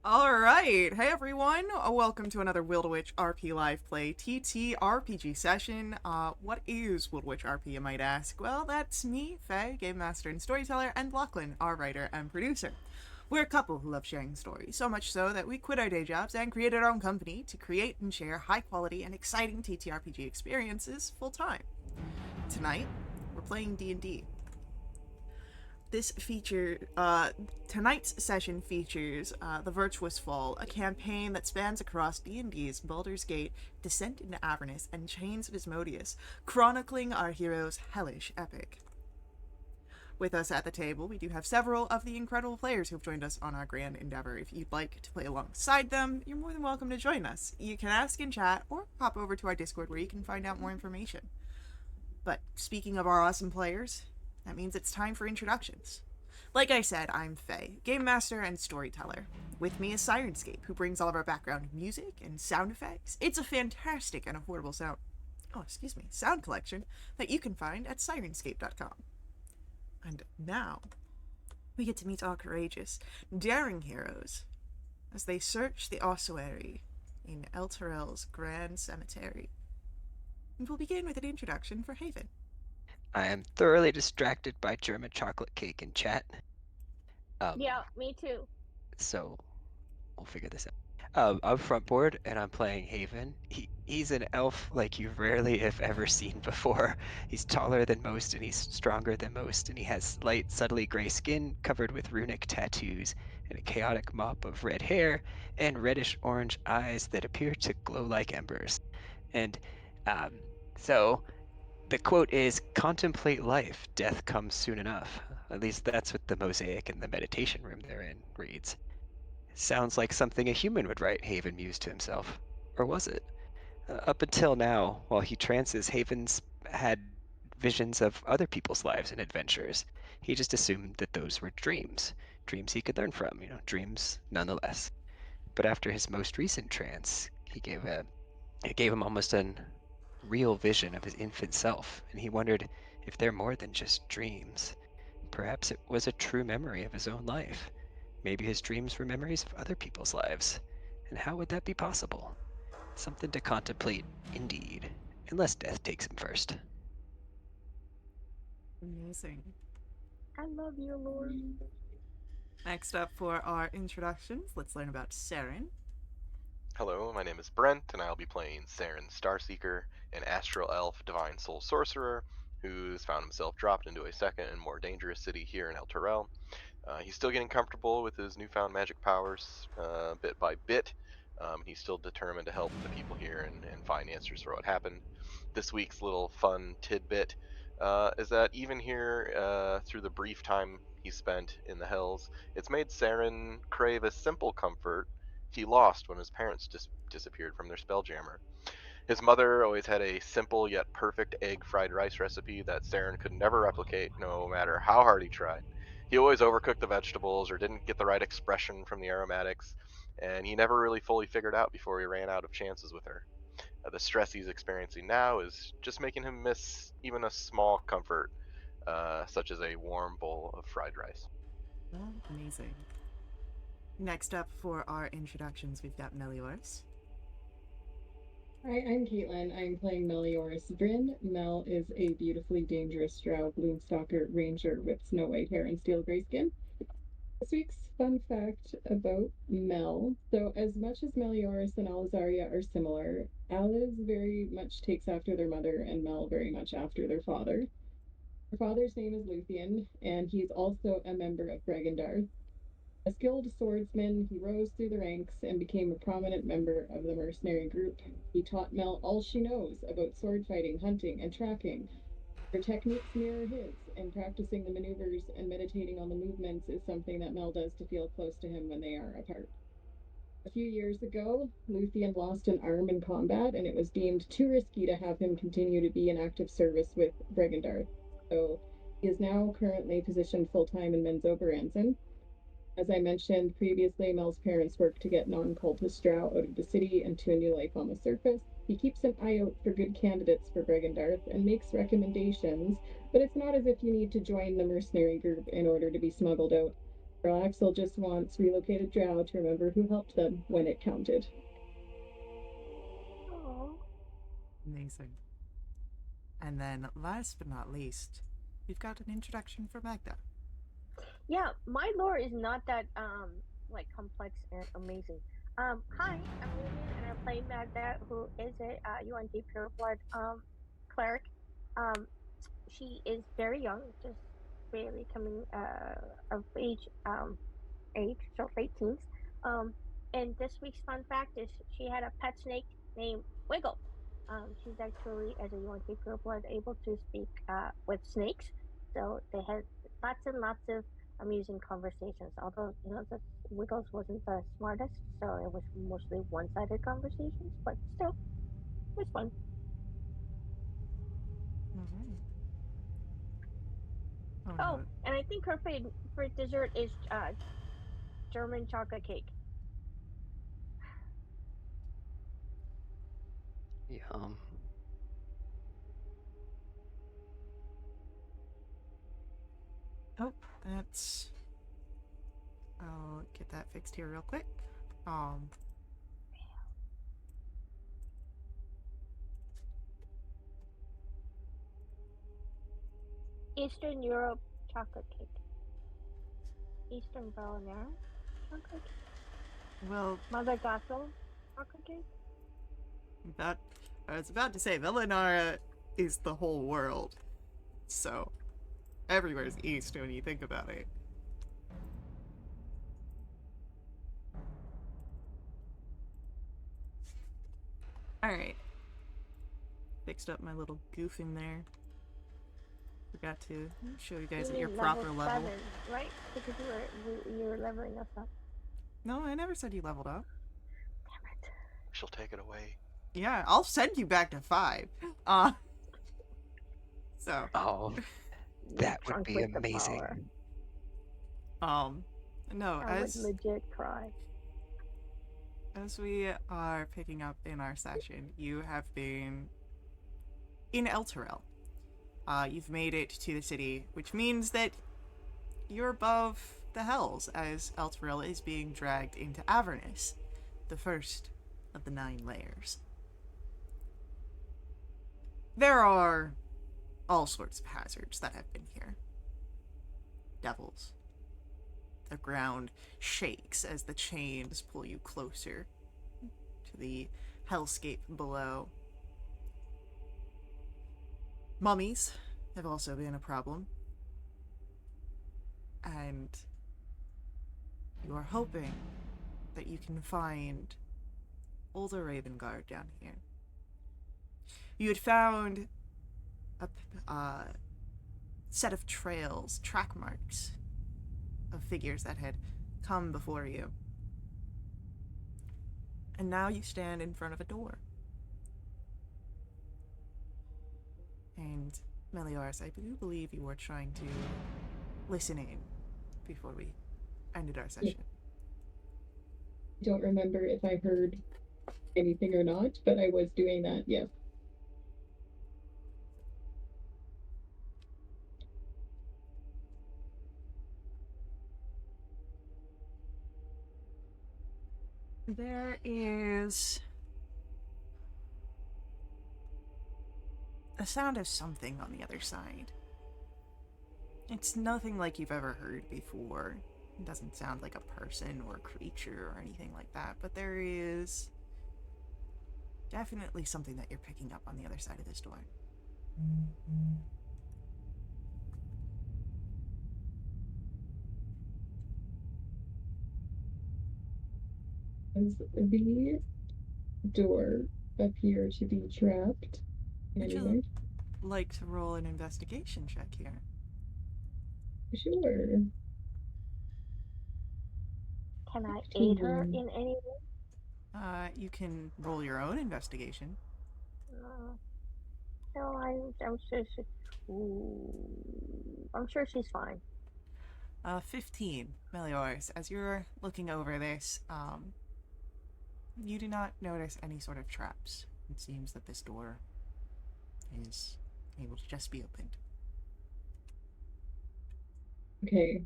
All right. Hey, everyone. Welcome to another Will Witch RP Live Play TTRPG session. What is Will Witch RP, you might ask? Well, that's me, Faye, Game Master and Storyteller, and Lachlan, our writer and producer. We're a couple who love sharing stories, so much so that we quit our day jobs and created our own company to create and share high quality and exciting TTRPG experiences full time. Tonight, we're playing D&D. This feature, tonight's session features the Virtuous Fall, a campaign that spans across D&D's Baldur's Gate, Descent into Avernus, and Chains of Asmodeus, chronicling our hero's hellish epic. With us at the table, we do have several of the incredible players who've joined us on our grand endeavor. If you'd like to play alongside them, you're more than welcome to join us. You can ask in chat or hop over to our Discord where you can find out more information. But speaking of our awesome players, that means it's time for introductions. Like I said, I'm Faye, Game Master and Storyteller. With me is Sirenscape, who brings all of our background music and sound effects. It's a fantastic and affordable sound collection that you can find at Sirenscape.com. And now, we get to meet our courageous, daring heroes as they search the ossuary in El Terrell's Grand Cemetery. And we'll begin with an introduction for Haven. I am thoroughly distracted by German chocolate cake in chat. Yeah, me too. So we'll figure this out. I'm Frontboard and I'm playing Haven. He's an elf like you've rarely, if ever, seen before. He's taller than most and he's stronger than most, and he has light, subtly gray skin covered with runic tattoos and a chaotic mop of red hair and reddish orange eyes that appear to glow like embers. And um, so the quote is, "Contemplate life, death comes soon enough." At least that's what the mosaic in the meditation room they're in reads. Sounds like something a human would write, Haven mused to himself. Or was it? Up until now, while he trances, Haven's had visions of other people's lives and adventures. He just assumed that those were dreams. Dreams he could learn from, dreams nonetheless. But after his most recent trance, it gave him almost an real vision of his infant self, and he wondered if they're more than just dreams. Perhaps it was a true memory of his own life. Maybe his dreams were memories of other people's lives. And how would that be possible? Something to contemplate, indeed, unless death takes him first. Amazing. I love you, Lord. Next up for our introductions, let's learn about Saren. Hello, my name is Brent, and I'll be playing Saren Starseeker, an astral elf divine soul sorcerer who's found himself dropped into a second and more dangerous city here in El Terrell. He's still getting comfortable with his newfound magic powers, bit by bit. He's still determined to help the people here and find answers for what happened. This week's little fun tidbit is that even here, through the brief time he spent in the Hells, it's made Saren crave a simple comfort he lost when his parents disappeared from their spelljammer. His mother always had a simple yet perfect egg fried rice recipe that Saren could never replicate, no matter how hard he tried. He always overcooked the vegetables or didn't get the right expression from the aromatics, and he never really fully figured out before he ran out of chances with her. The stress he's experiencing now is just making him miss even a small comfort, such as a warm bowl of fried rice. Oh, amazing. Next up for our introductions, we've got Meliors. Hi, I'm Caitlin. I'm playing Melioras Drin. Mel is a beautifully dangerous drow bloomstalker ranger with snow white hair and steel gray skin. This week's fun fact about Mel. So, as much as Melioras and Alizaria are similar, Aliz very much takes after their mother, and Mel very much after their father. Her father's name is Luthien, and he's also a member of Bregendarth. A skilled swordsman, he rose through the ranks and became a prominent member of the mercenary group. He taught Mel all she knows about sword fighting, hunting, and tracking. Her techniques mirror his, and practicing the maneuvers and meditating on the movements is something that Mel does to feel close to him when they are apart. A few years ago, Luthien lost an arm in combat, and it was deemed too risky to have him continue to be in active service with Bregendarth. So he is now currently positioned full time in Menzoberranzan. As I mentioned previously, Mel's parents work to get non-cultist Drow out of the city and to a new life on the surface. He keeps an eye out for good candidates for Bregendarth and makes recommendations, but it's not as if you need to join the mercenary group in order to be smuggled out. Axel just wants relocated drow to remember who helped them when it counted. Oh. Amazing. And then, last but not least, we've got an introduction for Magda. Yeah, my lore is not that like complex and amazing. Hi, I'm Lillian, and I play Magda, who is a UNT pureblood cleric. Um, she is very young, just barely coming of age, so late teens. Um, and this week's fun fact is she had a pet snake named Wiggle. She's actually, as a UNT pureblood, able to speak with snakes. So they had lots and lots of amusing conversations. Although the Wiggles wasn't the smartest, so it was mostly one-sided conversations. But still, it was fun. Mm-hmm. Oh, Oh, no. and I think her favorite dessert is German chocolate cake. Yum. Oh, that's... I'll get that fixed here real quick. Eastern Europe chocolate cake. Eastern Berliner chocolate cake. Well, Mother Gothel chocolate cake. I was about to say, Villanara is the whole world. So, everywhere's east when you think about it. Alright. Fixed up my little goof in there. Forgot to show you guys You at your mean proper level. 7, right? Because you were leveling us up. No, I never said you leveled up. Damn it. She'll take it away. Yeah, I'll send you back to 5. So. Oh, You that would be truncate the amazing. power. No, I would legit cry. as we are picking up in our session, you have been in Elturel. You've made it to the city, which means that you're above the Hells, as Elturel is being dragged into Avernus, the first of the 9 layers. There are all sorts of hazards that have been here. Devils. The ground shakes as the chains pull you closer to the hellscape below. Mummies have also been a problem. And you are hoping that you can find older Ravengard down here. You had found a set of trails, track marks of figures that had come before you. And now you stand in front of a door. And Melioras, I do believe you were trying to listen in before we ended our session. I don't remember if I heard anything or not, but I was doing that, yes. There is a sound of something on the other side. It's nothing like you've ever heard before. It doesn't sound like a person or a creature or anything like that, but there is definitely something that you're picking up on the other side of this door. Does the door appear to be trapped in Would any you way? like to roll an investigation check here? Sure. Can I aid her 15. in any way? You can roll your own investigation. No, I'm sure she. I'm sure she's fine. 15, Melioras. As you're looking over this, you do not notice any sort of traps. It seems that this door is able to just be opened. Okay.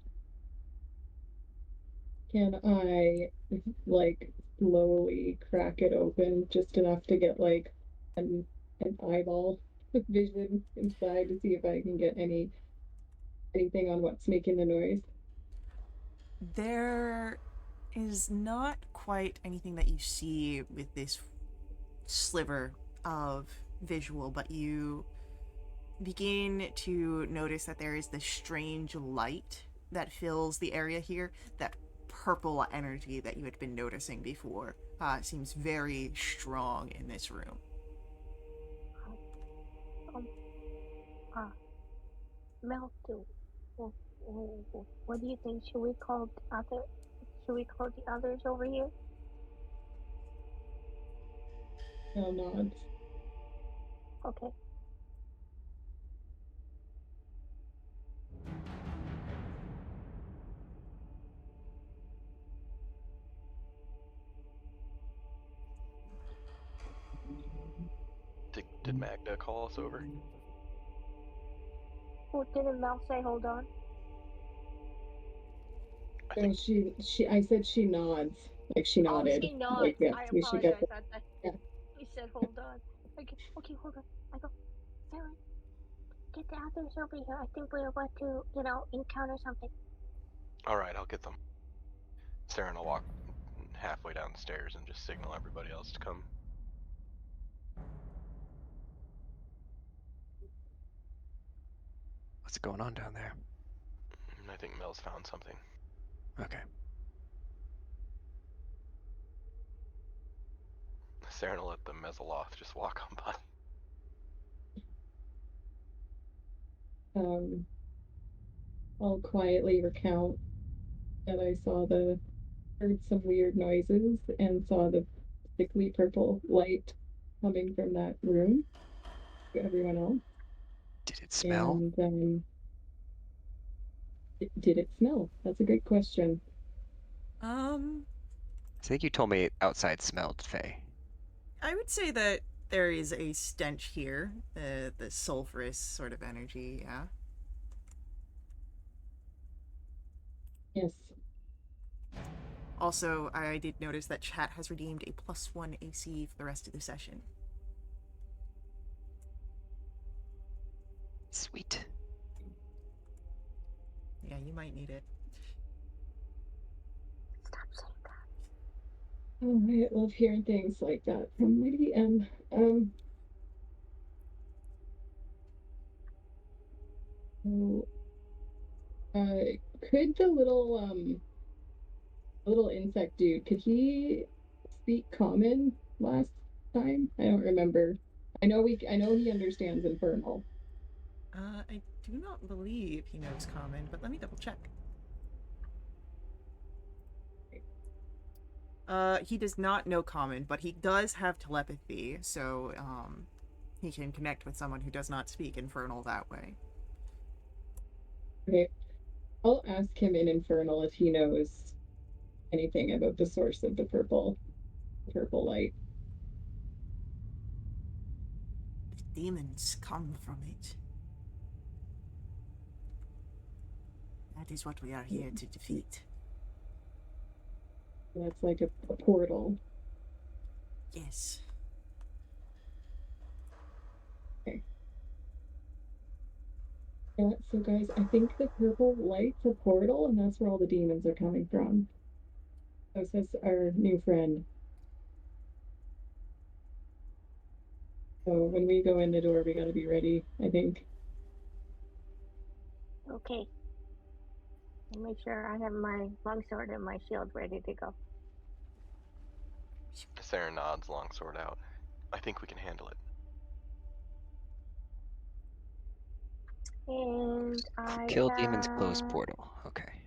Can I like slowly crack it open just enough to get like an eyeball vision inside to see if I can get anything on what's making the noise? There is not quite anything that you see with this sliver of visual, but you begin to notice that there is this strange light that fills the area here. That purple energy that you had been noticing before seems very strong in this room. Uh, Mel, what do you think? Should we call the others over here? Mel nods. Okay. Did Magda call us over? Well, didn't Mel say hold on? I No, think I said she nods. Like she Oh, nodded. she nods. Like yes, I we should get apologize. yeah. You said hold on. Okay, hold on. I go, Sarah, get the others over here. I think we're about to, encounter something. all right, I'll get them. Saren will walk halfway down the stairs and just signal everybody else to come. What's going on down there? I think Mel's found something. Okay. Saren will let the Mezzaloth just walk on by. I'll quietly recount that I heard some weird noises and saw the sickly purple light coming from that room to everyone else. Did it smell? And did it smell? That's a great question. I think you told me outside smelled, Faye. I would say that there is a stench here, the sulfurous sort of energy, yeah. Yes. Also, I did notice that chat has redeemed a +1 AC for the rest of the session. Sweet. Yeah, you might need it. Stop saying that. Oh, I love hearing things like that from my DM. So, could the little insect dude, could he speak common last time? I don't remember. I know he understands infernal. I do not believe he knows common, but let me double check. He does not know common, but he does have telepathy, so, he can connect with someone who does not speak infernal that way. Okay. I'll ask him in infernal if he knows anything about the source of the purple light. The demons come from it. That is what we are here to defeat. That's like a portal. Yes. Okay. Yeah, so guys, I think the purple light's a portal, and that's where all the demons are coming from. So says our new friend. So when we go in the door, we gotta be ready, I think. Okay. I'll make sure I have my longsword and my shield ready to go. Saren nods, longsword out. I think we can handle it. And I Kill demons, close portal. Okay.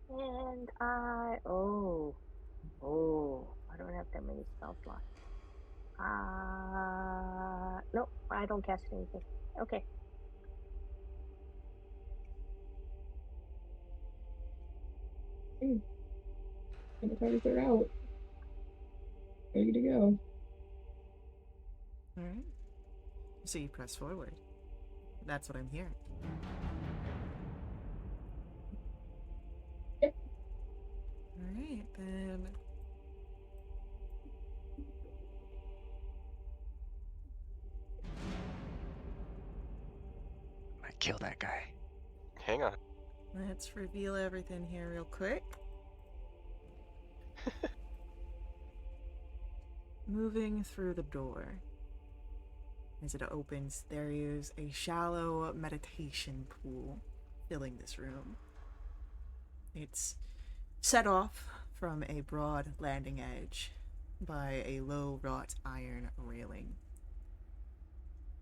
And I don't have that many spell slots. Nope, I don't cast anything. Okay. And the cards are out. Ready to go. Alright. So you press forward. That's what I'm hearing. Yep. Alright, then. Might kill that guy. Hang on. Let's reveal everything here real quick. Moving through the door. As it opens, there is a shallow meditation pool filling this room. It's set off from a broad landing edge by a low wrought iron railing.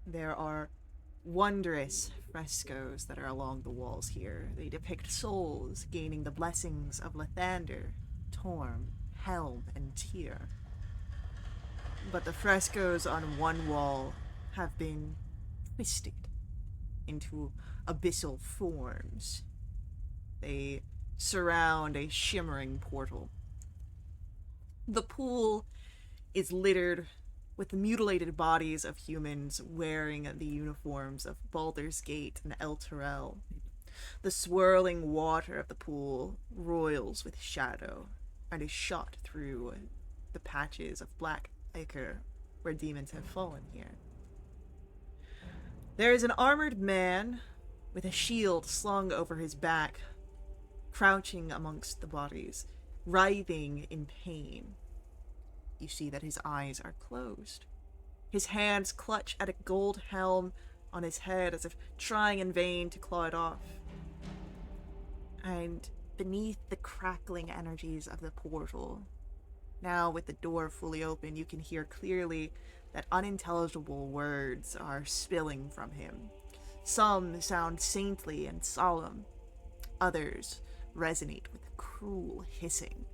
There are wondrous frescoes that are along the walls here. They depict souls gaining the blessings of Lathander, Torm, Helm, and Tyr. But the frescoes on one wall have been twisted into abyssal forms. They surround a shimmering portal. The pool is littered with the mutilated bodies of humans wearing the uniforms of Baldur's Gate and El Terrell. The swirling water of the pool roils with shadow and is shot through the patches of black ichor where demons have fallen here. There is an armored man with a shield slung over his back, crouching amongst the bodies, writhing in pain. You see that his eyes are closed. His hands clutch at a gold helm on his head as if trying in vain to claw it off. And beneath the crackling energies of the portal, now with the door fully open, you can hear clearly that unintelligible words are spilling from him. Some sound saintly and solemn. Others resonate with cruel hissing.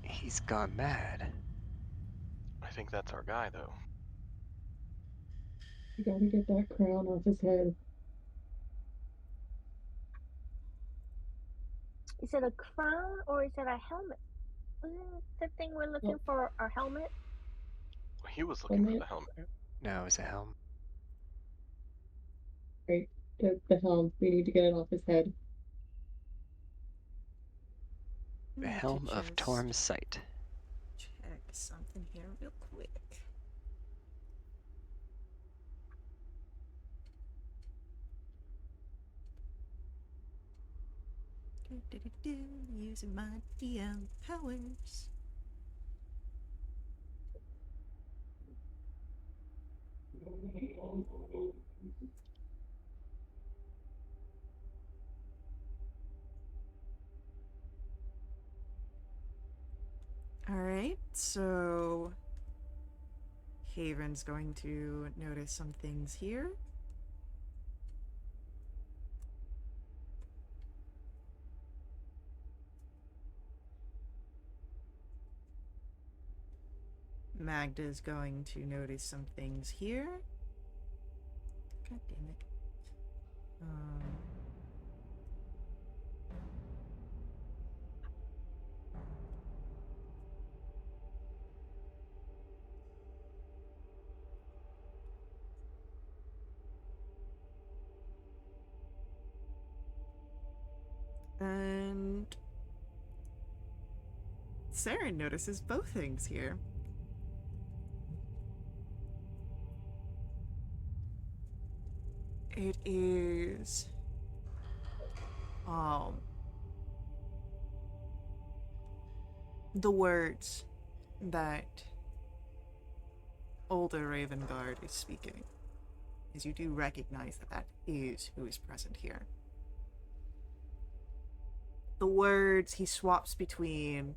He's gone mad. I think that's our guy, though. You gotta get that crown off his head. Is it a crown or is it a helmet? Isn't the thing we're looking for a helmet? He was looking for the Helmet. helmet. No, it's a helm. Right, the helm. We need to get it off his head. The Need to helm of just Torm's sight. check something here real quick. Using my DM powers. Alright, so Haven's going to notice some things here. Magda's going to notice some things here. God damn it. And Saren notices both things here. It is the words that older Ravengard is speaking, as you do recognize that that is who is present here. The words he swaps between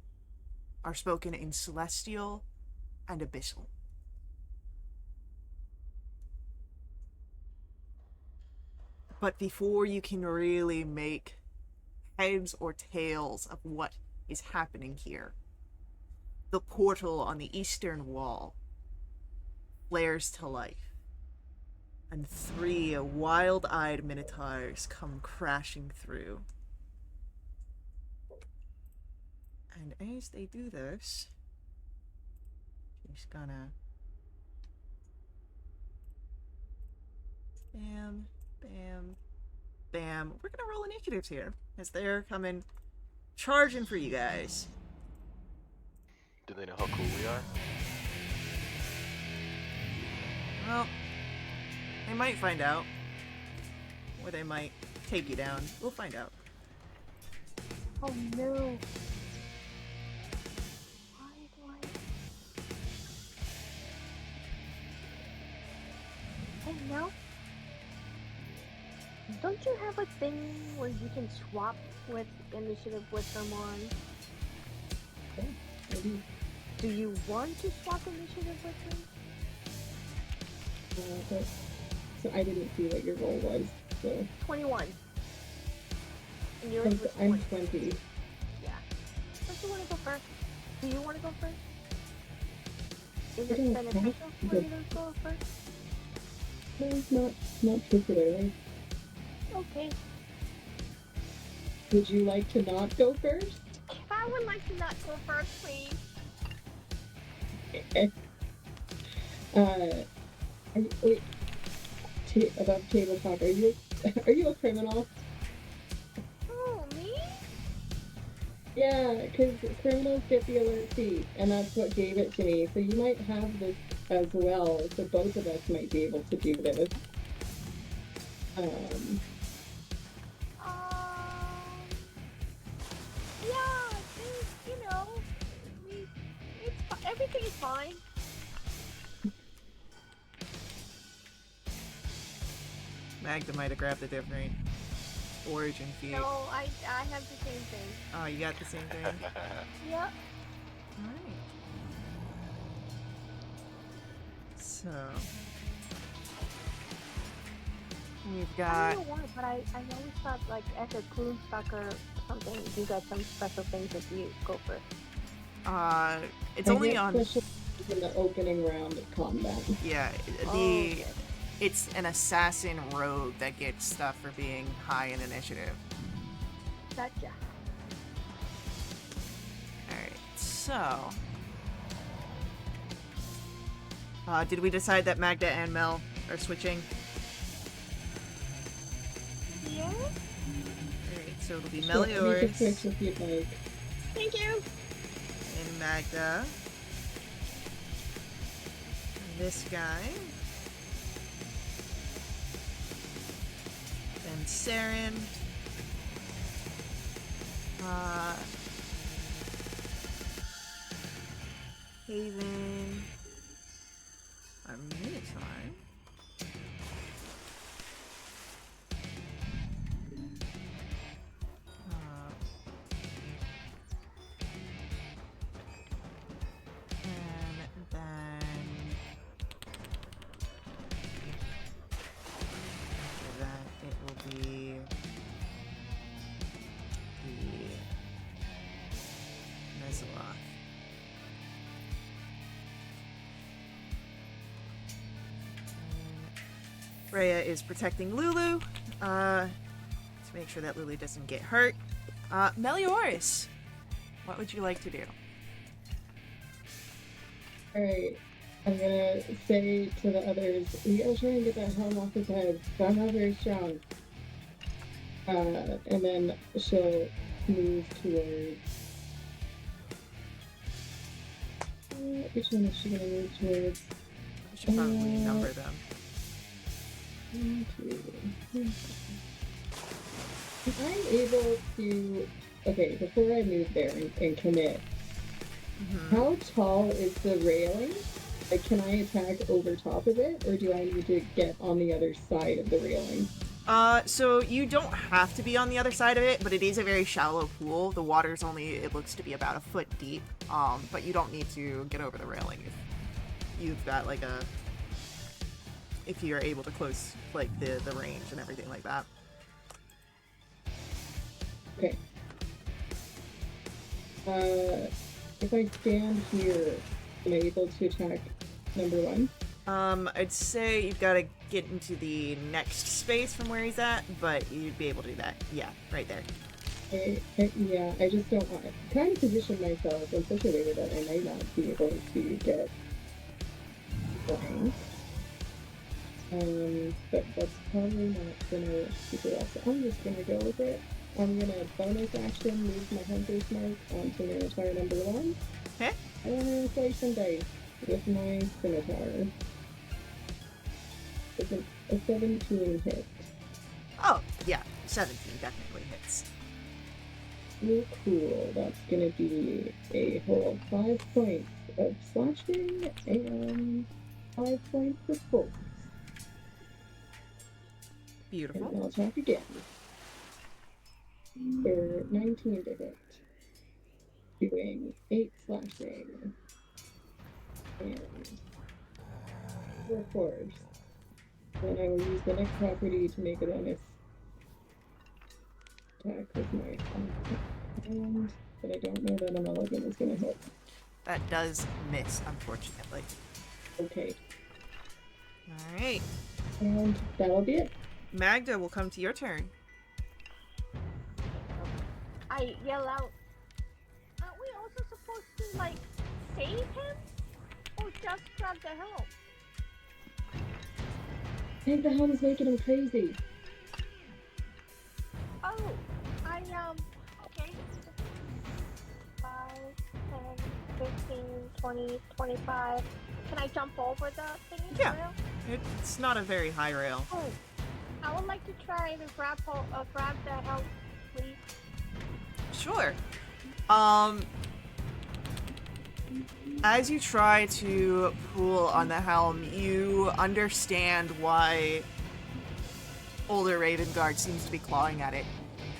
are spoken in Celestial and Abyssal. But before you can really make heads or tails of what is happening here, the portal on the eastern wall flares to life, and 3 wild-eyed minotaurs come crashing through. And as they do this, she's gonna Bam, bam, bam. We're gonna roll initiatives here as they're coming charging for you guys. Do they know how cool we are? Well, they might find out. Or they might take you down. We'll find out. Oh no. Why do I... Hey, Mel? Don't you have a thing where you can swap with initiative with someone? Yeah, I do. Do you want to swap initiative with them? But, so I didn't see what your roll was. So 21. And yours was I'm 20. 20. Yeah. Don't you want to go first? Do you want to go first? Is I it don't beneficial have for to. you to go first? No, not particularly. Okay. Would you like to not go first? I would like to not go first, please. Wait. Above table talk. Are you a criminal? Oh, me? Yeah, because criminals get the alert fee, and that's what gave it to me. So you might have this as well. So both of us might be able to do this. Yeah, I think, everything is fine. Magda might have grabbed a different origin fee. No, I have the same thing. Oh, you got the same thing? Yep. Alright. So... we've I got... don't know why, but I always thought, like, as a Clue Stalker or something, you got some special things that you go for. it's I only get on... special in the opening round of combat. Yeah, Okay. It's an assassin rogue that gets stuff for being high in initiative. Gotcha. Alright, so... did we decide that Magda and Mel are switching? Yeah? Alright, so it'll be Sure, you can Meliodas switch if you'd like. Thank you. and Magda. And this guy. Then Saren. Haven. Our Minotaur. And then after that it will be the Mezzaloth. Rhea is protecting Lulu, to make sure that Lulu doesn't get hurt. Melioris, what would you like to do? Alright, I'm gonna say to the others, we gotta try and get that helm off his head. So I'm not very strong. And then she'll move towards... which one is she gonna move towards? We should probably number them. 1, 2, 3. If I'm able to... Okay, before I move there and commit, how tall is the railing? Like, can I attack over top of it, or do I need to get on the other side of the railing? So you don't have to be on the other side of it, but it is a very shallow pool. The water's only, it looks to be about a foot deep. But you don't need to get over the railing if you've got like a, if you're able to close like the range and everything like that. Okay. If I stand here, am I able to attack number 1? I'd say you've got to get into the next space from where he's at, but you'd be able to do that. Yeah, right there. Yeah, I just don't want to kind of position myself in such a way that I might not be able to get flanked. But that's probably not gonna work super well. So I'm just gonna go with it. I'm gonna bonus action move my hunter's mark onto Minotaur number 1. Okay. And I'm gonna play some dice with my scimitar. It's a 17 hit. Oh, yeah. 17 definitely hits. Oh, cool. That's gonna be a whole 5 points of slashing and 5 points of force. Beautiful. And I'll attack again. For 19 to hit. Doing 8 slashing. And 4 force. Then I will use the next property to make a bonus attack with my hand. But I don't know that an 11 is gonna hit. That does miss, unfortunately. Okay. Alright. And that'll be it. Magda, will come to your turn. I yell out, aren't we also supposed to, like, save him? Or just grab the helm? I think the helm's making him crazy. Oh, okay. 5, 10, 15, 20, 25. Can I jump over the thing? Yeah. It's not a very high rail. Oh, I would like to try to grab the helm, please. Sure. As you try to pull on the helm, you understand why older Ravengard seems to be clawing at it.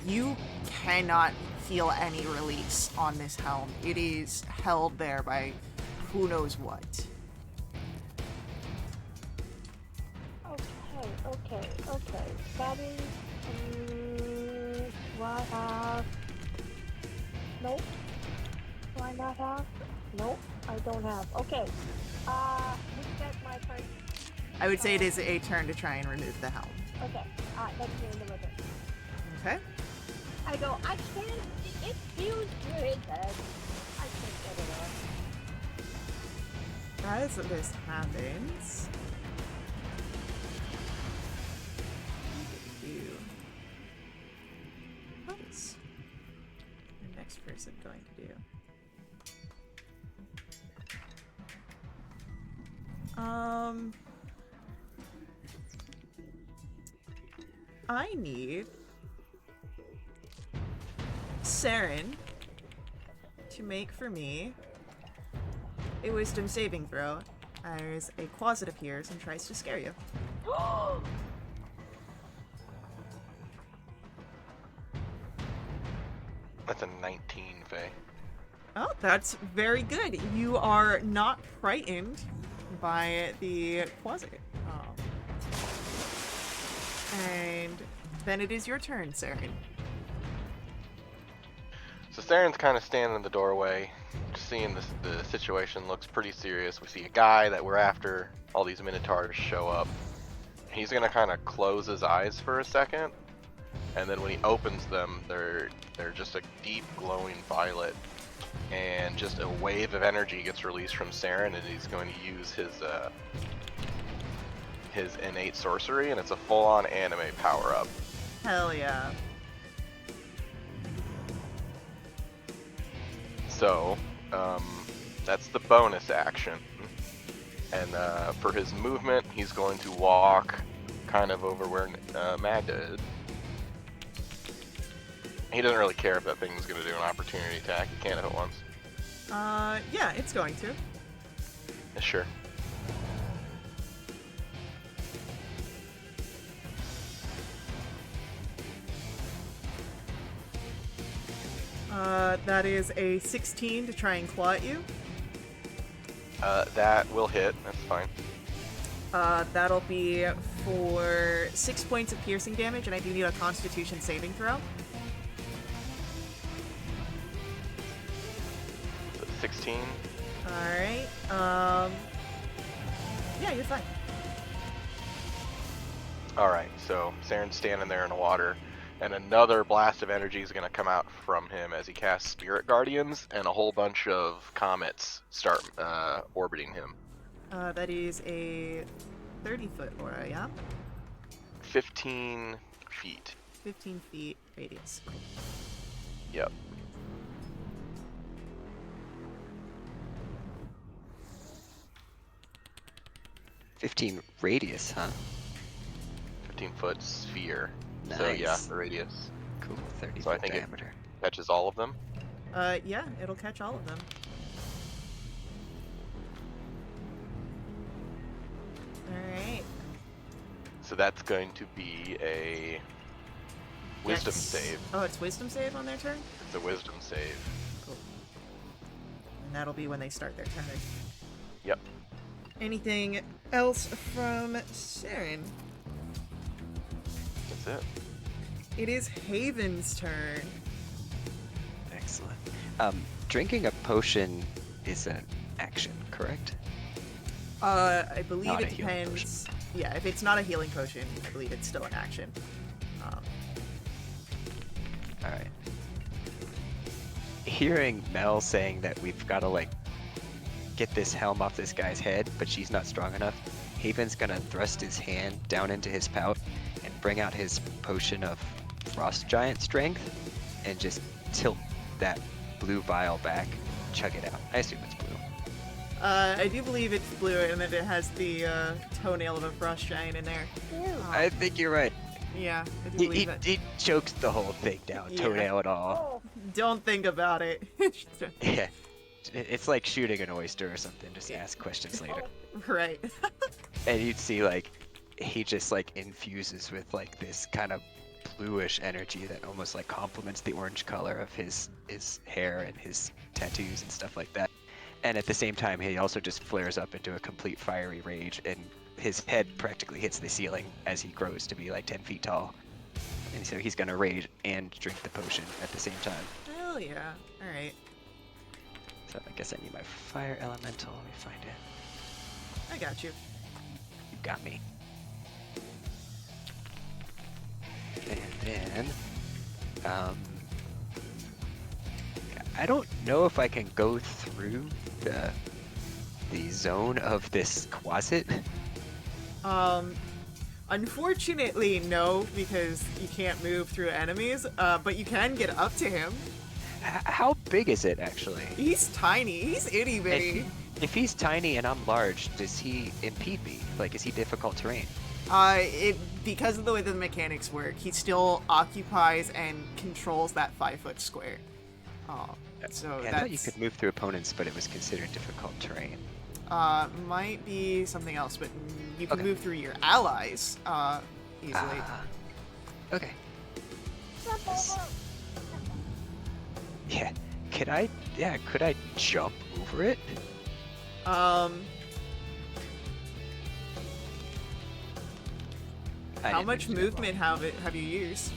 You cannot feel any release on this helm. It is held there by who knows what. Okay. That is, do I have... Nope. Do I not have? Nope, I don't have. Okay. Look at my turn. I would say it is a turn to try and remove the helm. Okay. Let's do the river. Okay? I go, I can't, it feels to his head. I can't get it off. As this happens... What's the next person going to do? I need Saren to make for me a wisdom saving throw as a closet appears and tries to scare you. That's a 19, Faye. Oh, that's very good. You are not frightened by the closet. And then it is your turn, Saren. So Saren's kind of standing in the doorway, seeing the situation looks pretty serious. We see a guy that we're after. All these minotaurs show up. He's gonna kind of close his eyes for a second, and then when he opens them, they're just a deep glowing violet, and just a wave of energy gets released from Saren, and he's going to use his innate sorcery, and it's a full-on anime power-up. Hell yeah. So, that's the bonus action. And for his movement, he's going to walk kind of over where Magda is. He doesn't really care if that thing's going to do an opportunity attack. He can if it wants. Yeah, it's going to. Yeah, sure. That is a 16 to try and claw at you. That will hit. That's fine. That'll be for 6 points of piercing damage, and I do need a Constitution saving throw. 16. Alright, yeah, you're fine. Alright, so Saren's standing there in the water, and another blast of energy is going to come out from him as he casts Spirit Guardians, and a whole bunch of comets start orbiting him. That is a 30-foot aura, yeah? 15 feet. 15 feet radius. Cool. Yep. $15 radius, huh? 15-foot sphere. Nice. So yeah, the radius. Cool. 30 So I foot think it- diameter. Catches all of them. Yeah, it'll catch all of them. Alright. So that's going to be a wisdom Yes. save. Oh, it's wisdom save on their turn? It's a wisdom save. Cool. And that'll be when they start their turn. Yep. Anything else from Saren? That's it. It is Haven's turn. Excellent. Drinking a potion is an action, correct? I believe Not it a healing depends. Yeah, if it's not a healing potion, I believe it's still an action. All right. Hearing Mel saying that we've got to like get this helm off this guy's head, but she's not strong enough, Haven's gonna thrust his hand down into his pouch and bring out his potion of frost giant strength and just tilt that blue vial back, chug it out. I assume it's blue. I do believe it's blue, and that it has the toenail of a frost giant in there. Ew. I think you're right. Yeah, I do He, believe it. he chokes the whole thing down, Yeah. toenail and all. Oh, Don't think about it. Yeah. It's like shooting an oyster or something, just ask questions later. Right. And you'd see like he just like infuses with like this kind of bluish energy that almost like complements the orange color of his hair and his tattoos and stuff like that. And at the same time, he also just flares up into a complete fiery rage, and his head practically hits the ceiling as he grows to be like 10 feet tall. And so he's gonna rage and drink the potion at the same time. Hell yeah. Alright. So I guess I need my fire elemental. Let me find it. I got you. You got me. And then, I don't know if I can go through the zone of this closet. Unfortunately, no, because you can't move through enemies, but you can get up to him. How big is it actually? He's tiny. He's itty bitty. If he's tiny and I'm large, does he impede me? Like, is he difficult terrain? Because of the way the mechanics work, he still occupies and controls that 5-foot square. So Yeah, I thought you could move through opponents, but it was considered difficult terrain. might be something else, but you can Okay. move through your allies, easily. Okay. step over. Yeah. Could I jump over it? I How didn't much mean to do that movement have you used?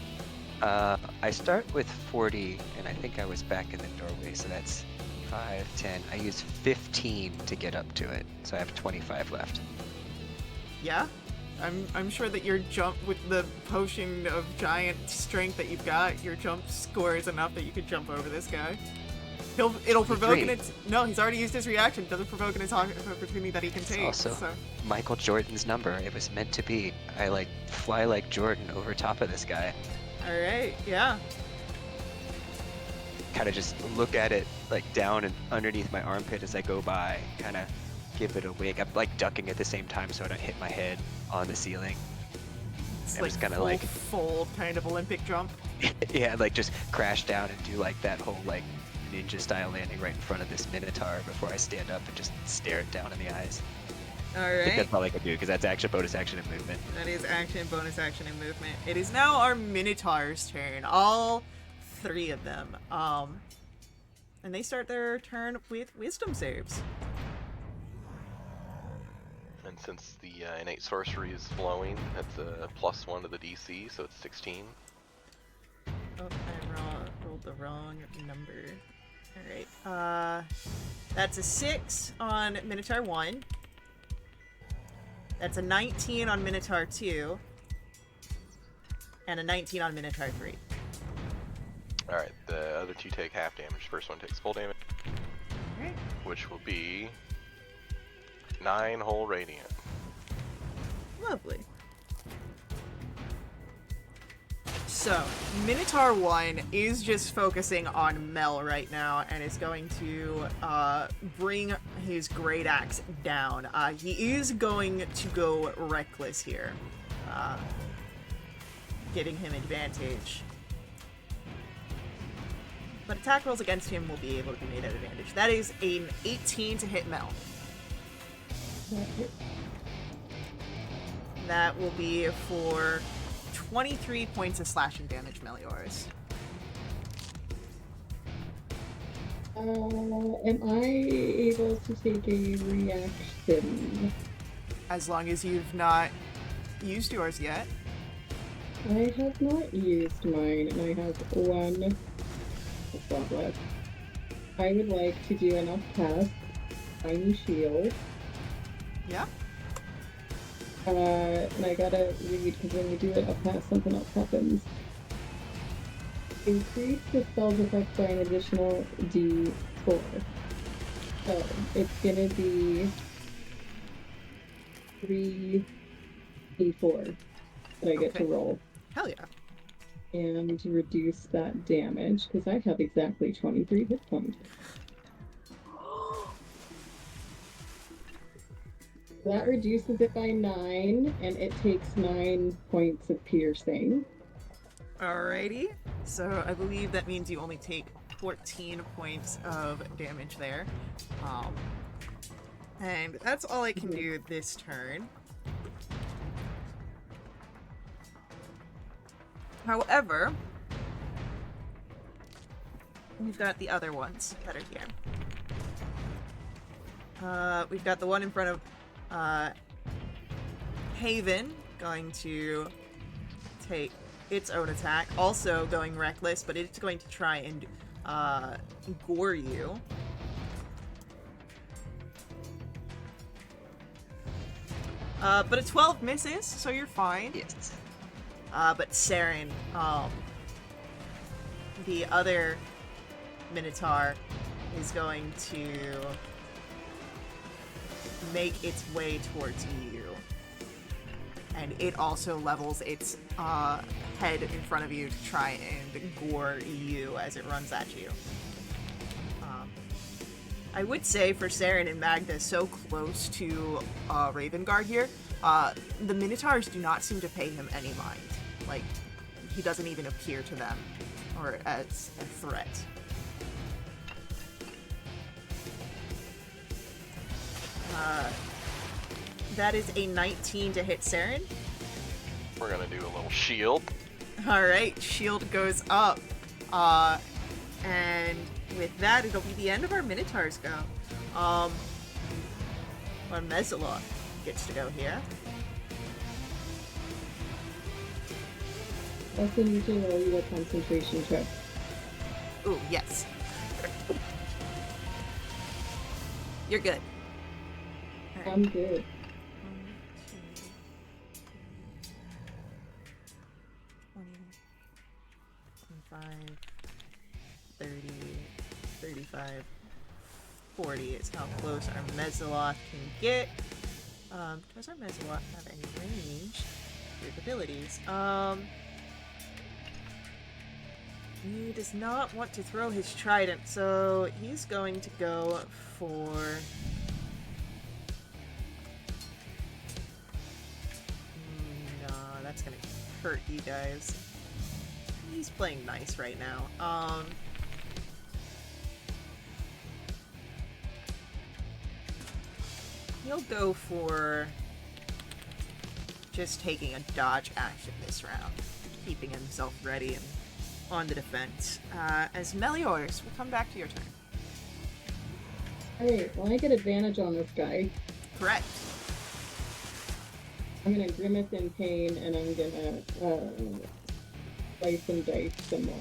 I start with 40, and I think I was back in the doorway, so that's 5, 10. I use 15 to get up to it, so I have 25 left. Yeah? I'm sure that your jump with the potion of giant strength that you've got, your jump score is enough that you could jump over this guy. It'll provoke an 23. no, he's already used his reaction. It doesn't provoke an opportunity that he can It's take. also So Michael Jordan's number. It was meant to be. I like fly like Jordan over top of this guy. alright, yeah. Kind of just look at it like down and underneath my armpit as I go by. Kind of give it a wig. I'm like ducking at the same time so I don't hit my head on the ceiling. It's I like was gonna, full like- fold kind of Olympic jump. Yeah, like just crash down and do like that whole like ninja style landing right in front of this minotaur before I stand up and just stare it down in the eyes. I think Alright. that's all I can do because that's action, bonus action, and movement. That is action, bonus action, and movement. It is now our Minotaur's turn. All 3 of them. And they start their turn with wisdom saves. And since the innate sorcery is flowing, that's a +1 to the DC, so it's 16. Oh, I rolled the wrong number. Alright. That's a 6 on Minotaur 1. That's a 19 on Minotaur 2. And a 19 on Minotaur 3. Alright, the other 2 take half damage. First one takes full damage, Alright. which will be 9 whole radiant. Lovely. So, Minotaur 1 is just focusing on Mel right now and is going to bring his great axe down. He is going to go reckless here, giving him advantage. But attack rolls against him will be able to be made at advantage. That is an 18 to hit Mel. That will be for 23 points of slashing damage, Meliors. Am I able to take a reaction? As long as you've not used yours yet. I have not used mine, and I have one slot left. I would like to do enough cast Tiny Shield. Yeah. And I gotta read, because when you do it up past, something else happens. Increase the spell's effect by an additional D4. So, it's gonna be 3d4 that I get to Okay. roll. Hell yeah. And reduce that damage, because I have exactly 23 hit points. That reduces it by 9, and it takes 9 points of piercing. Alrighty. So I believe that means you only take 14 points of damage there. And that's all I can do this turn. However, we've got the other ones that are here. We've got the one in front of Haven, going to take its own attack, also going reckless, but it's going to try and gore you. But a 12 misses, so you're fine. Yes. But Saren, the other Minotaur, is going to make its way towards you. And it also levels its head in front of you to try and gore you as it runs at you. I would say for Saren and Magda, so close to Ravengard here, the Minotaurs do not seem to pay him any mind. Like, he doesn't even appear to them or as a threat. That is a 19 to hit Saren. We're gonna do a little shield. Alright, shield goes up. And with that, it'll be the end of our Minotaurs go. Our Mezzaloth gets to go here. Also need to roll you a concentration check. Ooh, yes. You're good. Alright. I'm good. 25, 30, 35, 40 is how close our Mezzaloth can get. Does our Mezzaloth have any range with abilities? He does not want to throw his trident, so he's going to go for... No, that's gonna hurt you guys. He's playing nice right now. He'll go for just taking a dodge action this round, keeping himself ready and on the defense. As Meliors, we'll come back to your turn. Alright, well I get advantage on this guy. Correct. I'm gonna grimace in pain, and I'm gonna slice and dice some more.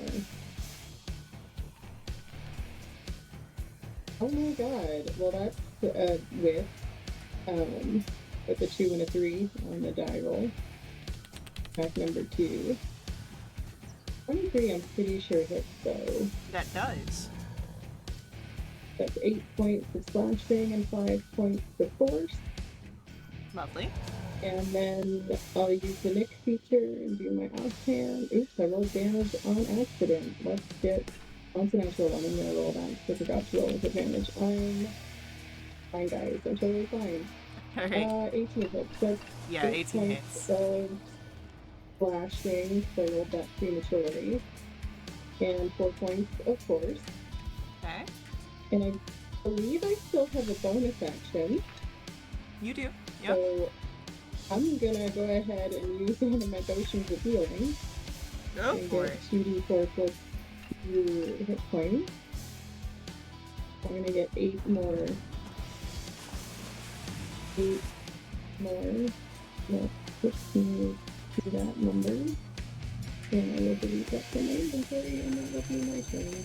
Oh my god. Well, that's with a 2 and a 3 on the die roll. Pack number 2. 23, I'm pretty sure hits though. That does. That's 8 points of slashing and 5 points of force. Lovely. And then I'll use the Nick feature and do my offhand. Oops, I rolled damage on accident. Let's get onto natural one. I'm gonna roll that because I forgot to roll with advantage. I'm fine, guys. I'm totally fine. All right. 18 hits. That's Yeah, 8 18 points hits. of slashing, so I rolled that prematurely. And 4 points of force. Okay. And I believe I still have a bonus action. You do. Yep. So I'm gonna go ahead and use one of my potions of healing. Go And for get it. 2d4 plus 2 hit points. I'm gonna get 8 more. 8 more. No, 16 to that number. And I will delete that from my inventory, and that will be my turn.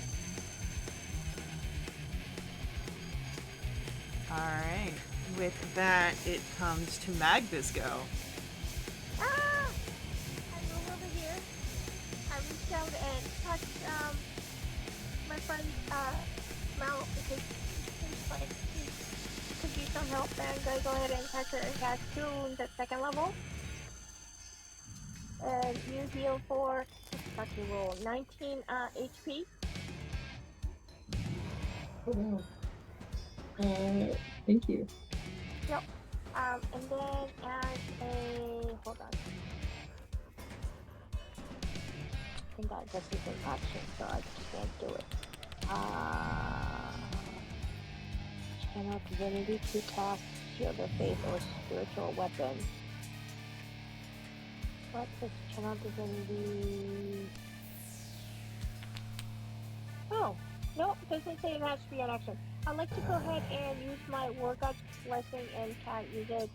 Alright. With that, it comes to Magda's go. Ah! I move over here. I reach out and touch my friend Mel because she's like she could use some help, and I'm gonna go ahead and touch her and cast 2 wounds at 2nd level. And you heal for fucking roll 19 HP. Oh wow. Thank you. Yep. And then as a hold on. I think that just is an action, so I just can't do it. Channel divinity to cast shield of faith or spiritual weapon. What is channel divinity? Oh, no, it doesn't say it has to be an action. I'd like to go ahead and use my workout blessing and use a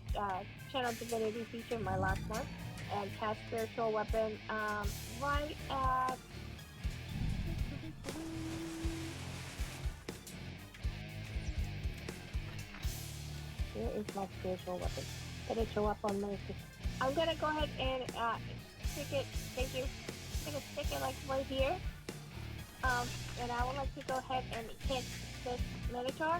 channel divinity feature, my last one, and cast spiritual weapon right at. Where is my spiritual weapon? Did it show up on my? I'm gonna go ahead and stick it. Thank you. I'm gonna stick it like right here. And I would like to go ahead and hit this Minotaur.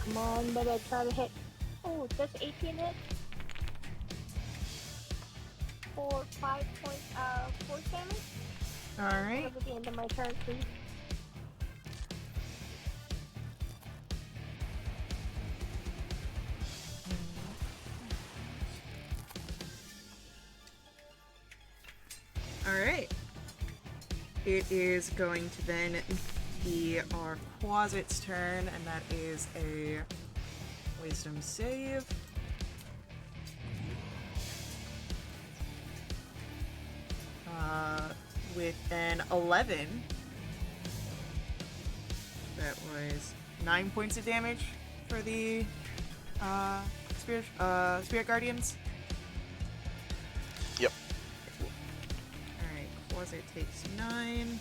Come on, better try to hit. Oh, just 18 hit. For 5 points of force damage. Alright. At the end of my turn, please. Alright. It is going to then be our Quasit's turn, and that is a wisdom save. With an 11. That was 9 points of damage for the Spirit Guardians. Yep. Alright, Quasit takes 9.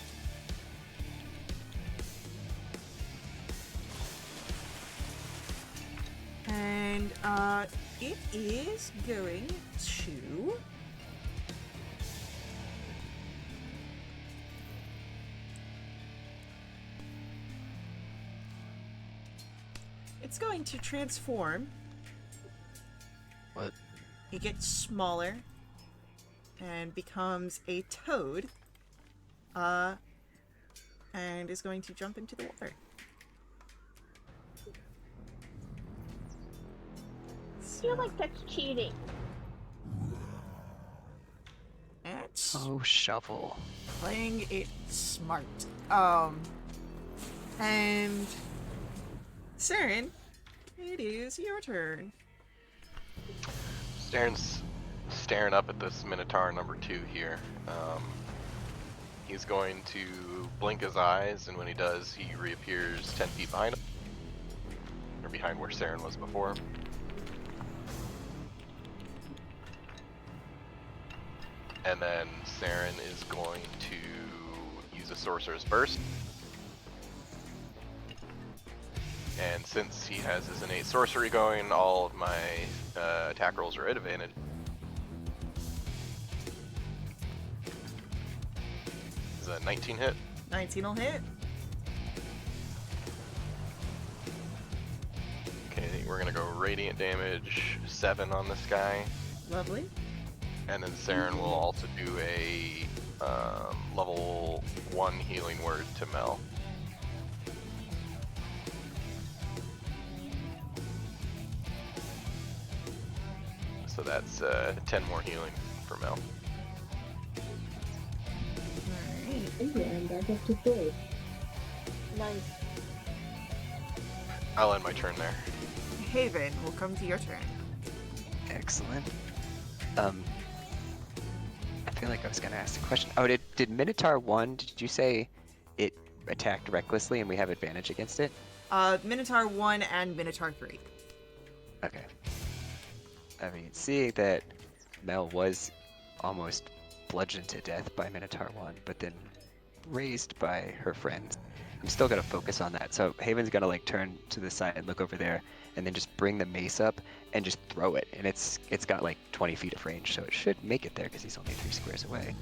And it is going to transform. What? It gets smaller and becomes a toad. And is going to jump into the water. I feel like that's cheating. That's Oh, shovel. playing it smart. And Saren, it is your turn. Staring up at this Minotaur number 2 here. He's going to blink his eyes, and when he does, he reappears 10 feet behind him. Or behind where Saren was before. And then Saren is going to use a Sorcerer's Burst. And since he has his innate sorcery going, all of my attack rolls are at advantage. Is a 19 hit? 19 will hit. we're gonna go radiant damage 7 on this guy, Lovely. and then Saren will also do a level 1 healing word to Mel. So that's 10 more healing for Mel. Alright. Thank you. I'm back up to full. Nice. I'll end my turn there. Haven, we'll come to your turn. Excellent. I feel like I was gonna ask the question. Oh, did Minotaur 1, did you say it attacked recklessly and we have advantage against it? Minotaur 1 and Minotaur 3. Okay. I mean, seeing that Mel was almost bludgeoned to death by Minotaur 1, but then raised by her friends, I'm still gonna focus on that. So Haven's gonna like turn to the side and look over there, and then just bring the mace up and just throw it. And it's got like 20 feet of range, so it should make it there because he's only 3 squares away.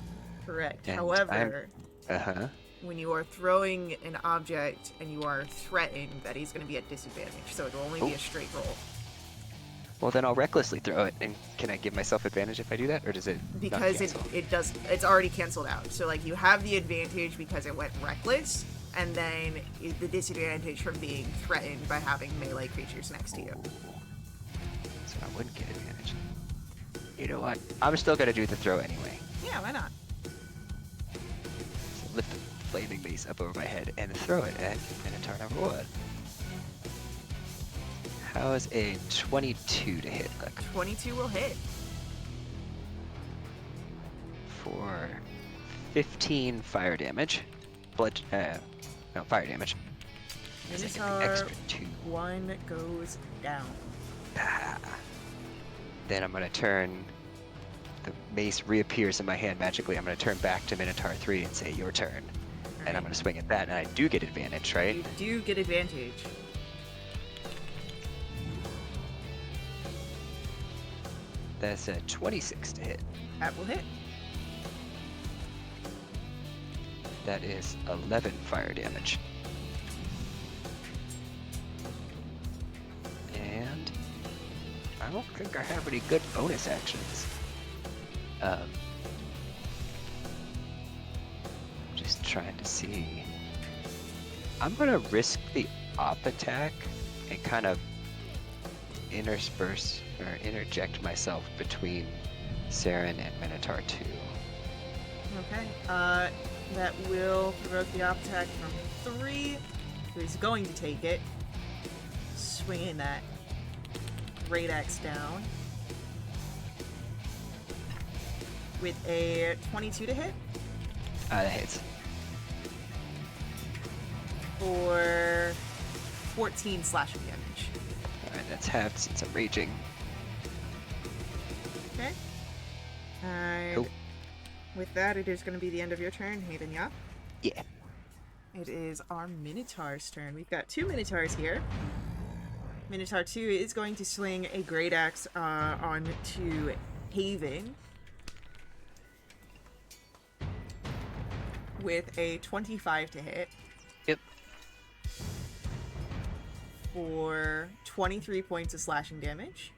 Correct. And However, Uh-huh. when you are throwing an object and you are threatened, that he's going to be at disadvantage, so it'll only be a straight roll. Well, then I'll recklessly throw it. And can I give myself advantage if I do that, or does it not Because cancel? it's already canceled out. So like you have the advantage because it went reckless, and then the disadvantage from being threatened by having melee creatures next to you. So I wouldn't get advantage. You know what? I'm still gonna do the throw anyway. Yeah, why not? So lift the flaming mace up over my head and throw it at Minotaur number 1. How's a 22 to hit look? 22 will hit. For 15 fire damage. Fire damage. 'Cause I get the Minotaur extra 2. 1 goes down. Ah. Then I'm gonna turn. The mace reappears in my hand magically. I'm gonna turn back to Minotaur 3 and say, "Your turn." And I'm gonna swing at that, and I do get advantage, right? You do get advantage. That's a 26 to hit. That will hit. That is 11 fire damage. And I don't think I have any good bonus actions. Just trying to see. I'm gonna risk the op attack and kind of intersperse or interject myself between Saren and Minotaur 2. Okay. That will provoke the op attack from 3, who is going to take it. Swinging that great axe down. With a 22 to hit That hits. for 14 slashing damage. Alright, that's halved since I'm raging. Okay. And Cool. with that, it is going to be the end of your turn, Haven, yeah? Yeah. It is our Minotaur's turn. We've got 2 Minotaurs here. Minotaur 2 is going to swing a great axe onto Haven with a 25 to hit Yep. for 23 points of slashing damage.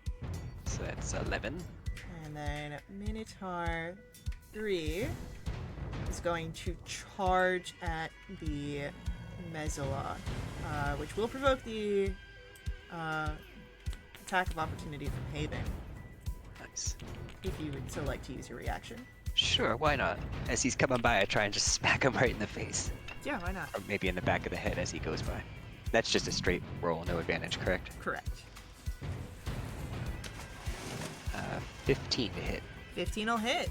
So that's 11. And then Minotaur 3 is going to charge at the Mesola, which will provoke the attack of opportunity from Haven, Nice. if you would so like to use your reaction. Sure, why not? As he's coming by, I try and just smack him right in the face. Yeah, why not? Or maybe in the back of the head as he goes by. That's just a straight roll, no advantage, correct? Correct. 15 to hit 15 will hit.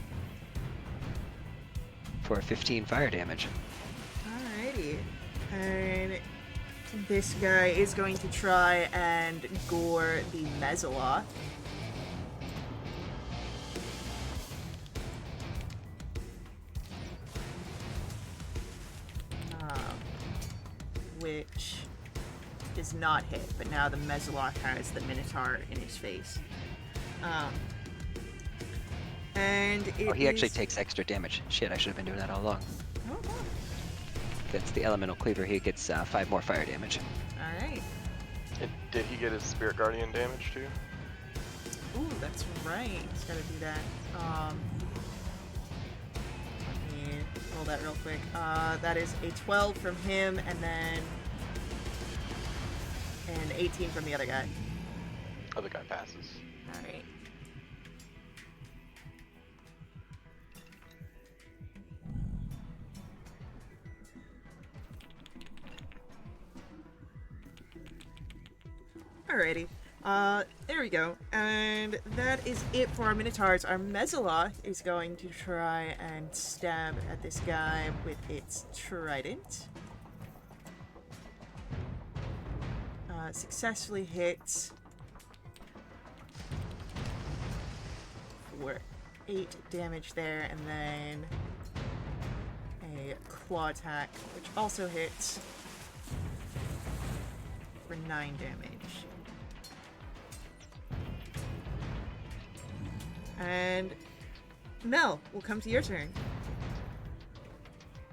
for 15 fire damage. Alrighty. And this guy is going to try and gore the Mesola. Which does not hit, but now the Mesola has the Minotaur in his face. And it Oh, he actually is- takes extra damage. Shit, I should have been doing that all along. Oh, That's the elemental cleaver. He gets 5 more fire damage. alright. Did he get his Spirit Guardian damage too? Ooh, that's right. He's got to do that. Let me roll that real quick. That is a 12 from him, and then an 18 from the other guy. Other guy passes. All right. Alrighty. There we go. And that is it for our Minotaurs. Our Mezzaloth is going to try and stab at this guy with its trident. Successfully hits for 8 damage there, and then a claw attack, which also hits for 9 damage. And Mel, we'll come to your turn.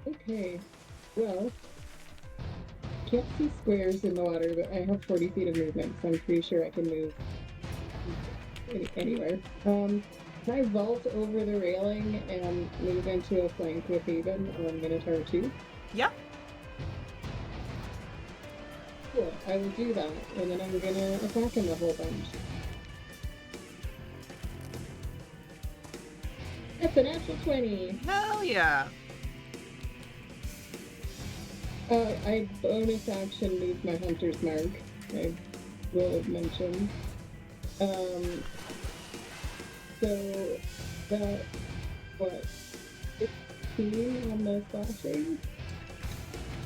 Okay. Well, can't see squares in the water, but I have 40 feet of movement, so I'm pretty sure I can move anywhere. Can I vault over the railing and move into a flank with Haven on Minotaur 2? Yep. Cool, I will do that, and then I'm gonna attack him a whole bunch. That's a natural 20! Hell yeah! I bonus action moved my hunter's mark. I will have mentioned. So that, what, 15 on the slashing?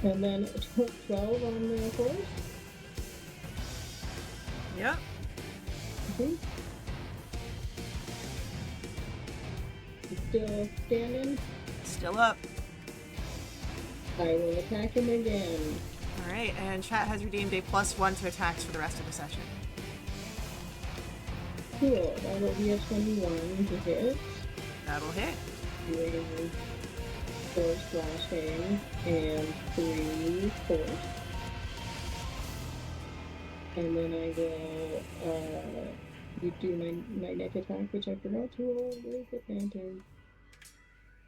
And then 12 on the force? Yep. Mm-hmm. Still standing? Still up. I will attack him again. Alright, and chat has redeemed a +1 to attacks for the rest of the session. Cool, that will be a 21 to hit. That'll hit. Doing 4 slashing and 3 force. And then I will do my neck attack, which I forgot to roll with advantage.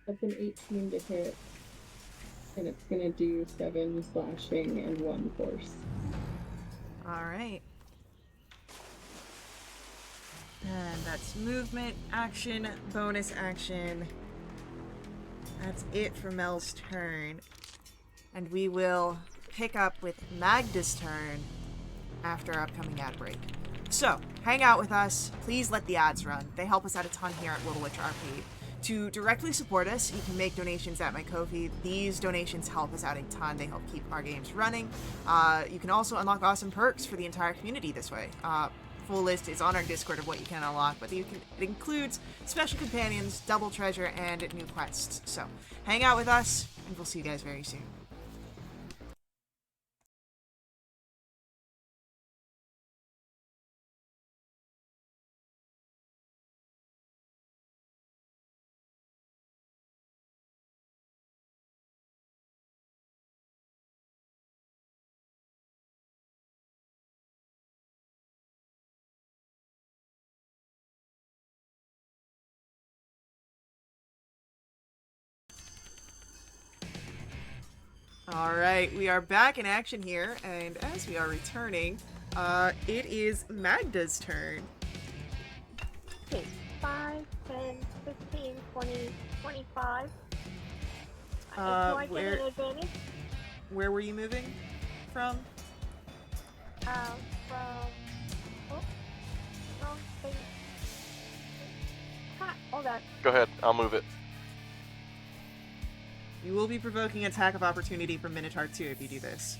That's an 18 to hit. And it's gonna do 7 slashing and 1 force. Alright. And that's movement, action, bonus action. That's it for Mel's turn. And we will pick up with Magda's turn after our upcoming ad break. So, hang out with us. Please let the ads run. They help us out a ton here at Little Witch RP. To directly support us, you can make donations at my Ko-fi. These donations help us out a ton. They help keep our games running. You can also unlock awesome perks for the entire community this way. Full list is on our Discord of what you can unlock, but it includes special companions, double treasure, and new quests. So, hang out with us, and we'll see you guys very soon. Alright, we are back in action here, and as we are returning, it is Magda's turn. Okay, 5, 10, 15, 20, 25. Do I get an advantage? Where were you moving from? Hold on. Go ahead, I'll move it. You will be provoking attack of opportunity from Minotaur 2 if you do this.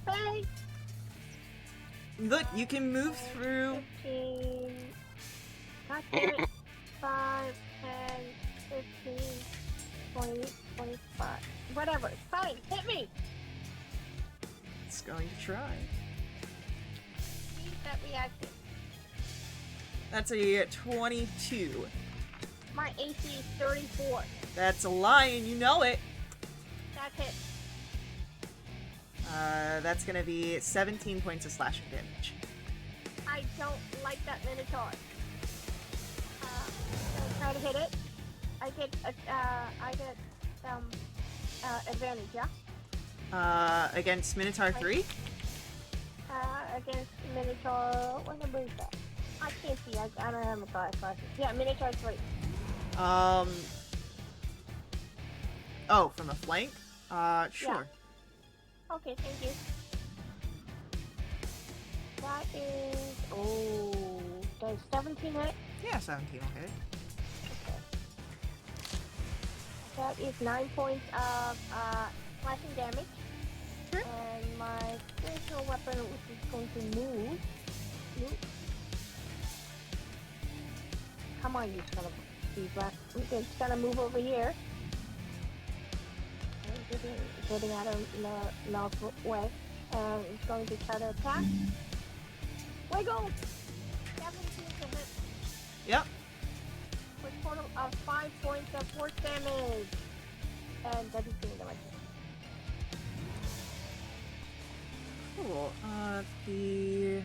Hey! Look, you can move through. 15. God damn it. 5, 10, 15, 20, 25. Whatever. Fine. Hit me! It's going to try. Use that reaction. That's a 22. My AC is 34. That's a lie, and you know it. That's it. That's gonna be 17 points of slashing damage. I don't like that Minotaur. Gonna try to hit it. I get advantage, yeah? Against Minotaur 3? Against Minotaur. What number is that? I can't see. I don't have my glasses. Yeah, Minotaur 3. Oh, from the flank? Sure. Okay, thank you. That is. Oh, does 17 hit? Yeah, 17 will hit. Okay. That is 9 points of slashing damage. Sure. And my spiritual weapon, which is going to move. Come on, you son of a black. It's gonna move over here. Getting out of the way. And it's going to try to attack. Wiggle! 17 to hit. Yep. For a total of 5 points of force damage. And that is doing damage. Cool. The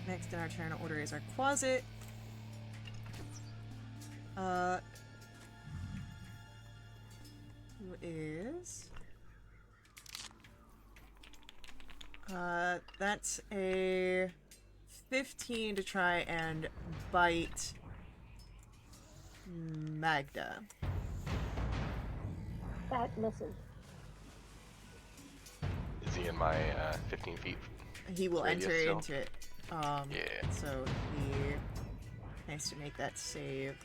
next in our turn order is our Quasit. Who is? That's a 15 to try and bite Magda. That misses. Is he in my 15 feet? He will radius enter still? into it. Yeah. So he has to make that save.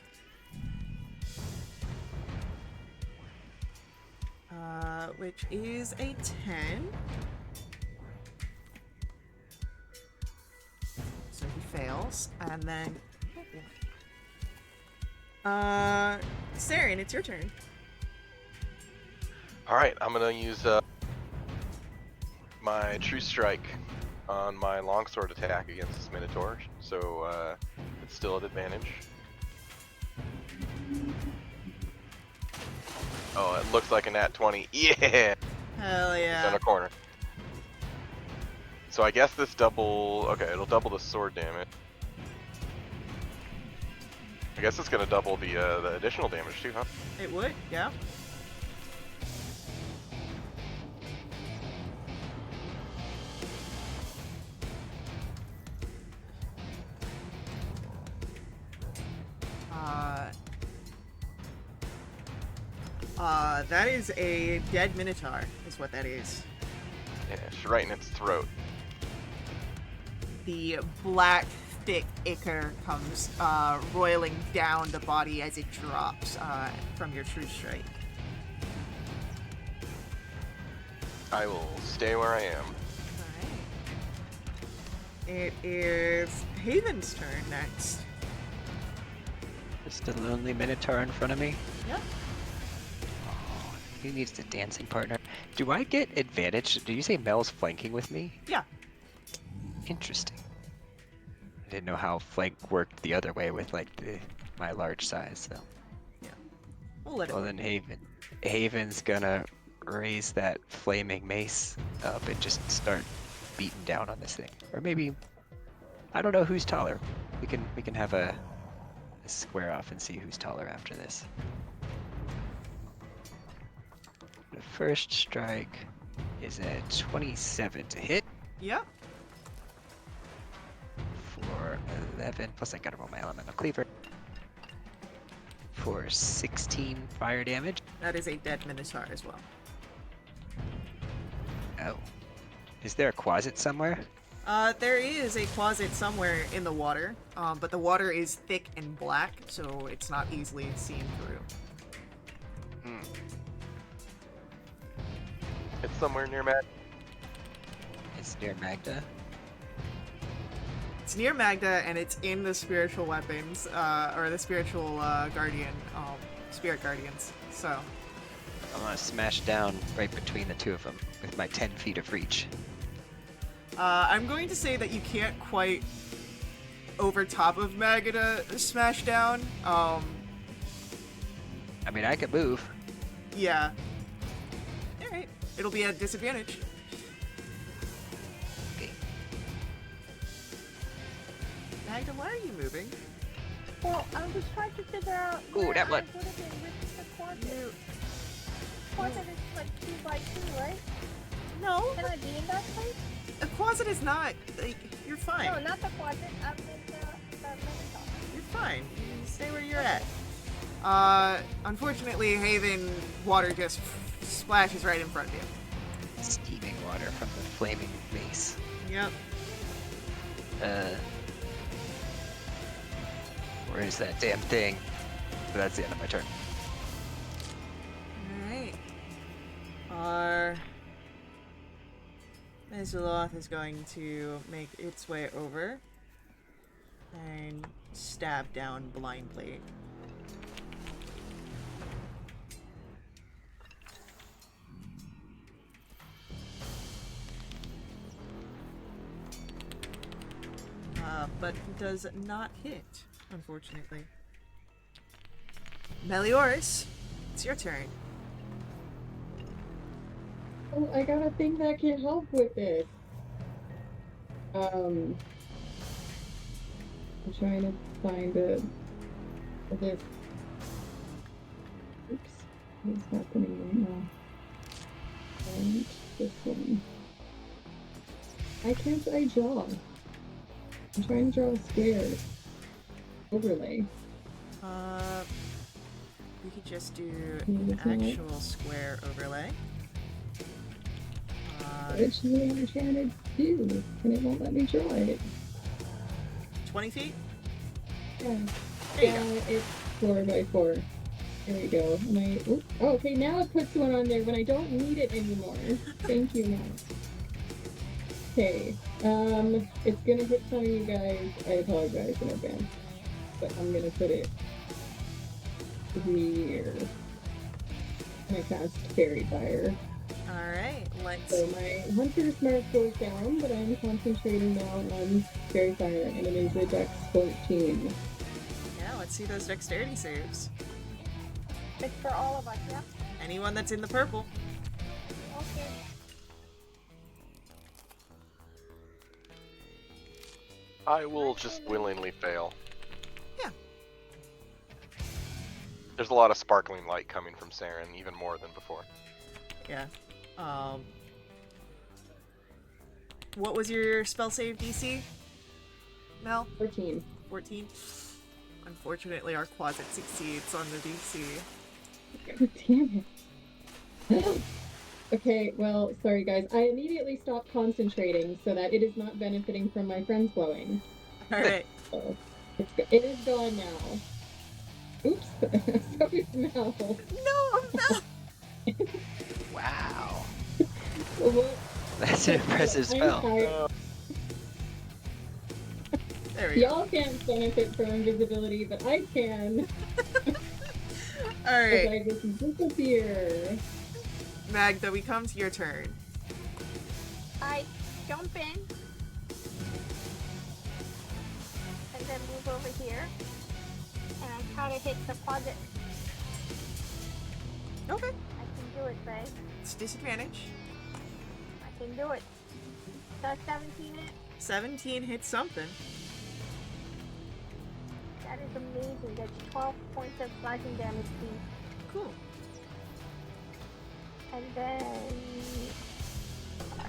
Which is a 10. So he fails, and then Saren, it's your turn. Alright, I'm gonna use my True Strike on my longsword attack against this Minotaur, so it's still at advantage. Oh, it looks like a nat 20. Yeah! Hell It's on yeah. a corner. So I guess this it'll double the sword damage. I guess it's gonna double the additional damage too, huh? It would, yeah. That is a dead Minotaur, is what that is. Yeah, it's right in its throat. The black, thick ichor comes roiling down the body as it drops from your true strike. I will stay where I am. Alright. It is Haven's turn next. Just a lonely Minotaur in front of me. Yep. Oh, he needs a dancing partner. Do I get advantage? Did you say Mel's flanking with me? Yeah. Interesting. I didn't know how flank worked the other way with like my large size. So. We'll let it. Well then, Haven's gonna raise that flaming mace up and just start beating down on this thing. Or maybe, I don't know who's taller. We can have a square off and see who's taller after this. The first strike is a 27 to hit Yep. for 11, plus I gotta roll my elemental cleaver for 16 fire damage. That is a dead Minotaur as well. Oh. Is there a closet somewhere? There is a closet somewhere in the water, but the water is thick and black, so it's not easily seen through. It's somewhere near Matt. It's near Magda. It's near Magda, and it's in the spiritual weapons, or the spiritual guardian, spirit guardians. So, I'm gonna smash down right between the two of them with my 10 feet of reach. I'm going to say that you can't quite over top of Magda smash down. I mean, I could move. Yeah. Alright. It'll be at disadvantage. Okay. Magda, why are you moving? Well, I was trying to figure out Ooh, where that I one. would have been with the closet. Closet is like 2 by 2, right? No, Can I be in that place? a closet is not. Like, you're fine. No, not the closet. I'm in the living room. You're fine. You stay where you're at. Unfortunately, Haven water just splashes right in front of you. Steaming water from the flaming mace. Yep. Where is that damn thing? That's the end of my turn. Alright. Our Mizoloth is going to make its way over and stab down blindly. But does not hit, unfortunately. Melioris, it's your turn. Oh, I got a thing that can help with this. I'm trying to find this. Oops, what's happening right now? And this one. Why can't I draw? I'm trying to draw a square overlay. We could just do Maybe an it's not. actual square overlay. Which is what I'm trying to do, and it won't let me draw it. 20 feet? Yeah. There you go. It's 4 by 4. There we go. And oh, okay, now it puts one on there when I don't need it anymore. Thank you, Matt. Okay. It's gonna hit some of you guys. I apologize in advance. But I'm gonna put it here. And I cast Fairy Fire. Alright, let's... So my Hunter's Mark goes down, but I'm concentrating now on Fairy Fire, and it is a Dex 14. Yeah, let's see those dexterity saves. It's for all of us, yeah? Anyone that's in the purple. Okay. I will just willingly fail. Yeah. There's a lot of sparkling light coming from Saren, even more than before. Yeah. What was your spell save DC? Mel? 14. 14? Unfortunately, our closet succeeds on the DC. God damn it. Okay, well, sorry guys. I immediately stopped concentrating so that it is not benefiting from my friends glowing. Alright. So it is gone now. Oops. So is Mel. No, Mel! Wow. What? That's an impressive I'm spell. tired. There we go. Y'all can't benefit from invisibility, but I can. Alright. As I just disappear. Magda, we come to your turn. I jump in. And then move over here. And I try to hit the closet. Okay. I can do it, Faye. It's disadvantage. I can do it. Does 17 hit? 17 hits something. That is amazing. That's 12 points of slashing damage, please. Cool. And then,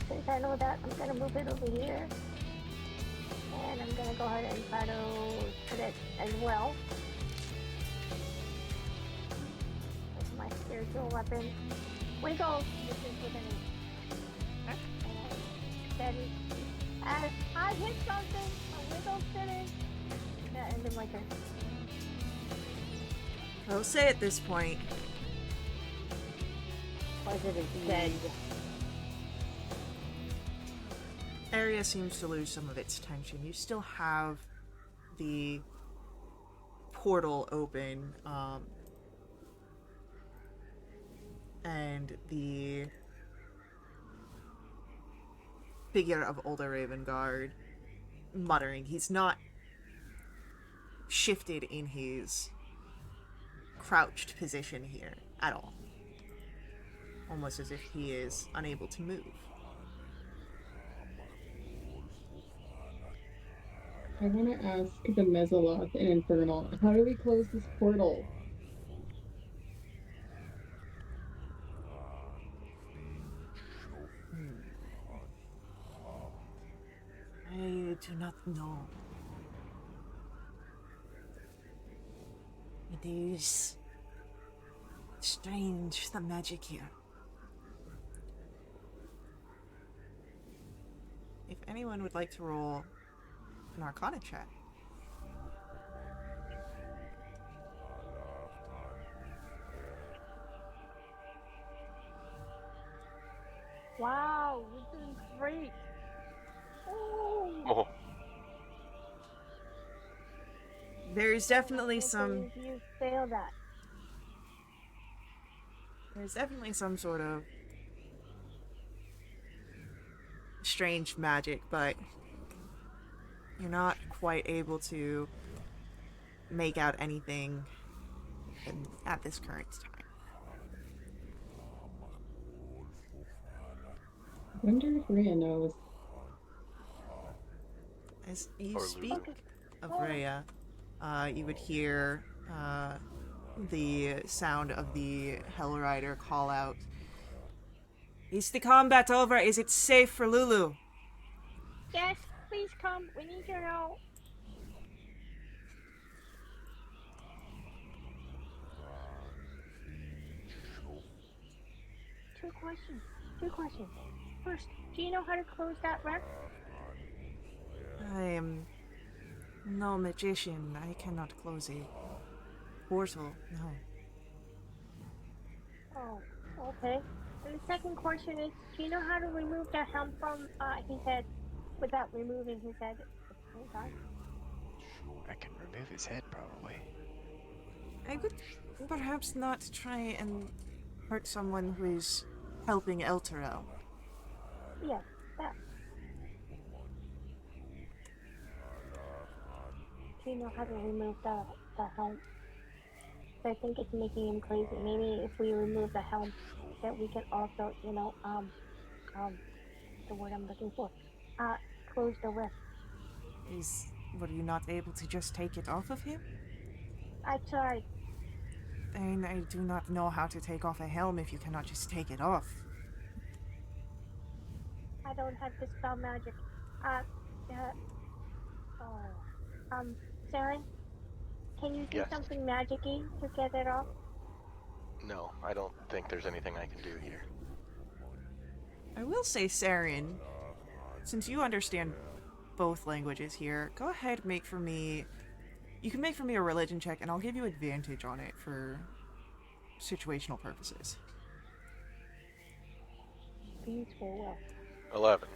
since I know that, I'm gonna move it over here. And I'm gonna go ahead and try to hit it as well. With my spiritual weapon. Wiggle! This is with an 8. And steady. And I hit something! A wiggle finish! That ended my turn. I'll say at this point, Closet is dead. area seems to lose some of its tension. You still have the portal open, and the figure of Older Ravengard muttering. He's not shifted in his crouched position here at all. almost as if he is unable to move. I want to ask the Mesoloth and Infernal, how do we close this portal? I do not know. It is strange, the magic here. If anyone would like to roll an Arcana check. Wow, we're doing great. Oh, Oh, There's definitely I can't some believe you failed that. There's definitely some sort of strange magic, but you're not quite able to make out anything at this current time. I wonder if Rhea knows. As you Or speak Lulu. of Rhea, you would hear the sound of the Hell Rider call out, "Is the combat over? Is it safe for Lulu?" Yes, please come. We need your help. Two questions. First, do you know how to close that rack? I am no magician. I cannot close a portal, no. Oh, okay. And the second question is, do you know how to remove the helm from his head without removing his head at the same time? I can remove his head, probably. I would perhaps not try and hurt someone who is helping Elturel. Yes, that. Do you know how to remove the helm? I think it's making him crazy. Maybe if we remove the helm, that we can also, the word I'm looking for, close the rift. Were you not able to just take it off of him? I tried. Then I do not know how to take off a helm if you cannot just take it off. I don't have dispel magic. Saren, can you do Yes. something magic-y to get it off? No, I don't think there's anything I can do here. I will say, Saren, since you understand both languages here, go ahead and make for me... You can make for me a religion check, and I'll give you advantage on it for situational purposes. Peaceful. 11.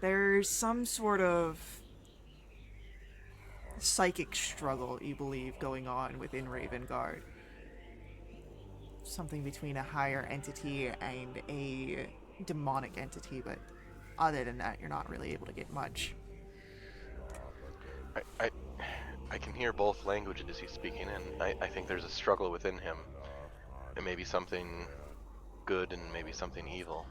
There's some sort of psychic struggle, you believe, going on within Ravengard. Something between a higher entity and a demonic entity, but other than that, you're not really able to get much. I can hear both languages he's speaking in. I think there's a struggle within him. And maybe something good and maybe something evil.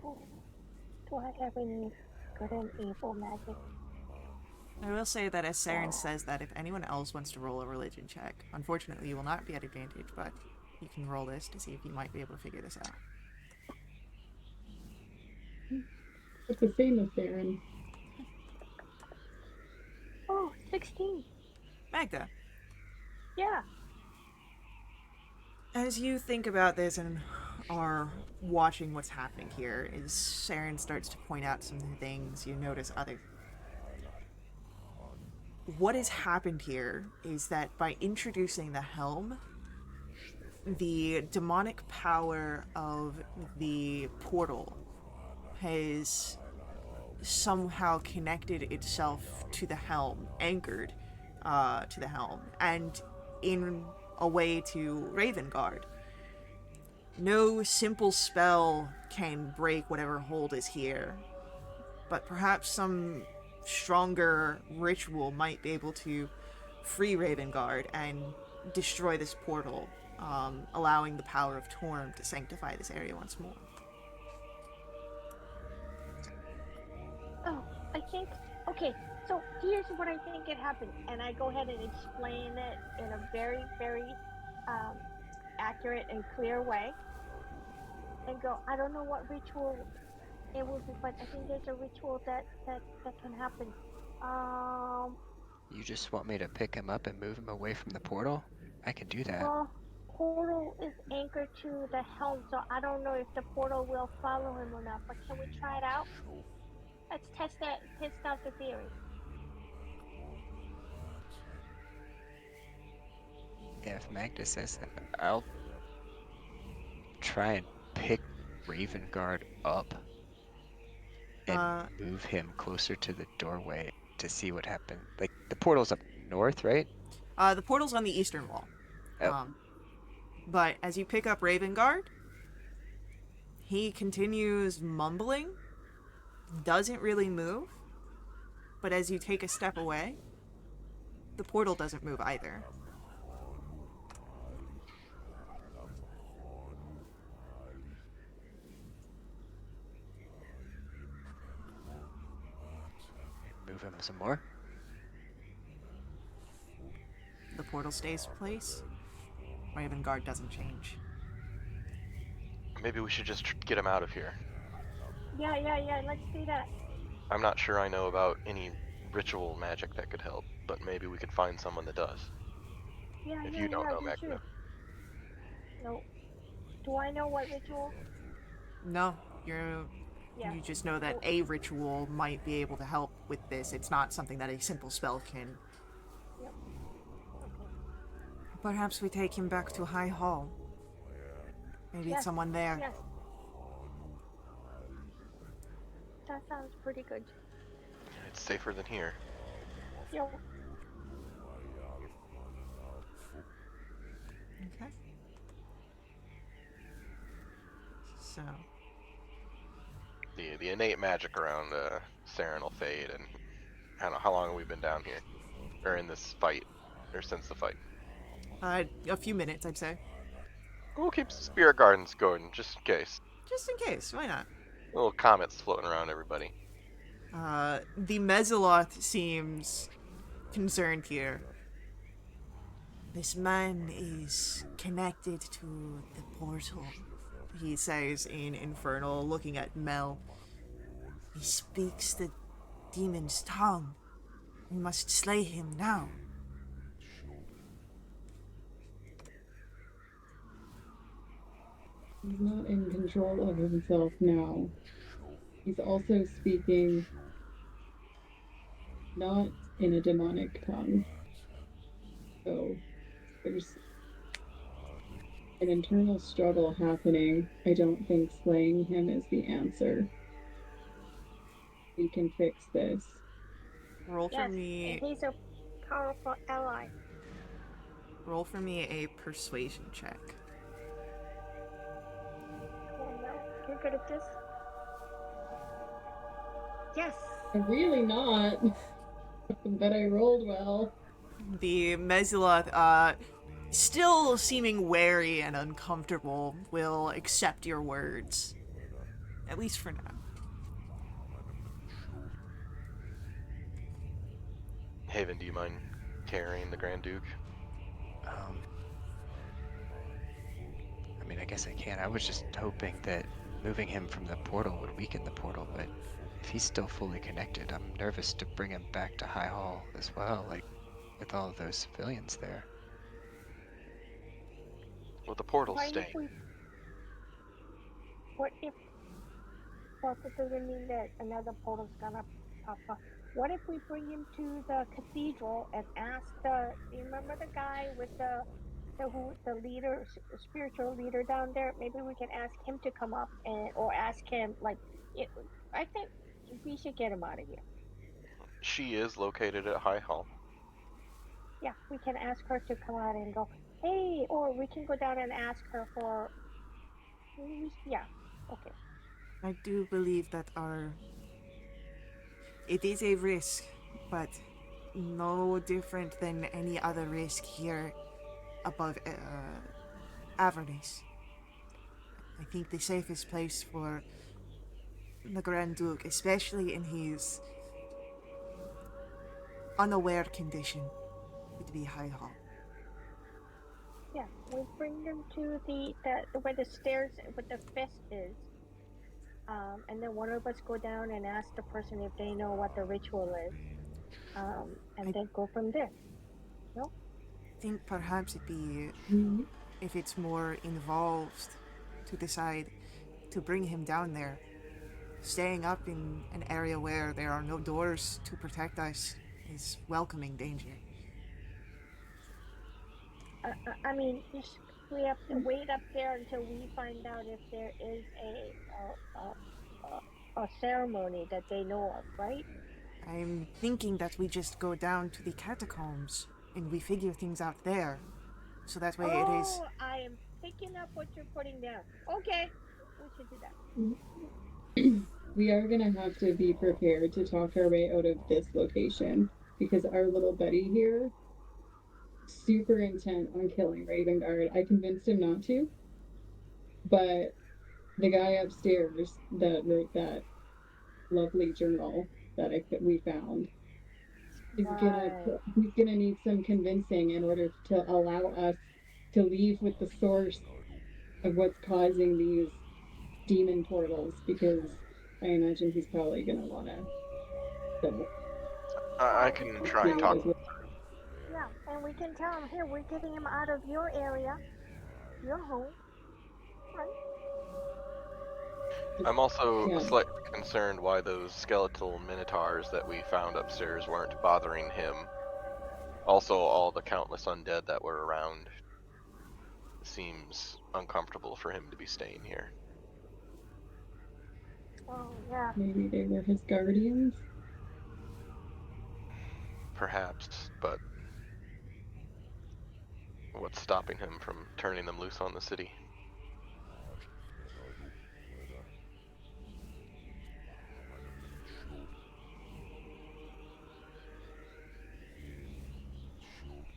Do I have any good and evil magic? I will say that as Saren says that, if anyone else wants to roll a religion check, unfortunately you will not be at advantage, but you can roll this to see if you might be able to figure this out. It's the same as Saren. Oh, 16. Magda, Yeah. as you think about this and are watching what's happening here, as Saren starts to point out some things, you notice other... What has happened here is that by introducing the helm, the demonic power of the portal has somehow connected itself to the helm, anchored to the helm, and in a way to Ravengard. No simple spell can break whatever hold is here, but perhaps some stronger ritual might be able to free Ravengard and destroy this portal, allowing the power of Torm to sanctify this area once more. Oh, I think. Okay, so here's what I think it happened, and I go ahead and explain it in a very, very accurate and clear way. And go, I don't know what ritual it will be, but I think there's a ritual that can happen. Um, You just want me to pick him up and move him away from the portal? I can do that. well, portal is anchored to the helm, so I don't know if the portal will follow him or not. But can we try it out? Let's test out the theory. Yeah, if Magda says that, I'll try and pick Ravengard up and move him closer to the doorway to see what happens. Like, the portal's up north, right? The portal's on the eastern wall. Oh. But as you pick up Ravengard, he continues mumbling, doesn't really move, but as you take a step away, the portal doesn't move either. Move him some more. The portal stays in place. Ravengard doesn't change. Maybe we should just get him out of here. Yeah, let's do that. I'm not sure I know about any ritual magic that could help, but maybe we could find someone that does. Yeah, If you don't know, you Magda. should. No. Do I know what ritual? No, Yeah. you just know that a ritual might be able to help with this. It's not something that a simple spell can. Yep. Okay. Perhaps we take him back to High Hall. Maybe it's someone there. Yes. That sounds pretty good. It's safer than here. Yo. Okay. So. The innate magic around Saren will fade, and I don't know how long have we been down here, or in this fight, or since the fight. A few minutes, I'd say. We'll keep spirit gardens going just in case. Just in case, why not? Little comets floating around everybody. The Mezzaloth seems concerned here. This man is connected to the portal, he says in Infernal, looking at Mel. He speaks the demon's tongue. We must slay him now. He's not in control of himself now. He's also speaking not in a demonic tongue. So there's an internal struggle happening. I don't think slaying him is the answer. We can fix this. Roll for me. He's a powerful ally. Roll for me a persuasion check. Oh no, you're good at this. Yes. I'm really not, but I rolled well. The Mezzaloth, still seeming wary and uncomfortable, will accept your words. At least for now. Haven, do you mind carrying the Grand Duke? I mean, I guess I can. I was just hoping that moving him from the portal would weaken the portal, but if he's still fully connected, I'm nervous to bring him back to High Hall as well, like, with all of those civilians there. Well, the portal's staying. What if... Well, that doesn't mean that another portal's gonna pop up. What if we bring him to the cathedral and ask you remember the guy with the leader, spiritual leader down there? Maybe we can ask him to come up or ask him, I think we should get him out of here. She is located at High Hall. Yeah, we can ask her to come out and go, hey, or we can go down and ask her for, yeah, okay. I do believe that it is a risk, but no different than any other risk here. above Avernus. I think the safest place for the Grand Duke, especially in his unaware condition, would be High Hall. Yeah, we bring them to the where the stairs with the fist is. And then one of us go down and ask the person if they know what the ritual is. And I- then go from there. No? I think perhaps it'd be, Mhm. if it's more involved, to decide to bring him down there. Staying up in an area where there are no doors to protect us is welcoming danger. I mean, just we have to wait up there until we find out if there is a ceremony that they know of, right? I'm thinking that we just go down to the catacombs and we figure things out there. So that way it is. Oh, I am picking up what you're putting down. Okay, we should do that. We are gonna have to be prepared to talk our way out of this location because our little buddy here, super intent on killing Raven Guard. I convinced him not to, but the guy upstairs that wrote that lovely journal that we found Right. he's gonna need some convincing in order to allow us to leave with the source of what's causing these demon portals because I imagine he's probably gonna wanna so I Well, we can can try and tell do talk. as him. well. Yeah, and we can tell him, here, we're getting him out of your area, your home, right? I'm also Yeah, slightly concerned why those skeletal minotaurs that we found upstairs weren't bothering him. Also, all the countless undead that were around seems uncomfortable for him to be staying here. Oh, yeah. maybe they were his guardians. Perhaps, but what's stopping him from turning them loose on the city?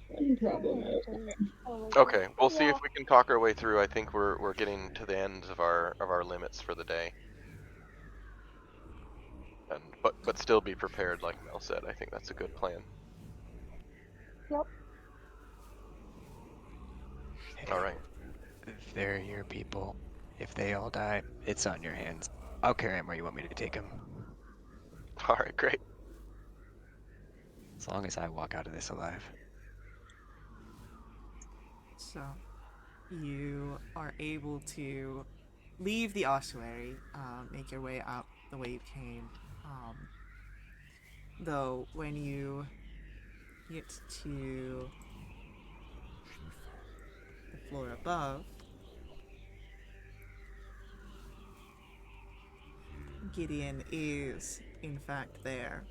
One problem at Always a an, time. always an, Okay, we'll see yeah. if we can talk our way through. I think we're getting to the ends of our limits for the day. And but still be prepared, like Mel said. I think that's a good plan. Yep. All right. They're your people. If they all die, it's on your hands. I'll carry him where you want me to take him. All right, great. As long as I walk out of this alive. So, you are able to leave the ossuary, make your way out the way you came. Though, when you get to the floor above, Gideon is, in fact, there.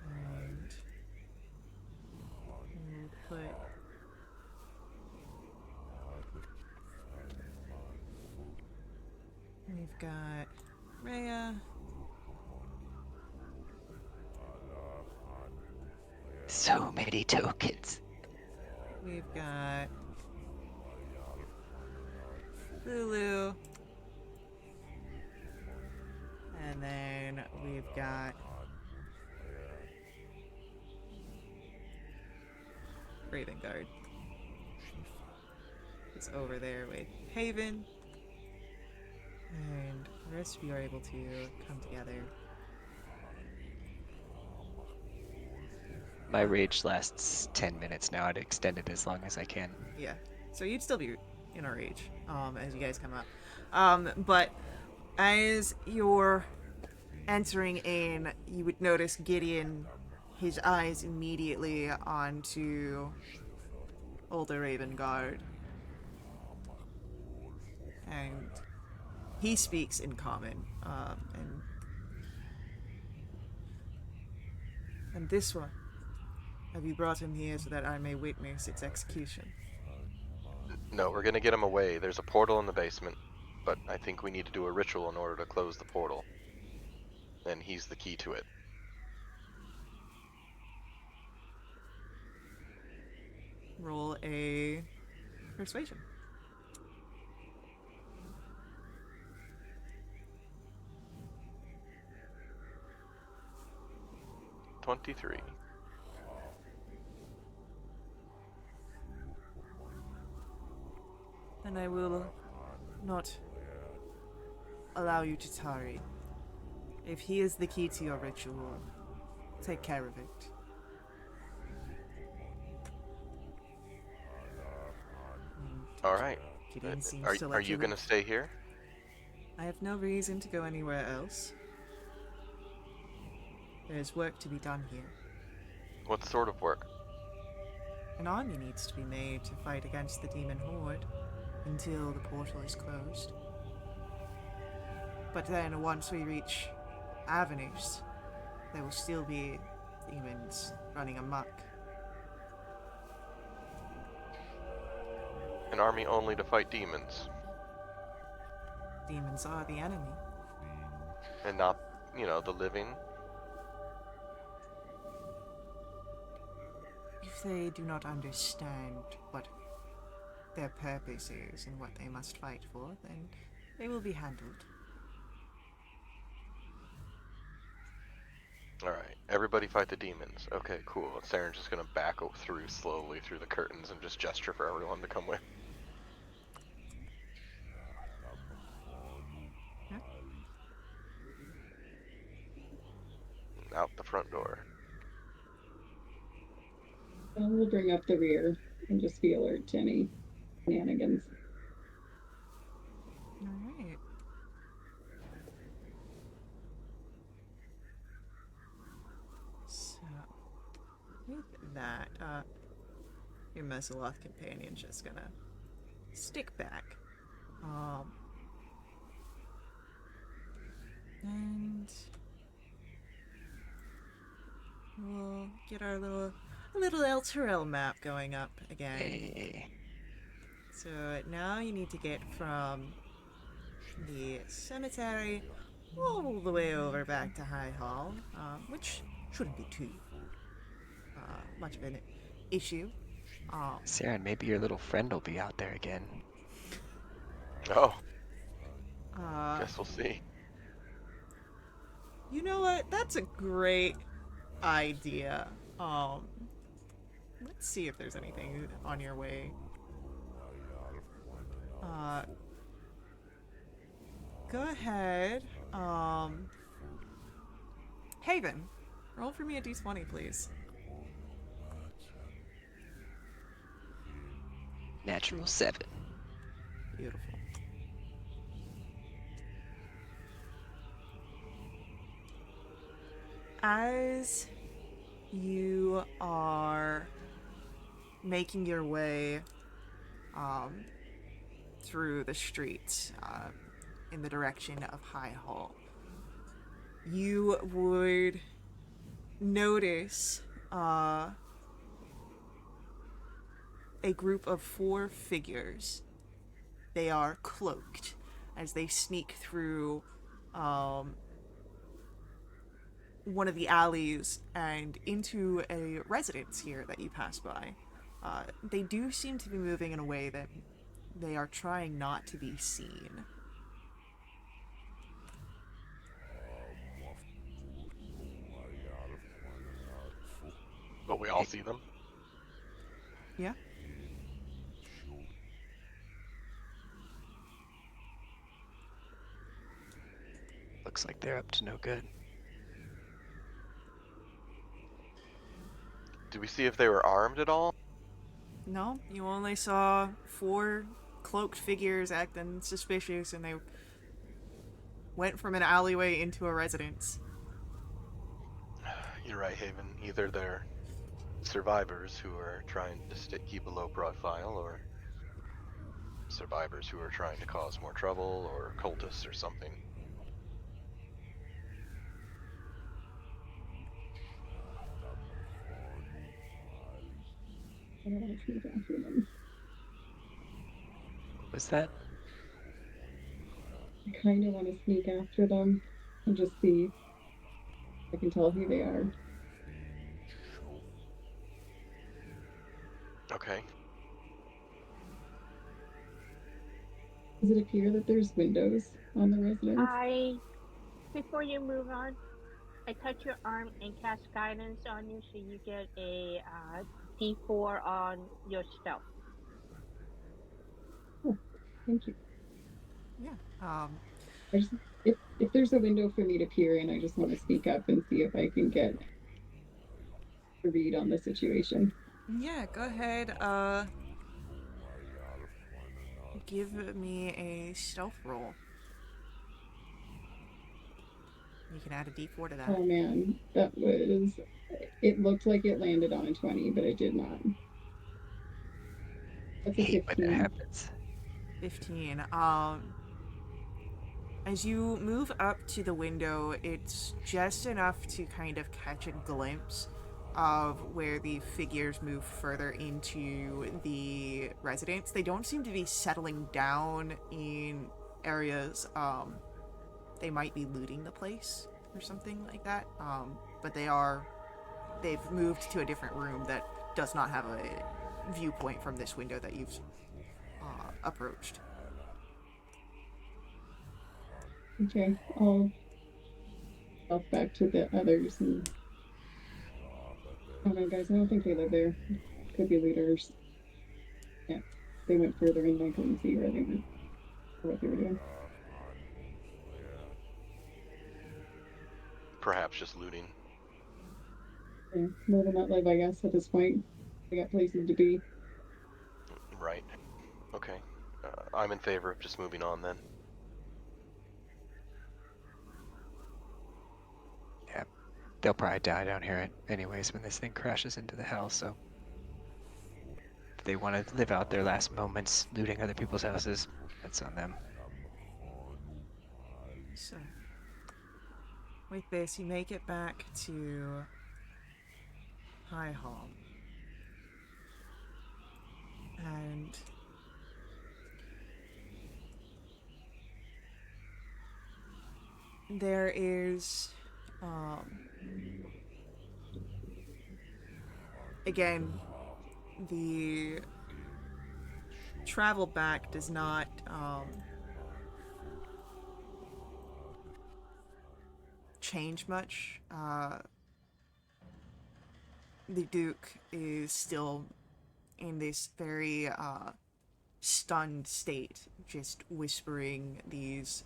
And we'll put we've got Rhea. So many tokens. We've got Lulu. And then we've got Raven Guard. It's over there with Haven. And the rest of you are able to come together. My rage lasts 10 minutes now. I'd extend it as long as I can. Yeah. So you'd still be in a rage as you guys come up. But as you're entering in, you would notice Gideon, his eyes immediately onto older Raven Guard. And he speaks in common. And this one, have you brought him here so that I may witness its execution? No, we're gonna get him away. There's a portal in the basement, but I think we need to do a ritual in order to close the portal. And he's the key to it. roll a persuasion. $23. And I will not allow you to tarry. If he is the key to your ritual, take care of it. All right. Gideon seems Are to are let you you gonna live. stay here? I have no reason to go anywhere else. There is work to be done here. What sort of work? An army needs to be made to fight against the demon horde until the portal is closed. But then once we reach Avernus, there will still be demons running amok. An army only to fight demons, Demons are the enemy. and not, the living. If they do not understand what their purpose is and what they must fight for, then they will be handled. All right, everybody fight the demons. Okay, cool. Saren's just gonna back through slowly through the curtains and just gesture for everyone to come with. Yeah. Out the front door. I will bring up the rear and just be alert to any shenanigans. Alright. So, with that, your Mesoloth companion's just gonna stick back. And we'll get our little El Terrell map going up again. Hey. So now you need to get from the cemetery all the way over back to High Hall, which shouldn't be too much of an issue. Saren, maybe your little friend will be out there again. Oh, Uh, guess we'll see. you know what? That's a great idea. Let's see if there's anything on your way. Go ahead. Haven, roll for me a d20, please. Natural 7. Beautiful. As you are making your way through the streets in the direction of High Hall, you would notice a group of 4 figures. They are cloaked as they sneak through one of the alleys and into a residence here that you pass by. They do seem to be moving in a way that they are trying not to be seen. But we all see them. Yeah? Looks like they're up to no good. Did we see if they were armed at all? No, you only saw 4 cloaked figures acting suspicious, and they went from an alleyway into a residence. You're right, Haven. Either they're survivors who are trying to keep a low profile, or survivors who are trying to cause more trouble, or cultists or something. I don't want to sneak after them. What was that? I kind of want to sneak after them and just see if I can tell who they are. Okay. Does it appear that there's windows on the residence? Before you move on, I touch your arm and cast guidance on you, so you get a D4 on your stealth. Oh, thank you. Yeah. I just, if there's a window for me to peer in, I just want to speak up and see if I can get a read on the situation. Yeah, go ahead. Give me a stealth roll. You can add a d4 to that. Oh man, that was. It looked like it landed on a 20, but it did not. That's a Hate when that 15. happens. 15. As you move up to the window, it's just enough to kind of catch a glimpse of where the figures move further into the residence. They don't seem to be settling down in areas. They might be looting the place or something like that. But they've moved to a different room that does not have a viewpoint from this window that you've approached. Okay, I'll off back to the others and. Oh no, guys, I don't think they live there. Could be looters. Yeah, they went further in. I couldn't see where they went or what they were doing. Perhaps just looting. Yeah, live and let live, I guess. At this point, they got places to be. Right. Okay. I'm in favor of just moving on then. Yeah, they'll probably die down here anyways when this thing crashes into the house, so if they want to live out their last moments looting other people's houses, that's on them. So, with this, you make it back to High Hall. And there is, again, the travel back does not, change much. The Duke is still in this very, stunned state, just whispering these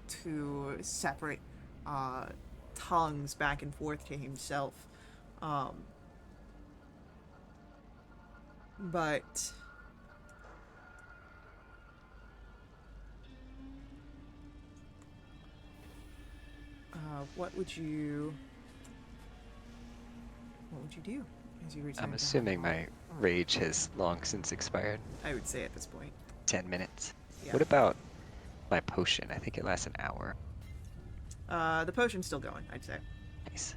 two separate tongues back and forth to himself. But what would you do as you return I'm to assuming High my rage has long since expired. Hall? I would say at this point. 10 minutes. Yeah. What about my potion? I think it lasts an hour. The potion's still going, I'd say. Nice.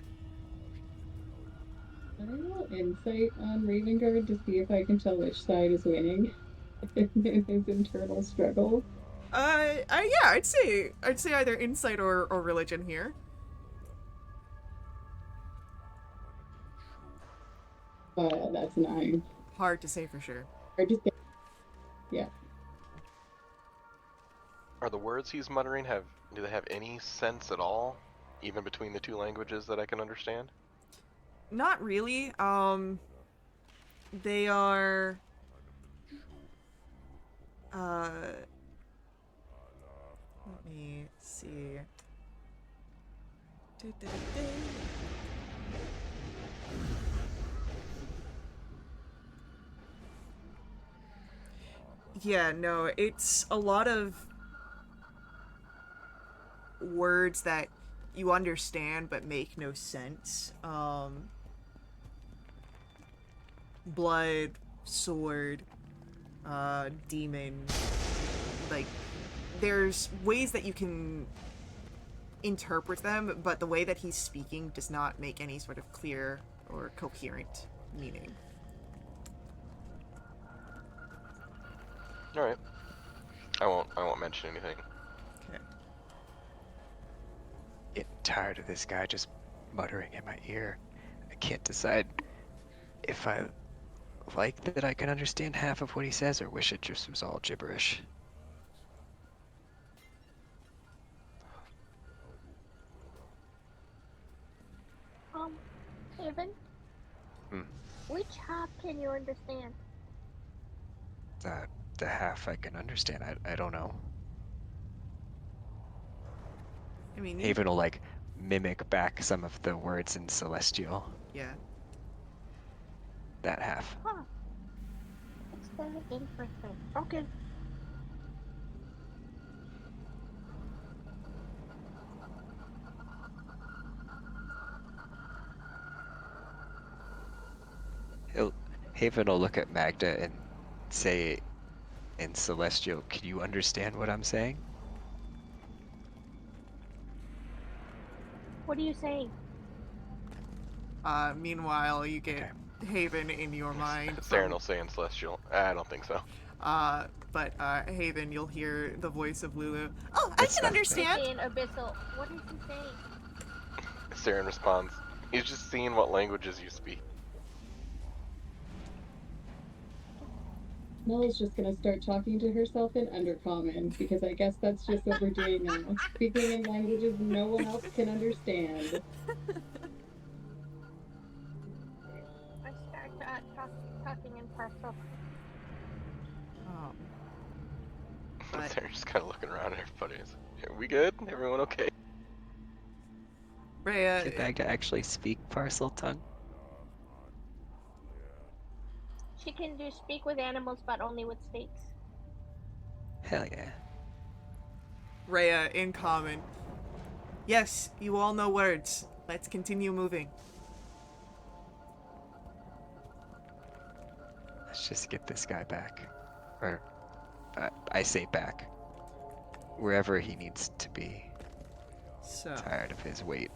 I will insight on Raven Guard to see if I can tell which side is winning in his internal struggle. Yeah, I'd say either insight or religion here. That's 9. Hard to say for sure. I just yeah. Are the words he's muttering do they have any sense at all, even between the two languages that I can understand? Not really. They are. Let me see. Yeah, no, it's a lot of words that you understand but make no sense. Blood, sword, demon. Like, there's ways that you can interpret them, but the way that he's speaking does not make any sort of clear or coherent meaning. All right. I won't mention anything. Okay. Getting tired of this guy just muttering in my ear. I can't decide if I like that I can understand half of what he says, or wish it just was all gibberish? Haven, Hmm. which half can you understand? The half I can understand. I don't know. I mean, Haven will like mimic back some of the words in Celestial. yeah. That half. Huh. It's very interesting. Okay. Haven will look at Magda and say in Celestial, "Can you understand what I'm saying?" What are you saying? Meanwhile, you get Okay. Haven in your mind. Saren will say in Celestial. I don't think so. But Haven, you'll hear the voice of Lulu. Oh, It's I can not understand. Say in Abyssal. What is he saying? Saren responds, "He's just seeing what languages you speak." Mel is just gonna start talking to herself in Undercommon because I guess that's just what we're doing now. Speaking in languages no one else can understand. I start talking in parcel. But Saren's just kind of looking around at everybody. Are we good? Everyone okay? Rhea, Can Magda actually speak parcel tongue? She can do speak with animals, but only with snakes. Hell yeah. Rhea in common. Yes, you all know words. Let's continue moving. Let's just get this guy back. Or, I say back. Wherever he needs to be. So, Tired of his weight.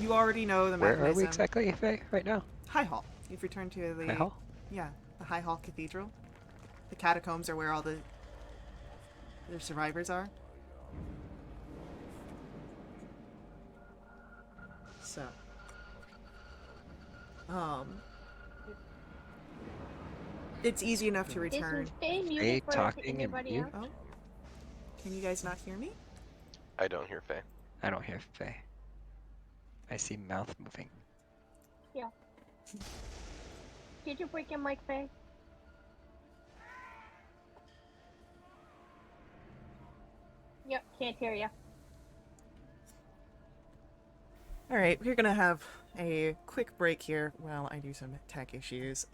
you already know the Where mechanism. are we exactly, Faye, right now? High Hall. You've returned to the High Hall? Yeah, the High Hall Cathedral. The catacombs are where all the survivors are. So, it's easy enough to return. Isn't Faye muted Faye for talking and anybody mute? else? Oh, can you guys not hear me? I don't hear Faye. I don't hear Faye. I see mouth moving. Yeah. Did you break your mic, Faye? Yep, can't hear ya. All right, we're gonna have a quick break here while I do some tech issues.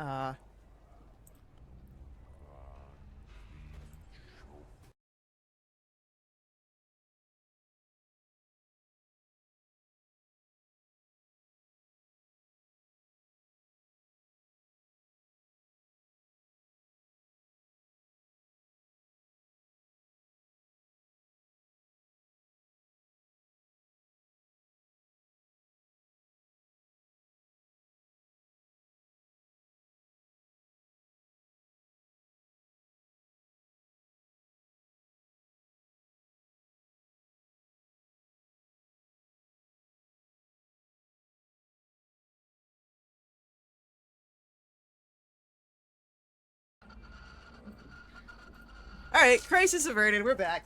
All right, crisis averted. We're back.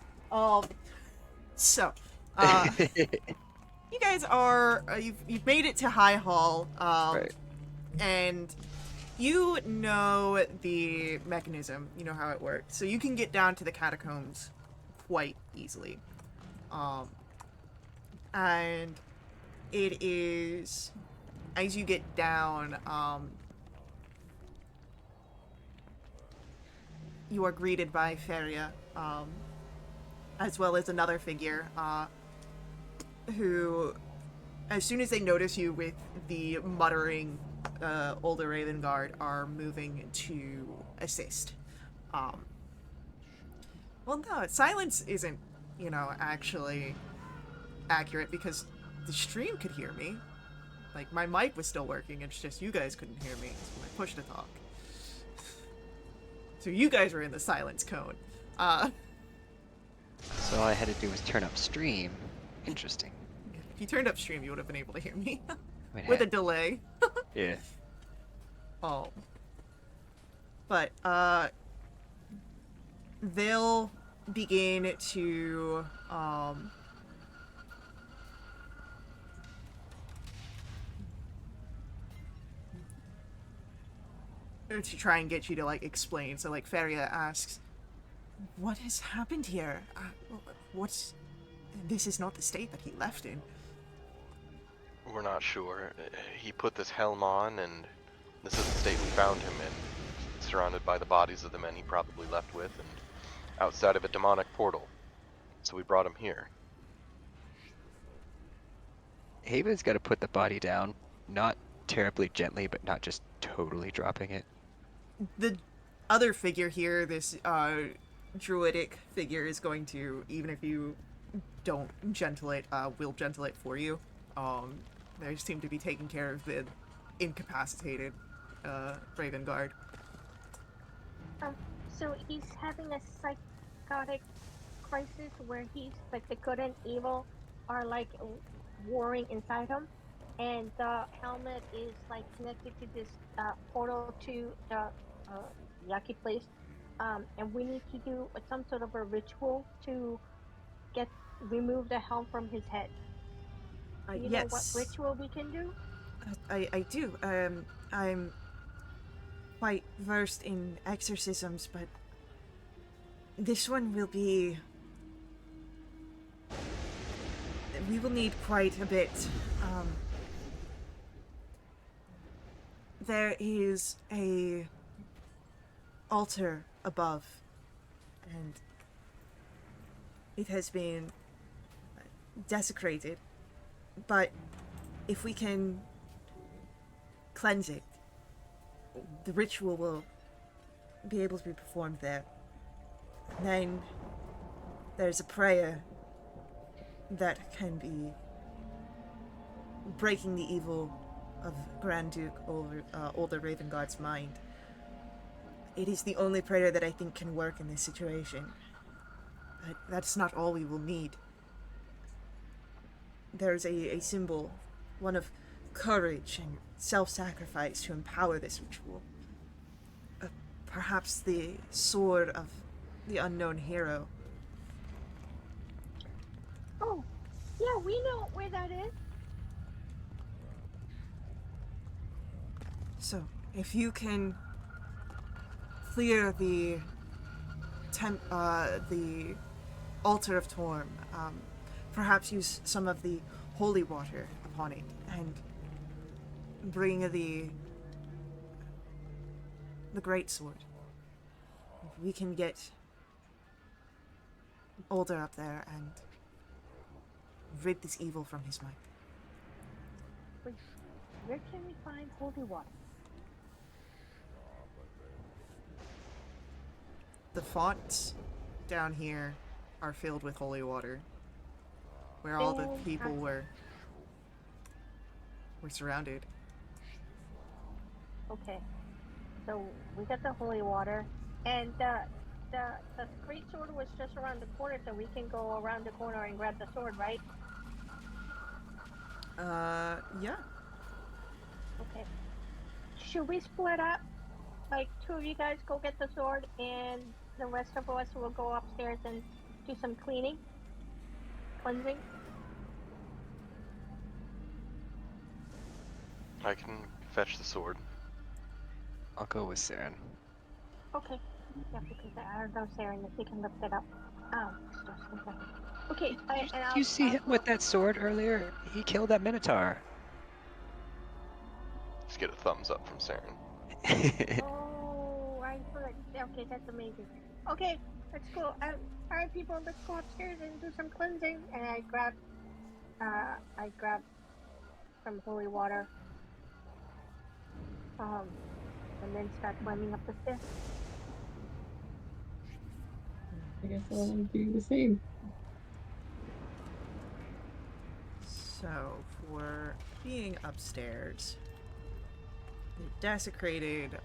So, you guys are you've made it to High Hall. Right. And you know the mechanism. You know how it works, so you can get down to the catacombs quite easily. And it is as you get down, you are greeted by Feria, as well as another figure, who, as soon as they notice you with the muttering, older Raven Guard, are moving to assist. Well, no, silence isn't, actually accurate because the stream could hear me. Like, my mic was still working, it's just you guys couldn't hear me when I pushed to talk. So you guys were in the silence cone. So all I had to do was turn up stream. Interesting. If you turned up stream, you would have been able to hear me. Wait, With a delay. yeah. Oh. But, they'll begin to try and get you to, like, explain. So, like, Feria asks, what has happened here? What's... This is not the state that he left in. We're not sure. He put this helm on, and this is the state we found him in, surrounded by the bodies of the men he probably left with, and outside of a demonic portal. So we brought him here. Haven's got to put the body down, not terribly gently, but not just totally dropping it. The other figure here, this druidic figure, is going to, even if you don't gentle it, will gentle it for you. They seem to be taking care of the incapacitated Raven Guard. So he's having a psychotic crisis where he's like the good and evil are like warring inside him, and the helmet is like connected to this portal to the Yaki place, and we need to do some sort of a ritual to remove the helm from his head. Do you know what ritual we can do? I do. I'm quite versed in exorcisms, but this one will be... We will need quite a bit. There is a altar above, and it has been desecrated, but if we can cleanse it, the ritual will be able to be performed there. And then there's a prayer that can be breaking the evil of Grand Duke Older Ravengard's mind. It is the only prayer that I think can work in this situation. But that's not all we will need. There's a symbol, one of courage and self-sacrifice to empower this ritual. Perhaps the sword of the unknown hero. Oh, yeah, we know where that is. So, if you can clear the altar of Torm, perhaps use some of the holy water upon it, and bring the great sword. We can get Older up there and rid this evil from his mind. Wait, where can we find holy water? The fonts down here are filled with holy water, where all the people were surrounded. Okay, so we got the holy water, and the great sword was just around the corner, so we can go around the corner and grab the sword, right? Yeah. Okay. Should we split up? Like, two of you guys go get the sword, and the rest of us will go upstairs and do some cleansing. I can fetch the sword. I'll go with Saren. Okay. Yeah, because I don't know, Saren, if we can lift it up. Just a second. Okay, Did you see him with that sword earlier? He killed that Minotaur. Just get a thumbs up from Saren. Oh, I thought. Okay, that's amazing. Okay, let's go. Alright, people, let's go upstairs and do some cleansing. And I grab some holy water. And then start climbing up the stairs. I guess I'll do the same. So, for being upstairs, the desecrated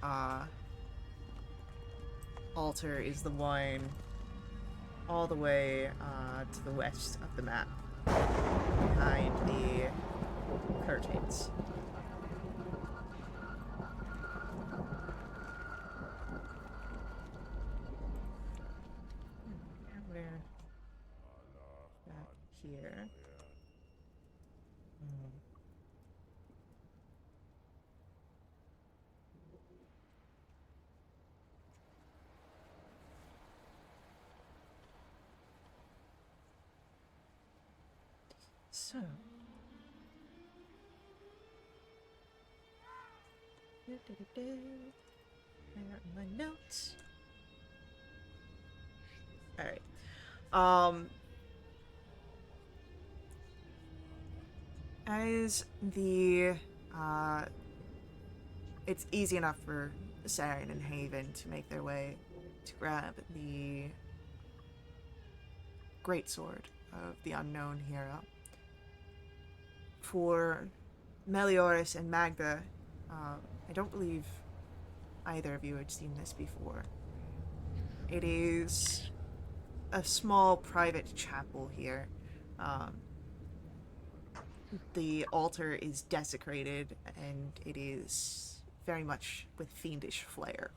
altar is the one all the way to the west of the map, behind the curtains. So. I got my notes. Alright. As the, it's easy enough for Saren and Haven to make their way to grab the greatsword of the unknown hero. For Melioras and Magda, I don't believe either of you had seen this before. It is a small private chapel here. The altar is desecrated, and it is very much with fiendish flair.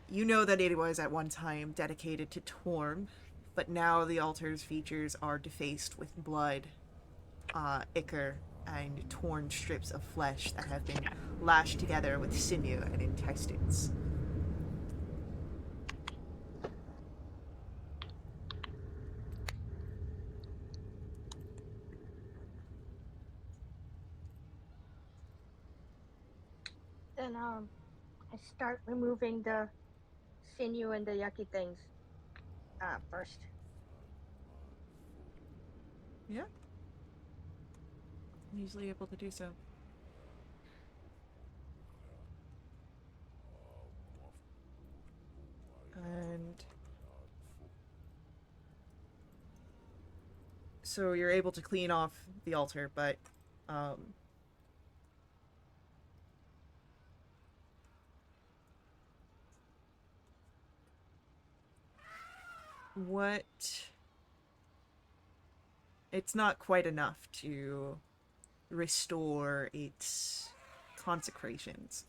You know that it was at one time dedicated to Torm, but now the altar's features are defaced with blood, ichor, and torn strips of flesh that have been lashed together with sinew and intestines. Then I start removing the sinew and the yucky things first. Yeah. I'm usually able to do so. And so you're able to clean off the altar, but what, it's not quite enough to restore its consecrations.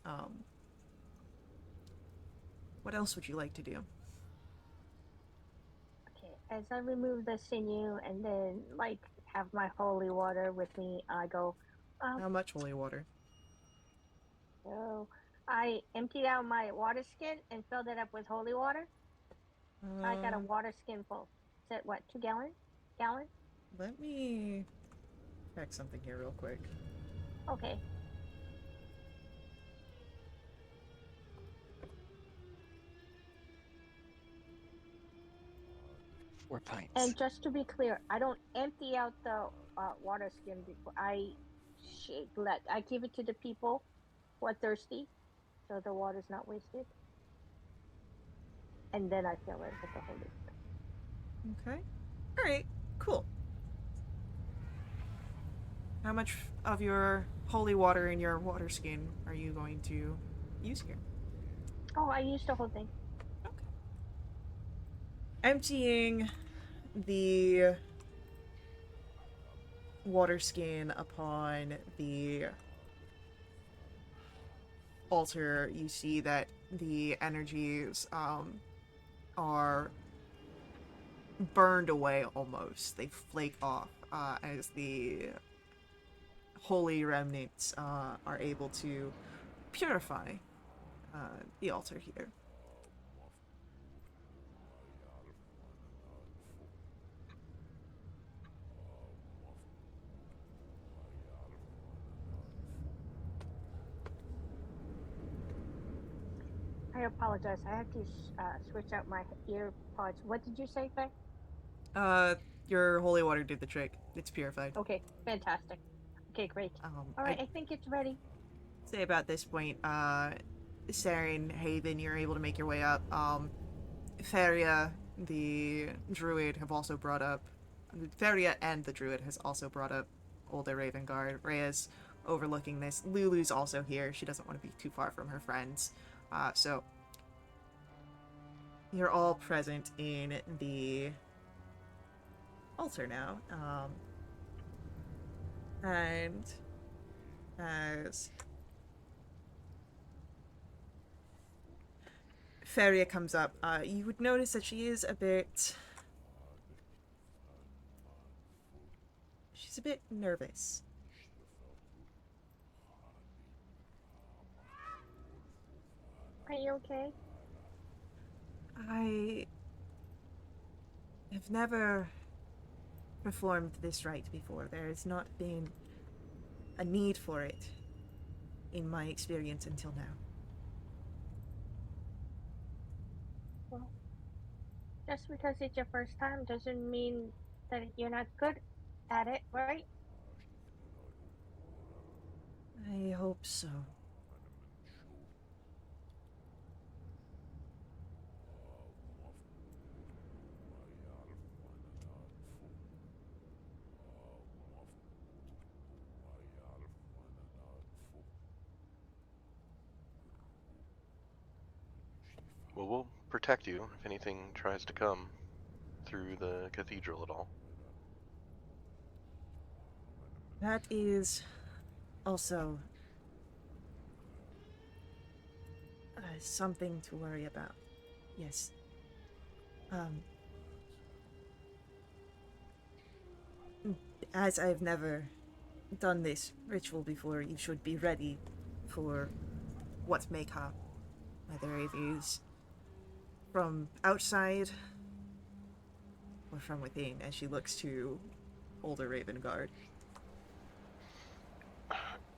What else would you like to do? Okay, as I remove the sinew and then like have my holy water with me, I go. How much holy water? So I emptied out my water skin and filled it up with holy water. So I got a water skin full. Is it what, 2 gallons? Gallon? Let me check something here real quick. Okay. Four pints. And just to be clear, I don't empty out the water skin before I I give it to the people who are thirsty, so the water's not wasted. And then I fill it with the holy water. Okay. Alright, cool. How much of your holy water in your water skin are you going to use here? Oh, I used the whole thing. Okay. Emptying the water skin upon the altar, you see that the energies are burned away almost. They flake off as the holy remnants are able to purify the altar here. I apologize. I have to switch out my ear pods. What did you say, Faye? Your holy water did the trick. It's purified. Okay, fantastic. Okay, great. All right, I think it's ready. Say about this point, Saren, Haven, you're able to make your way up. Feria, the druid, have also brought up. Feria and the druid has also brought up Older Ravengard. Rhea's overlooking this. Lulu's also here. She doesn't want to be too far from her friends. So you're all present in the altar now. And as Feria comes up, you would notice that she is a bit... She's a bit nervous. Are you okay? I have never performed this rite before. There has not been a need for it in my experience until now. Well, just because it's your first time doesn't mean that you're not good at it, right? I hope so. Well, we'll protect you if anything tries to come through the cathedral at all. That is also something to worry about. Yes. As I've never done this ritual before, you should be ready for what may come. Whether it is from outside or from within, as she looks to older Ravengard.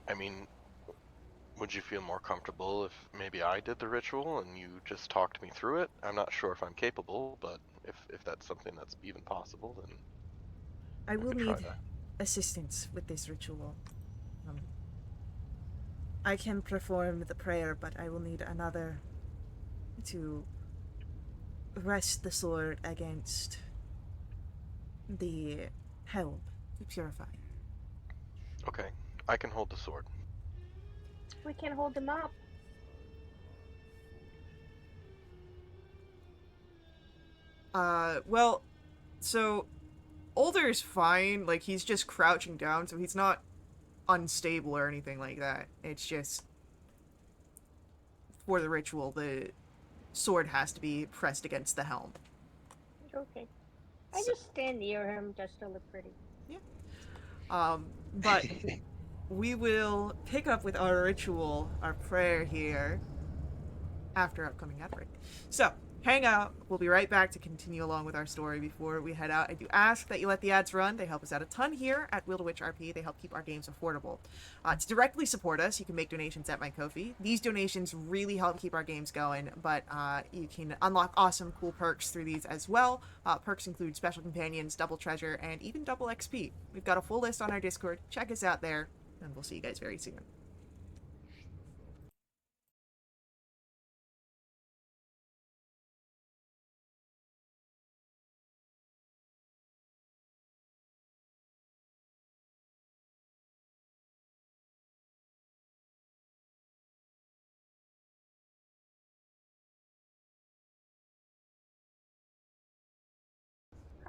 I mean, would you feel more comfortable if maybe I did the ritual and you just talked me through it? I'm not sure if I'm capable, but if that's something that's even possible, then I we will could try need that. assistance with this ritual. I can perform the prayer, but I will need another to rest the sword against the helm to purify. Okay, I can hold the sword. We can hold them up. Well, so Older's fine, like he's just crouching down, so he's not unstable or anything like that. It's just for the ritual, the sword has to be pressed against the helm. Okay. I So, just stand near him just to look pretty. but we will pick up with our ritual, our prayer here, after upcoming ad break. So, hang out. We'll be right back to continue along with our story. Before we head out, I do ask that you let the ads run. They help us out a ton here at Will to Witch RP. They help keep our games affordable. To directly support us, you can make donations at my Ko-fi. These donations really help keep our games going, but you can unlock awesome, cool perks through these as well. Perks include special companions, double treasure, and even double XP. We've got a full list on our Discord. Check us out there, and we'll see you guys very soon.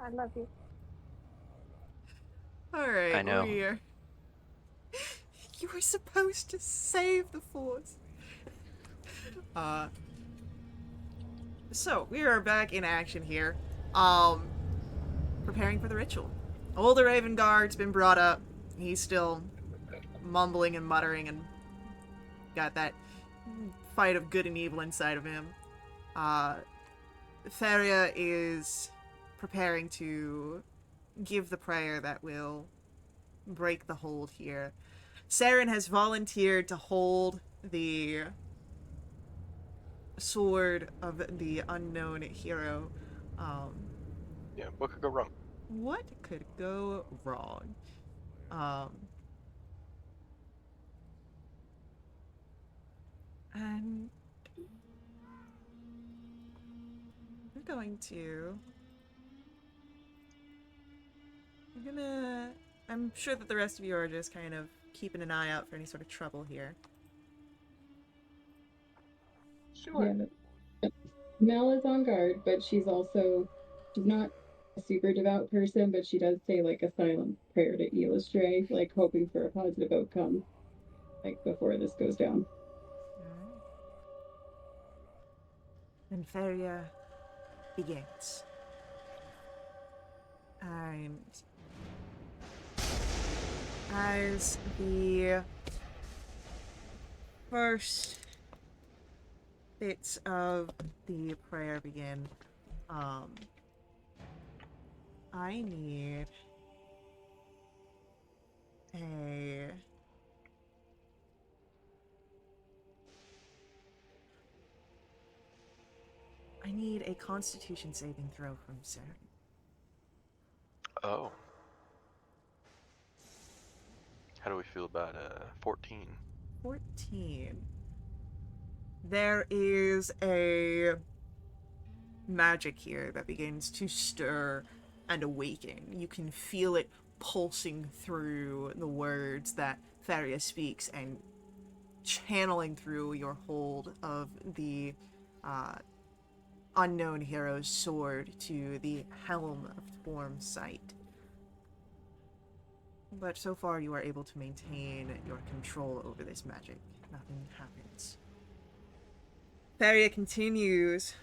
I love you. Alright, I know. we're... You were supposed to save the force. So, we are back in action here. Preparing for the ritual. Older Ravengard's been brought up. He's still mumbling and muttering and got that fight of good and evil inside of him. Theria is preparing to give the prayer that will break the hold here. Saren has volunteered to hold the sword of the unknown hero. Yeah, what could go wrong? What could go wrong? And I'm going to... I'm sure that the rest of you are just kind of keeping an eye out for any sort of trouble here. Sure. Yeah. Mel is on guard, but she's not a super devout person, but she does say like a silent prayer to Elistray, like hoping for a positive outcome, like before this goes down. Alright. Then Feria begins. And as the first bits of the prayer begin, I need Constitution saving throw from Sarah. Oh. How do we feel about 14? 14. There is a magic here that begins to stir and awaken. You can feel it pulsing through the words that Faria speaks and channeling through your hold of the unknown hero's sword to the helm of Torm's sight. But so far you are able to maintain your control over this magic. Nothing happens. Faria continues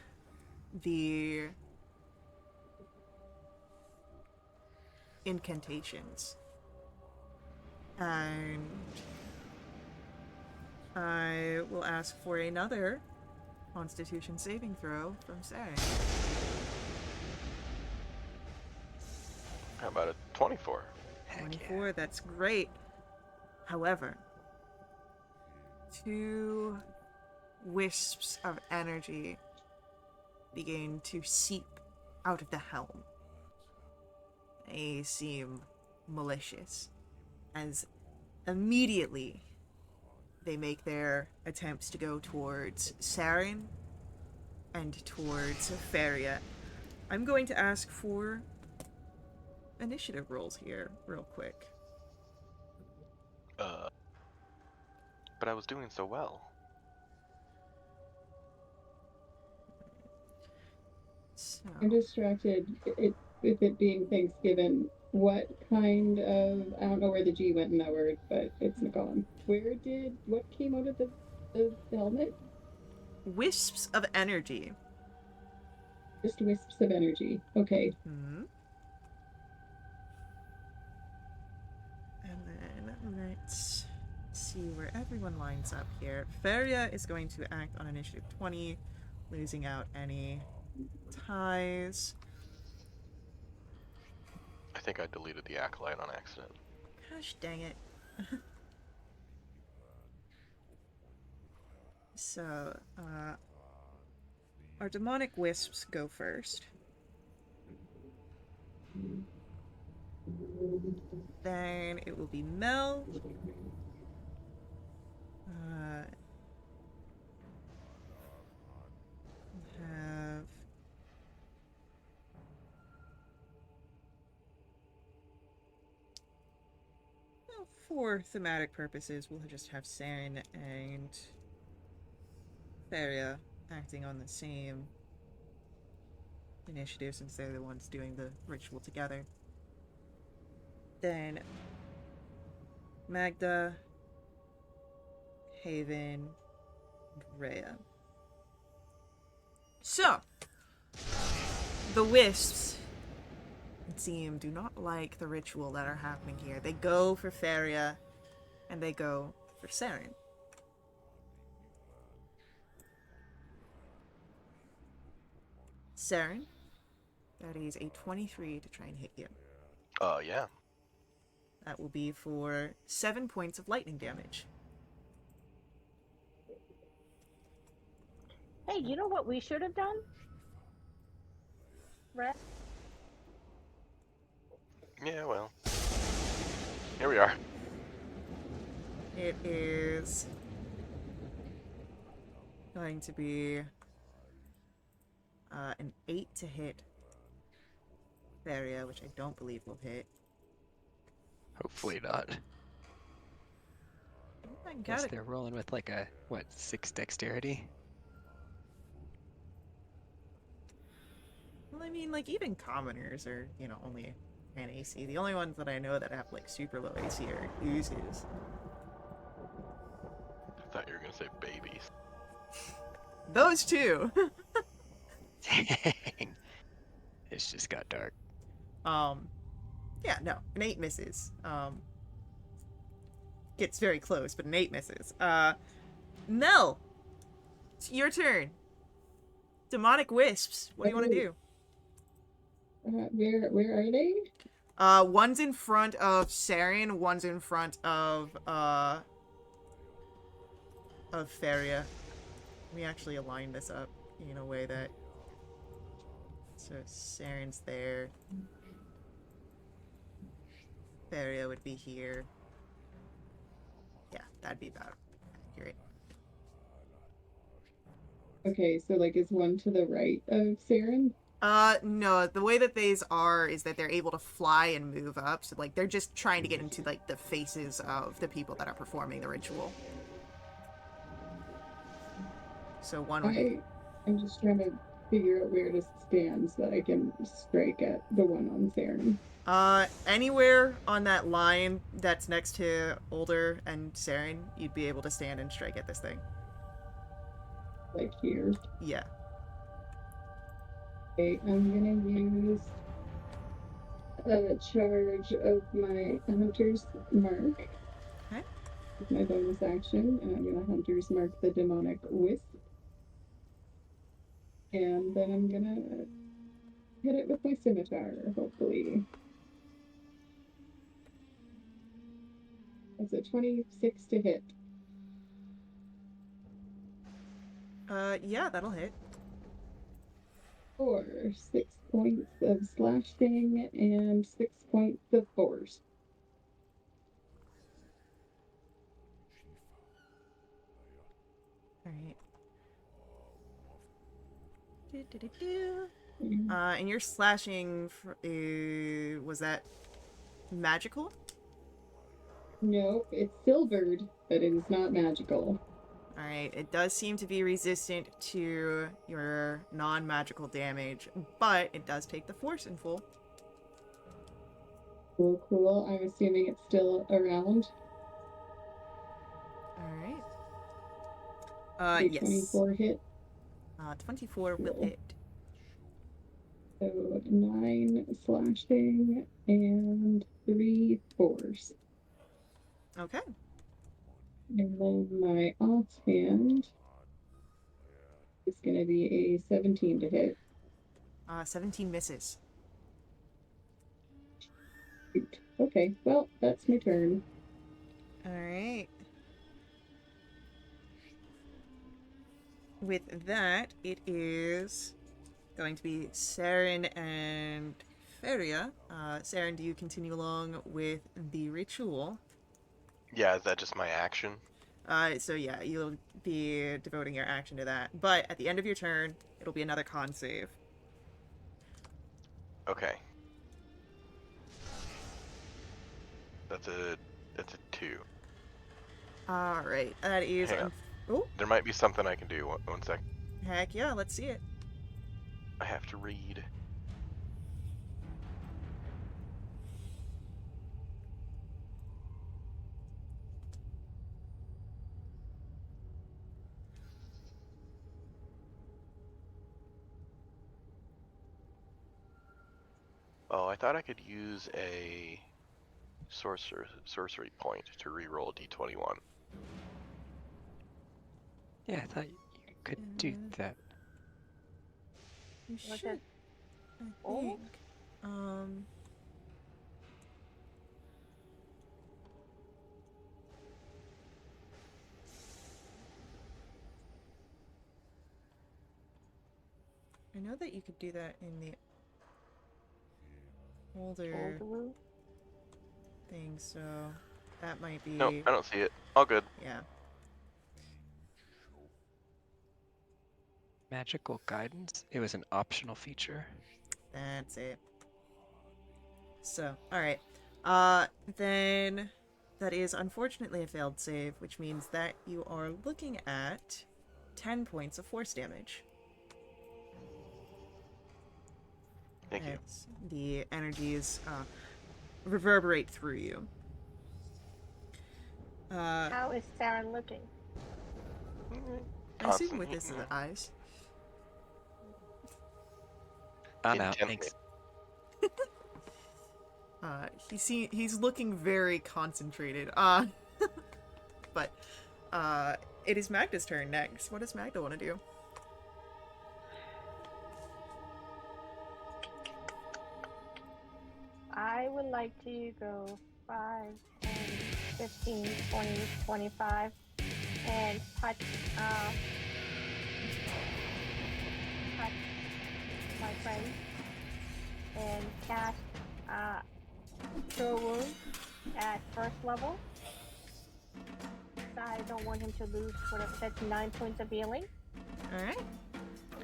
the incantations. And I will ask for another Constitution saving throw from Sarah. How about a 24? Heck 24, yeah. that's great. However, 2 wisps of energy begin to seep out of the helm. They seem malicious, as immediately they make their attempts to go towards Saren and towards Faria. I'm going to ask for initiative rolls here, real quick. But I was doing so well. So, I'm distracted. With it being Thanksgiving, what kind of, I don't know where the G went in that word, but it's gone. What came out of the helmet? wisps of energy. Just wisps of energy. Okay. And then let's see where everyone lines up here. Faria is going to act on initiative 20, losing out any ties. I think I deleted the acolyte on accident. Gosh dang it. So, our demonic wisps go first. Then it will be Mel. Have 4 thematic purposes. We'll just have Saren and Faria acting on the same initiative since they're the ones doing the ritual together. Then Magda, Haven, and Rhea. So, the wisps, it seems, do not like the ritual that are happening here. They go for Faria, and they go for Saren. Saren, that is a 23 to try and hit you. Yeah. That will be for 7 points of lightning damage. Hey, you know what we should have done? Right? Yeah, well. Here we are. It is going to be an 8 to hit Faria, which I don't believe will hit. Hopefully not. I Guess got it. they're rolling with like a, 6 dexterity? Well, I mean, like, even commoners are, only an AC. The only ones that I know that have, like, super low AC are oozes. I thought you were going to say babies. Those two! Dang. It's just got dark. Yeah, no, an 8 misses. Gets very close, but an 8 misses. Mel! It's your turn. Demonic wisps. What do you want to do? Where are they? One's in front of Saren, one's in front of Faria. Let me actually align this up in a way that So Saren's there. Feria would be here. Yeah, that'd be about accurate. Okay, so like is one to the right of Saren? No, the way that these are is that they're able to fly and move up, so like they're just trying to get into like the faces of the people that are performing the ritual. So one would be... I'm just trying to figure out where to stand so that I can strike at the one on Saren. Anywhere on that line that's next to Older and Saren, you'd be able to stand and strike at this thing. Like here. Yeah. Okay, I'm gonna use a charge of my Hunter's Mark. Okay. With my bonus action, and I'm gonna Hunter's Mark the Demonic Wisp. And then I'm gonna hit it with my scimitar, hopefully. That's a 26 to hit. Yeah, that'll hit. For 6 points of slashing and 6 points of force. Alright. And your slashing, was that magical? Nope, it's silvered, but it is not magical. Alright, it does seem to be resistant to your non-magical damage, but it does take the force in full. Cool, cool. I'm assuming it's still around. Alright. Yes. 24 hit. 24 will Cool. hit. So 9 slashing and 3 force. Okay. And then my offhand is going to be a 17 to hit. 17 misses. Shoot. Okay, well, that's my turn. Alright. With that, it is going to be Saren and Feria. Saren, do you continue along with the ritual? Yeah, is that just my action? So yeah, you'll be devoting your action to that. But at the end of your turn, it'll be another con save. Okay. That's a 2. Alright, that is... Hang on. Oh, There might be something I can do. One sec. heck yeah, let's see it. I have to read. Oh, I thought I could use a sorcery point to reroll d21. Yeah, I thought you could do that. You Was should, it I old? think. I know that you could do that in the older Baldur? thing, so that might be... No, I don't see it. All good. Yeah. Magical guidance? It was an optional feature. That's it. So, alright. Then that is unfortunately a failed save, which means that you are looking at 10 points of force damage. Thank you. As the energies reverberate through you. How is Saren looking? I assume with this as eyes. I'm out, Intently. thanks. He's looking very concentrated. But it is Magda's turn next. What does Magda want to do? I would like to go 5, 10, 15, 20, 25, and touch my friend and cast Cure Wounds at first level. So I don't want him to lose whatever, that's 9 points of healing. Alright.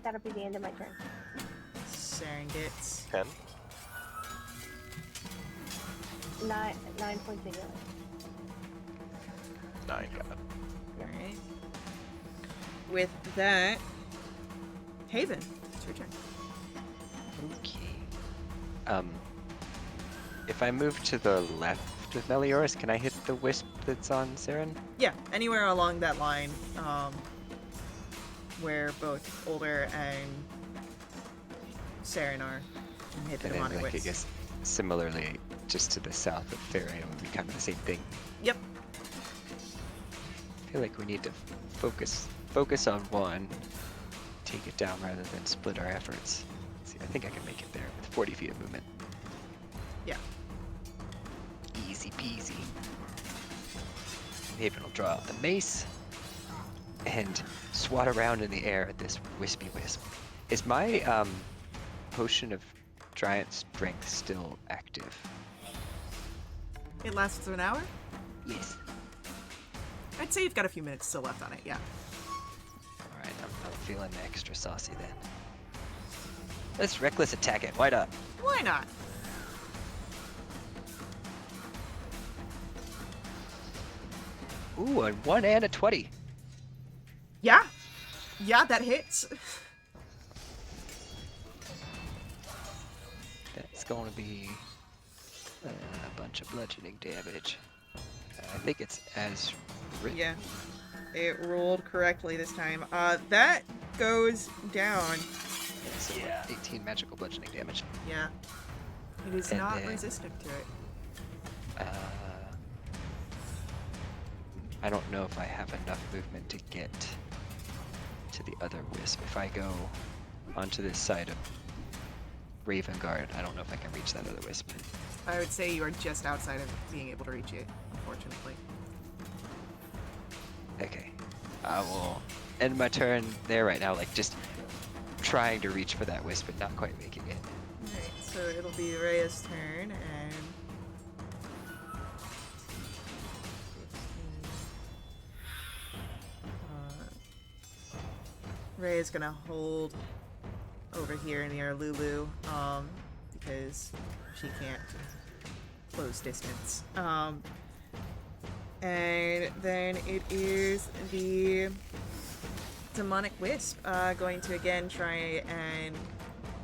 That'll be the end of my turn. Saren gets 10. 9 points of healing. 9, got it. Alright. With that, Haven, it's your turn. Okay. If I move to the left of Melioras, can I hit the wisp that's on Saren? Yeah, anywhere along that line, where both Older and Saren are, can hit the And then, demonic like, I wisp. guess similarly, just to the south of Faria would be kind of the same thing. Yep. I feel like we need to focus on one, take it down rather than split our efforts. See, I think I can make it there with 40 feet of movement. Yeah. Easy peasy. Haven will draw out the mace and swat around in the air at this wispy wisp. Is my potion of giant strength still active? It lasts an hour? Yes. I'd say you've got a few minutes still left on it, yeah. Alright, I'm feeling extra saucy then. Let's reckless attack it, why not? Why not? Ooh, a 1 and a 20. Yeah. Yeah, that hits. That's going to be a bunch of bludgeoning damage. I think it's as written. Yeah. It rolled correctly this time. That goes down. Yeah, so 18 magical bludgeoning damage. Yeah. It is And not then- resistant to it. I don't know if I have enough movement to get to the other wisp. If I go onto this side of Raven Guard, I don't know if I can reach that other wisp. I would say you are just outside of being able to reach it, unfortunately. Okay. I will end my turn there right now, like just trying to reach for that wisp but not quite making it. Alright, so it'll be Rhea's turn, and... Rhea is gonna hold over here near Lulu, because she can't close distance. And then it is the demonic wisp, going to again try and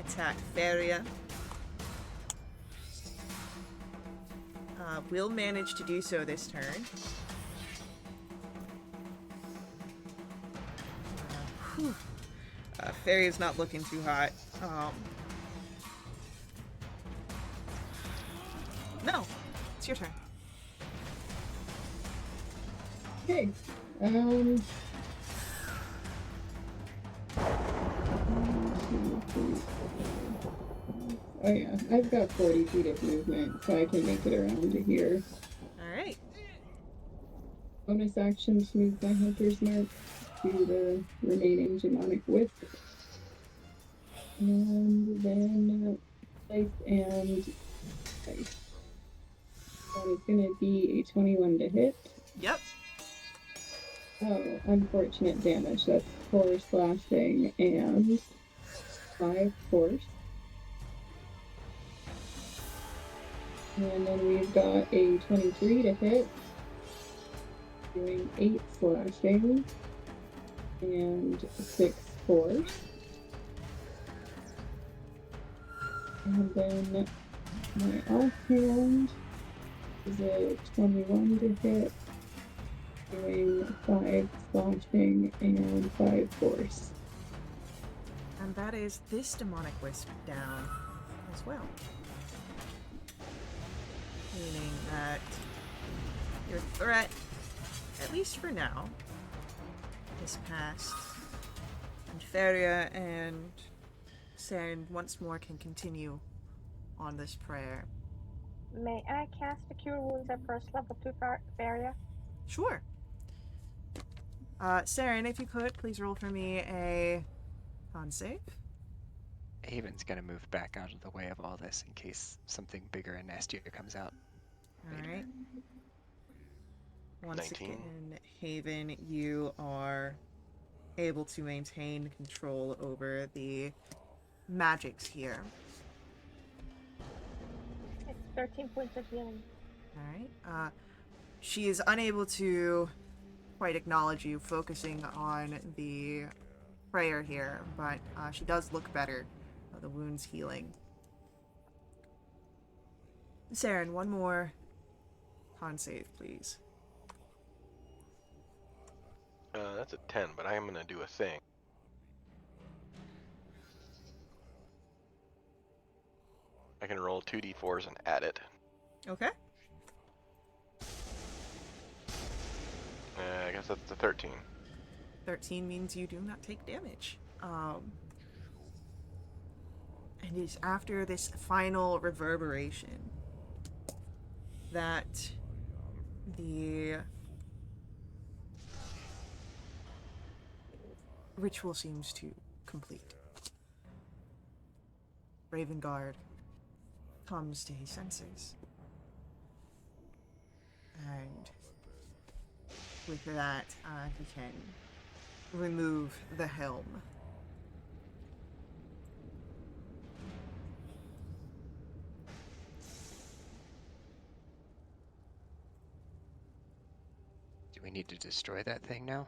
attack Faria. Will manage to do so this turn. Fairy's not looking too hot. No, it's your turn. Okay. Oh yeah, I've got 40 feet of movement, so I can make it around to here. Alright. Bonus action to move my hunter's mark to the remaining demonic wisp. And then place and dice. That is going to be a 21 to hit. Yep. Oh, unfortunate damage. That's 4 slashing and 5 force. And then we've got a 23 to hit, doing 8 slashing and 6 force. And then my offhand is a 21 to hit, doing 5 slashing and 5 force. And that is this demonic wisp down as well. Meaning that your threat, at least for now, is past. And Faria and Saren once more can continue on this prayer. May I cast the Cure Wounds at first level to Faria? Sure. Saren, if you could, please roll for me a con save. Haven's gonna move back out of the way of all this in case something bigger and nastier comes out. Alright. Once 19. again, Haven, you are able to maintain control over the magics here. It's 13 points of healing. Alright. She is unable to quite acknowledge you, focusing on the prayer here, but she does look better. The wound's healing. Saren, one more con save, please. That's a 10, but I am going to do a thing. I can roll 2d4s and add it. Okay. I guess that's a 13. 13 means you do not take damage. And it's after this final reverberation that the ritual seems to complete. Ravengard comes to his senses. And with that, he can remove the helm. Do we need to destroy that thing now?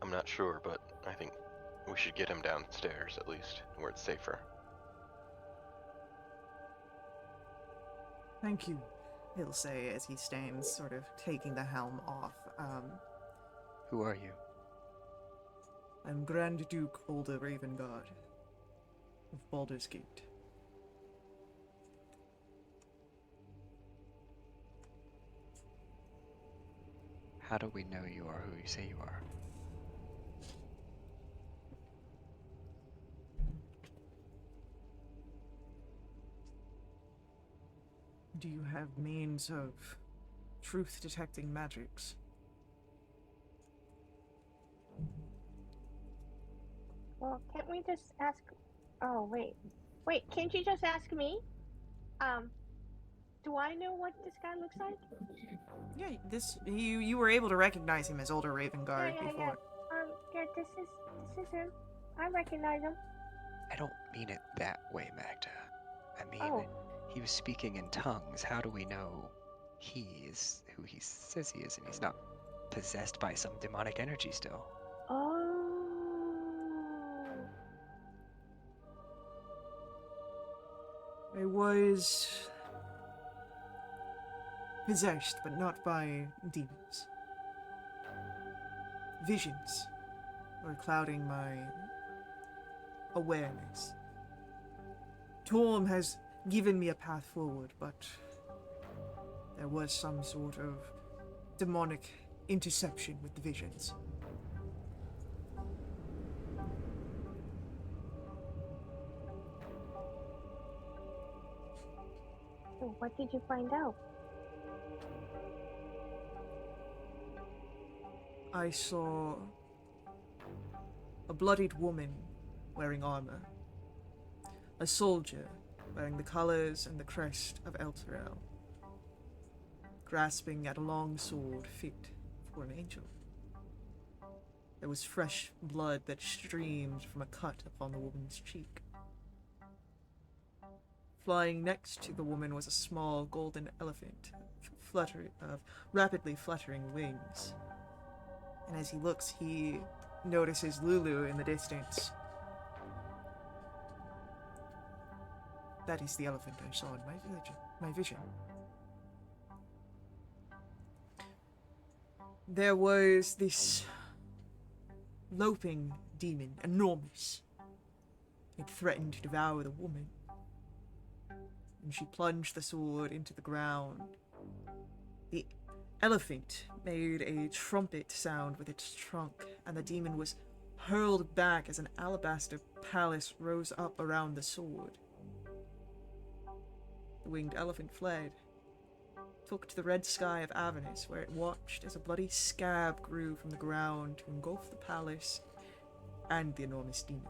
I'm not sure, but I think we should get him downstairs at least, where it's safer. Thank you, he'll say as he stands, sort of taking the helm off. Who are you? I'm Grand Duke Older Ravengard of Baldur's Gate. How do we know you are who you say you are? Do you have means of truth-detecting magics? Well, can't we just ask... Oh, wait. Wait, can't you just ask me? Do I know what this guy looks like? Yeah, you were able to recognize him as Older Ravengard Yeah. before. Yeah, this is him. I recognize him. I don't mean it that way, Magda. I mean, Oh. he was speaking in tongues. How do we know he is who he says he is and he's not possessed by some demonic energy still? Oh. I was possessed, but not by demons. Visions were clouding my awareness. Torm has given me a path forward, but there was some sort of demonic interception with the visions. So what did you find out? I saw a bloodied woman wearing armor, a soldier wearing the colors and the crest of Elturel, grasping at a long sword fit for an angel. There was fresh blood that streamed from a cut upon the woman's cheek. Flying next to the woman was a small golden elephant, rapidly fluttering wings. And as he looks, he notices Lulu in the distance. That is the elephant I saw in my vision. There was this loping demon, enormous. It threatened to devour the woman. And she plunged the sword into the ground. The elephant made a trumpet sound with its trunk, and the demon was hurled back as an alabaster palace rose up around the sword. The winged elephant fled, took to the red sky of Avernus, where it watched as a bloody scab grew from the ground to engulf the palace and the enormous demon.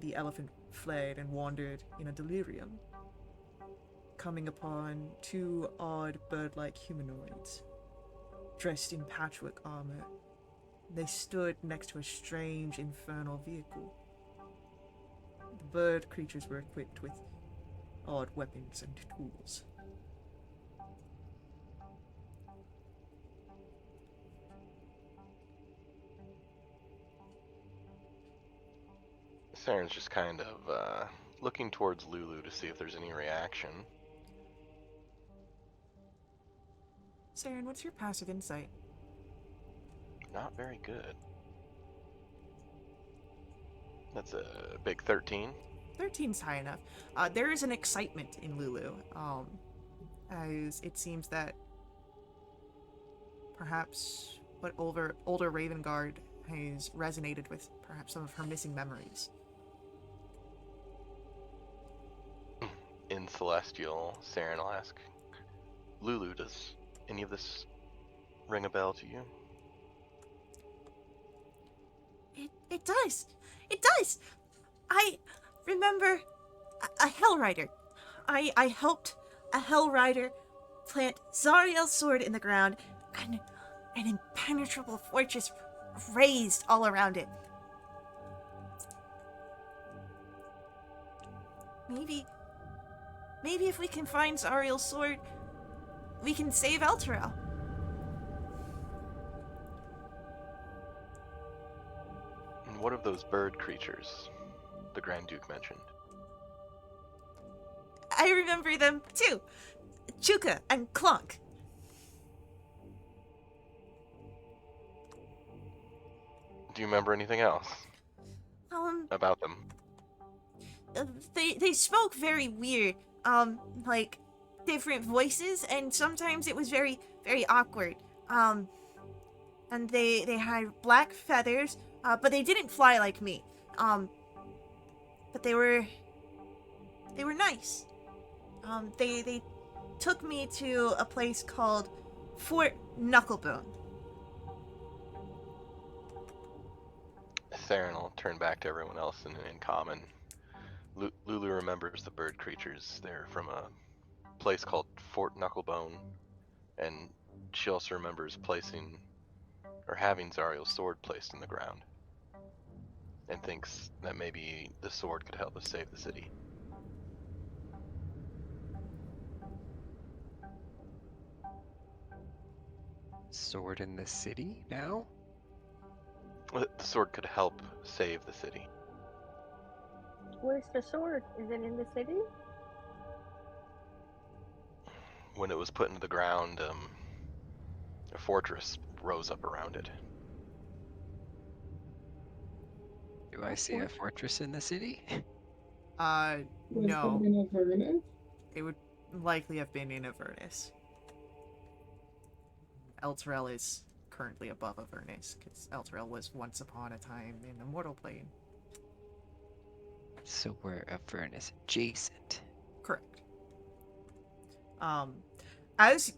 the elephant fled and wandered in a delirium, coming upon two odd bird-like humanoids, dressed in patchwork armor. They stood next to a strange infernal vehicle. The bird creatures were equipped with odd weapons and tools. Saren's just kind of looking towards Lulu to see if there's any reaction. Saren, what's your passive insight? Not very good. That's a big 13. 13's high enough. There is an excitement in Lulu, as it seems that perhaps what older Ravengard has resonated with perhaps some of her missing memories. In Celestial, Saren will ask, Lulu, does any of this ring a bell to you? It does! It does! I remember a Hell Rider. I helped a Hell Rider plant Zariel's sword in the ground, and an impenetrable fortress raised all around it. Maybe if we can find Zariel's sword, we can save Elturel. And what of those bird creatures the Grand Duke mentioned? I remember them too. Chuka and Clonk. Do you remember anything else about them? They spoke very weird, like different voices, and sometimes it was very, very awkward. And they had black feathers, but they didn't fly like me. But they were nice. They took me to a place called Fort Knucklebone. Saren will turn back to everyone else in common. Lulu remembers the bird creatures. They're from a place called Fort Knucklebone, and she also remembers placing or having Zariel's sword placed in the ground, and thinks that maybe the sword could help us save the city. Sword in the city now? The sword could help save the city. Where's the sword? Is it in the city? When it was put into the ground, a fortress rose up around it. Do I see a fortress in the city? Was No. that in Avernus? It would likely have been in Avernus. Elturel is currently above Avernus, because Elturel was once upon a time in the mortal plane. So we're Avernus adjacent. Correct. As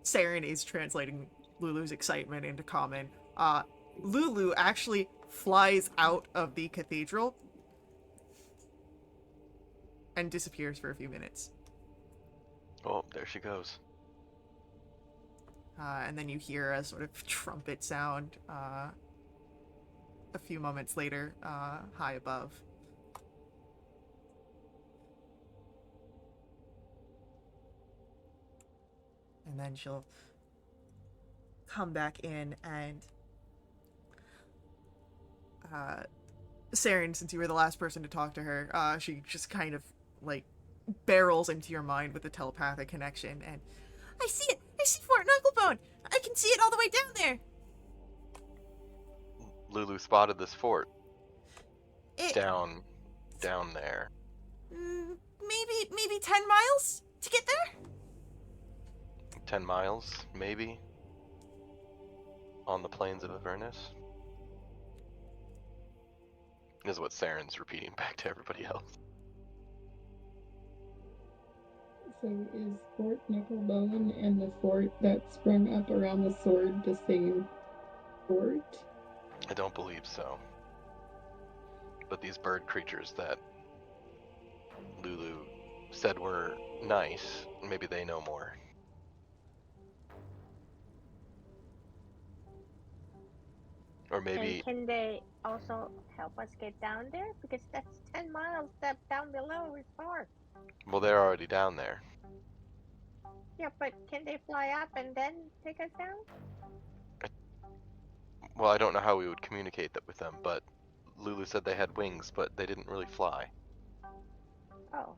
Saren is translating Lulu's excitement into common, Lulu actually flies out of the cathedral and disappears for a few minutes. Oh, there she goes. And then you hear a sort of trumpet sound a few moments later, high above. And then she'll come back in and Saren, since you were the last person to talk to her, she just kind of like barrels into your mind with a telepathic connection, and I see it! I see Fort Knucklebone! I can see it all the way down there! Lulu spotted this fort. It, Down there. maybe 10 miles to get there? 10 miles, maybe, on the plains of Avernus. Is what Saren's repeating back to everybody else. So is Fort Knucklebone and the fort that sprung up around the sword the same fort? I don't believe so. But these bird creatures that Lulu said were nice, maybe they know more. Or maybe... And can they also help us get down there? Because that's 10 miles down below is far. Well, they're already down there. Yeah, but can they fly up and then take us down? Well, I don't know how we would communicate that with them, but Lulu said they had wings, but they didn't really fly. Oh.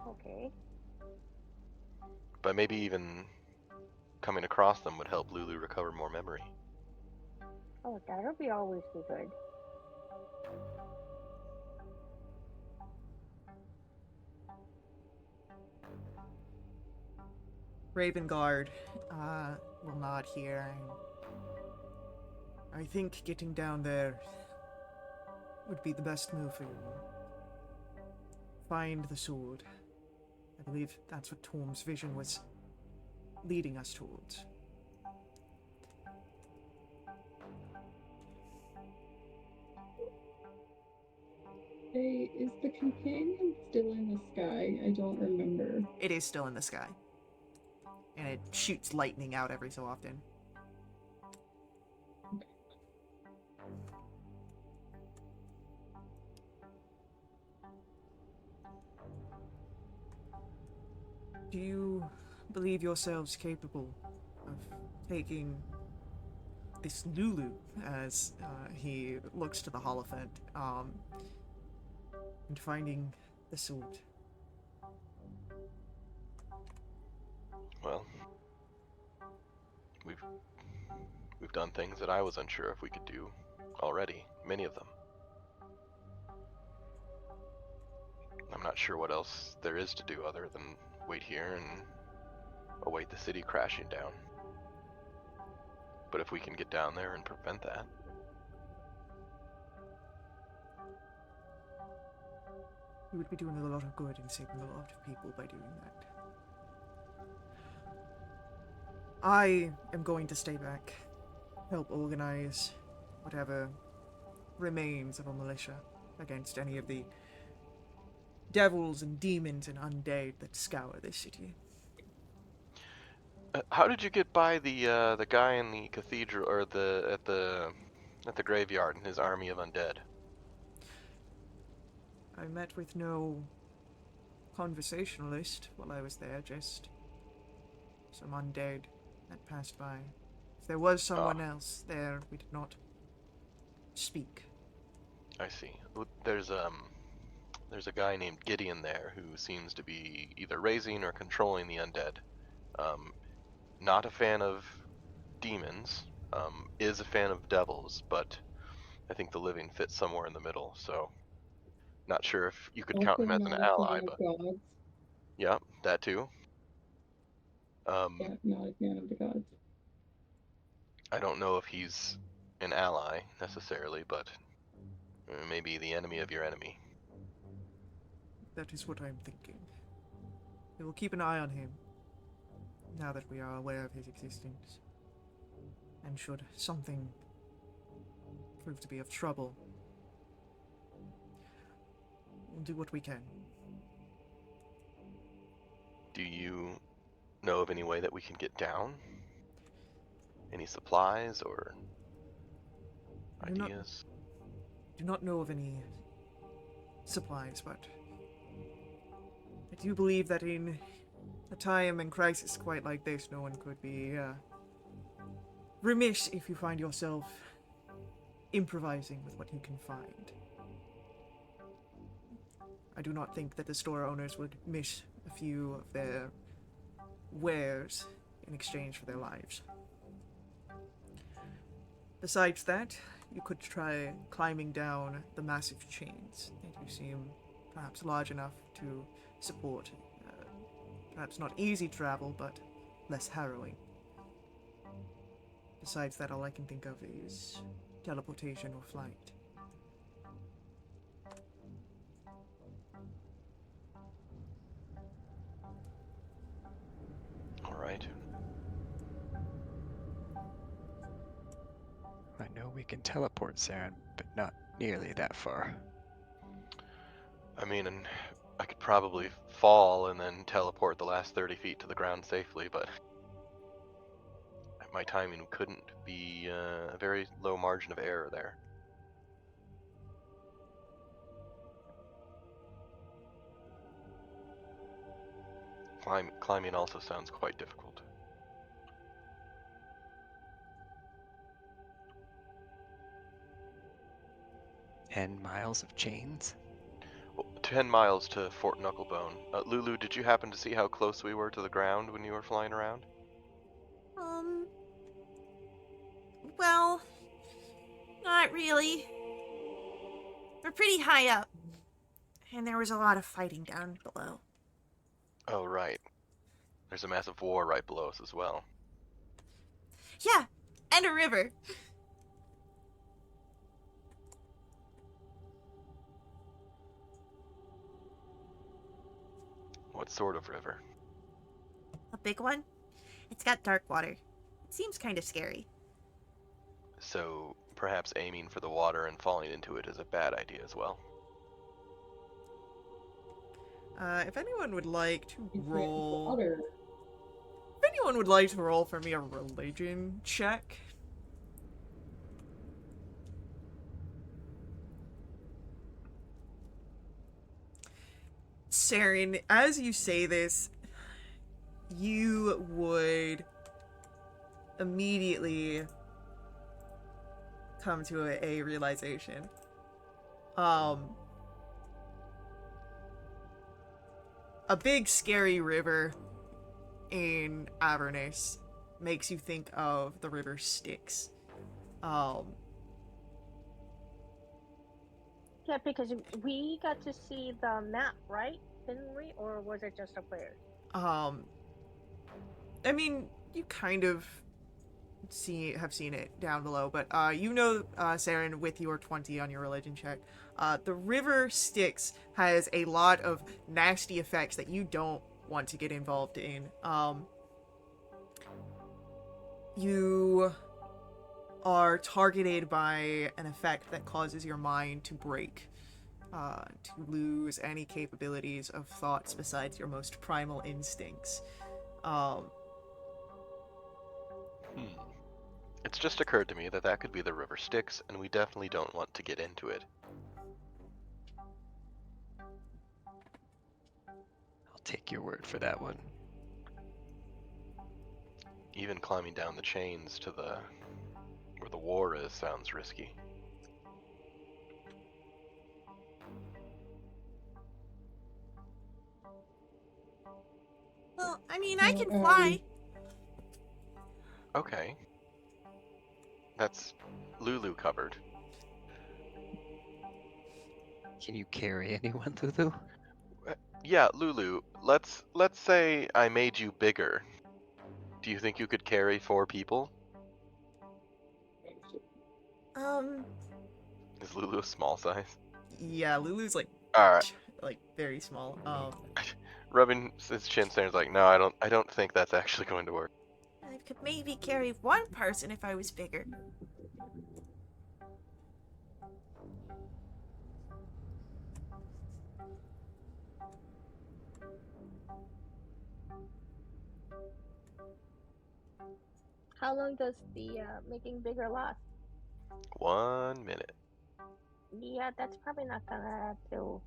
Okay. But maybe even coming across them would help Lulu recover more memory. Oh, that'll be always be good. Ravengard will nod here. I think getting down there would be the best move for you. Find the sword. I believe that's what Torm's vision was leading us towards. Hey, is the companion still in the sky? I don't remember. It is still in the sky. And it shoots lightning out every so often. Do you believe yourselves capable of taking this Lulu, as he looks to the Holophant, and finding the sword? Well, we've done things that I was unsure if we could do already, many of them. I'm not sure what else there is to do other than wait here and await the city crashing down. But if we can get down there and prevent that... You would be doing a lot of good and saving a lot of people by doing that. I am going to stay back, help organize whatever remains of a militia against any of the devils and demons and undead that scour this city. How did you get by the guy in the cathedral, or at the graveyard, and his army of undead? I met with no conversationalist while I was there, just some undead that passed by. If there was someone else there, we did not speak. I see. There's a guy named Gideon there who seems to be either raising or controlling the undead. Not a fan of demons, is a fan of devils, but I think the living fits somewhere in the middle, so not sure if you could count Also him as an not a ally, fan but of gods. yeah, that too. Yeah, not a fan of the gods. I don't know if he's an ally necessarily, but maybe the enemy of your enemy. That is what I'm thinking. We will keep an eye on him, now that we are aware of his existence. And should something prove to be of trouble, we'll do what we can. Do you know of any way that we can get down? Any supplies or ideas? Do not know of any supplies, but I do believe that in a time and crisis quite like this, no one could be remiss if you find yourself improvising with what you can find. I do not think that the store owners would miss a few of their wares in exchange for their lives. Besides that, you could try climbing down the massive chains. They do seem perhaps large enough to support perhaps not easy travel, but less harrowing. Besides that, all I can think of is teleportation or flight. All right. I know we can teleport, Saren, but not nearly that far. I mean, and I could probably fall and then teleport the last 30 feet to the ground safely, but my timing couldn't be a very low margin of error there. Climbing also sounds quite difficult. And miles of chains? Well, 10 miles to Fort Knucklebone. Lulu, did you happen to see how close we were to the ground when you were flying around? Well, not really. We're pretty high up, and there was a lot of fighting down below. Oh, right. There's a massive war right below us as well. Yeah, and a river. What sort of river? A big one. It's got dark water. It seems kind of scary. So perhaps aiming for the water and falling into it is a bad idea as well. If anyone would like to You can't roll... water. If anyone would like to roll for me a religion check. Saren, as you say this, you would immediately come to a realization. A big scary river in Avernus makes you think of the river Styx. Yeah, because we got to see the map, right? Didn't we? Or was it just up there? I mean, you kind of have seen it down below, but you know, Saren, with your 20 on your religion check, the river Styx has a lot of nasty effects that you don't want to get involved in. You are targeted by an effect that causes your mind to break, to lose any capabilities of thoughts besides your most primal instincts. It's just occurred to me that that could be the river Styx, and we definitely don't want to get into it. I'll take your word for that one. Even climbing down the chains to where the war is sounds risky. Well, I mean, I can fly. Okay. That's Lulu covered. Can you carry anyone, Lulu? Yeah, Lulu, let's say I made you bigger. Do you think you could carry 4 people? Is Lulu a small size? Yeah, Lulu's Alright. Very small. Rubbing his chin, Saren's like, no, I don't think that's actually going to work. I could maybe carry one person if I was bigger. How long does the making bigger last? 1 minute. Yeah, that's probably not gonna do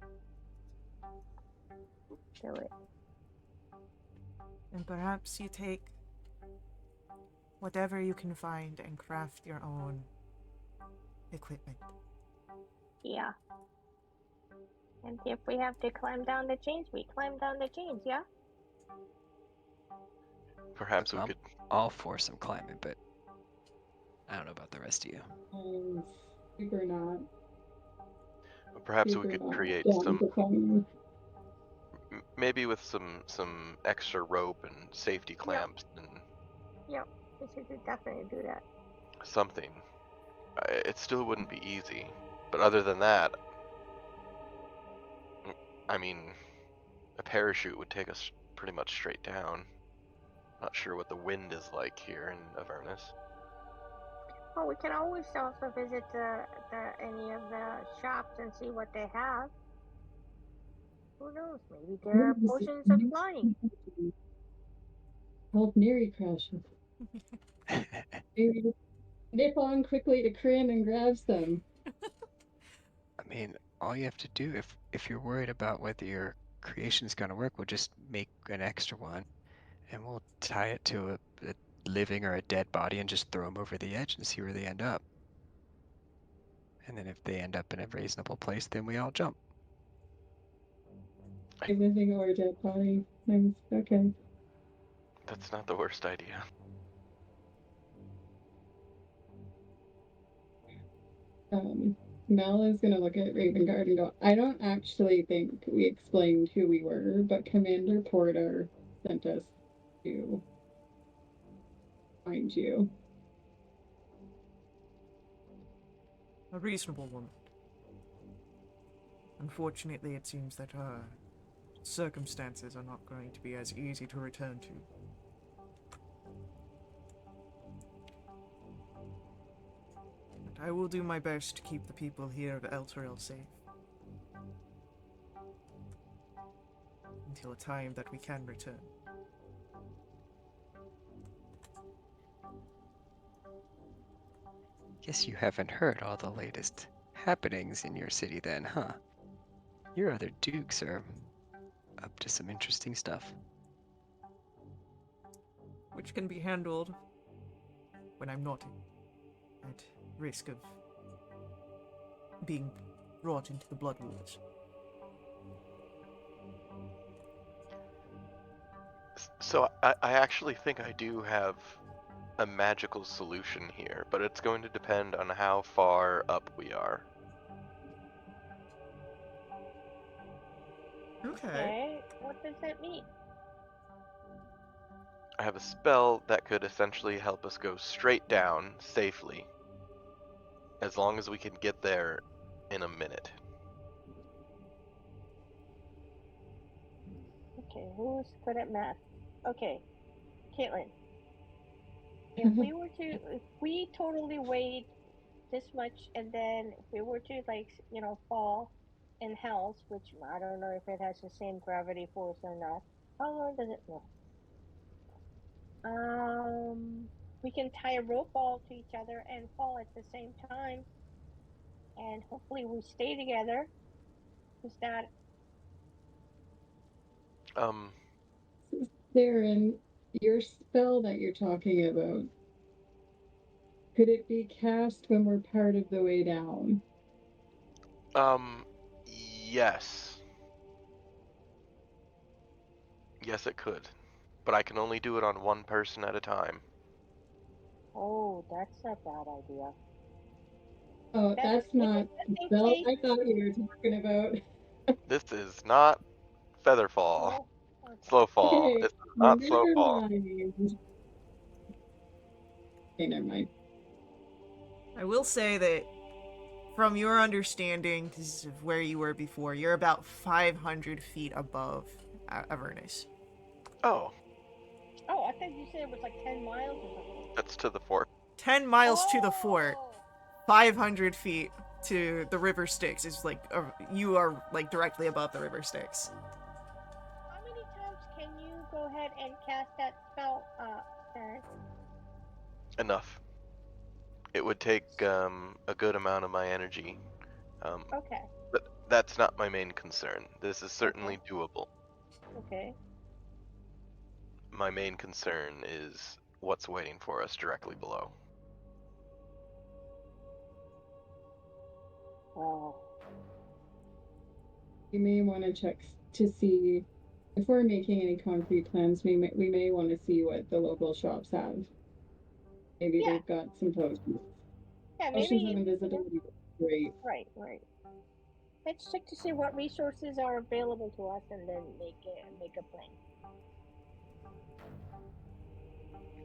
it. And perhaps you take whatever you can find and craft your own equipment. Yeah. And if we have to climb down the chains, we climb down the chains, yeah? Perhaps we I'm could all for some climbing, but I don't know about the rest of you. Super not. perhaps we Super could not create down some to climbing. maybe with some extra rope and safety clamps and Yep. We should definitely do that. something. It still wouldn't be easy, but other than that, I mean, a parachute would take us pretty much straight down. Not sure what the wind is like here in Avernus. Well, we can always also visit the any of the shops and see what they have. Who knows? Maybe there are potions of flying. Help Neri crash. Maybe nip on quickly to Kryn and grab some. I mean, all you have to do if you're worried about whether your creation's gonna work, we'll just make an extra one, and we'll tie it to a living or a dead body and just throw them over the edge and see where they end up. And then if they end up in a reasonable place, then we all jump. A living or a dead body. Nice. Okay. That's not the worst idea. Mel is gonna look at Ravengard and go, I don't actually think we explained who we were, but Commander Porter sent us to find you. A reasonable woman. Unfortunately, it seems that her circumstances are not going to be as easy to return to. But I will do my best to keep the people here of Elturel safe. Until a time that we can return. Guess you haven't heard all the latest happenings in your city then, huh? Your other dukes are up to some interesting stuff. Which can be handled when I'm not at risk of being brought into the Blood Wars. So I actually think I do have a magical solution here, but it's going to depend on how far up we are. Okay, what does that mean? I have a spell that could essentially help us go straight down safely, as long as we can get there in a minute. Okay, who's good at math? Okay, Caitlin. If we totally weighed this much, and then if we were to fall in Hell's, which I don't know if it has the same gravity force or not. How long does it know? We can tie a rope all to each other and fall at the same time, and hopefully we stay together. Is that Darren, your spell that you're talking about, could it be cast when we're part of the way down? Yes. Yes, it could. But I can only do it on one person at a time. Oh, that's a bad idea. Oh, that's not the spell I thought you were talking about. This is not Featherfall. Oh, okay. Slowfall. Okay, This is not never Slowfall. mind. Okay, never mind. I will say that from your understanding of where you were before, you're about 500 feet above Avernus. Oh, Oh, I thought you said it was like 10 miles or something. that's to the fort. 10 miles to the fort, 500 feet to the river Styx is like, you are like directly above the river Styx. How many times can you go ahead and cast that spell, Darren? Enough. It would take a good amount of my energy. Okay. But that's not my main concern. This is certainly doable. Okay. My main concern is what's waiting for us directly below. Oh. You may want to check to see if we're making any concrete plans. We may want to see what the local shops have. Maybe they've got some potions. Yeah, Potions maybe. of invisibility. Great. Right. Let's check to see what resources are available to us, and then make a plan.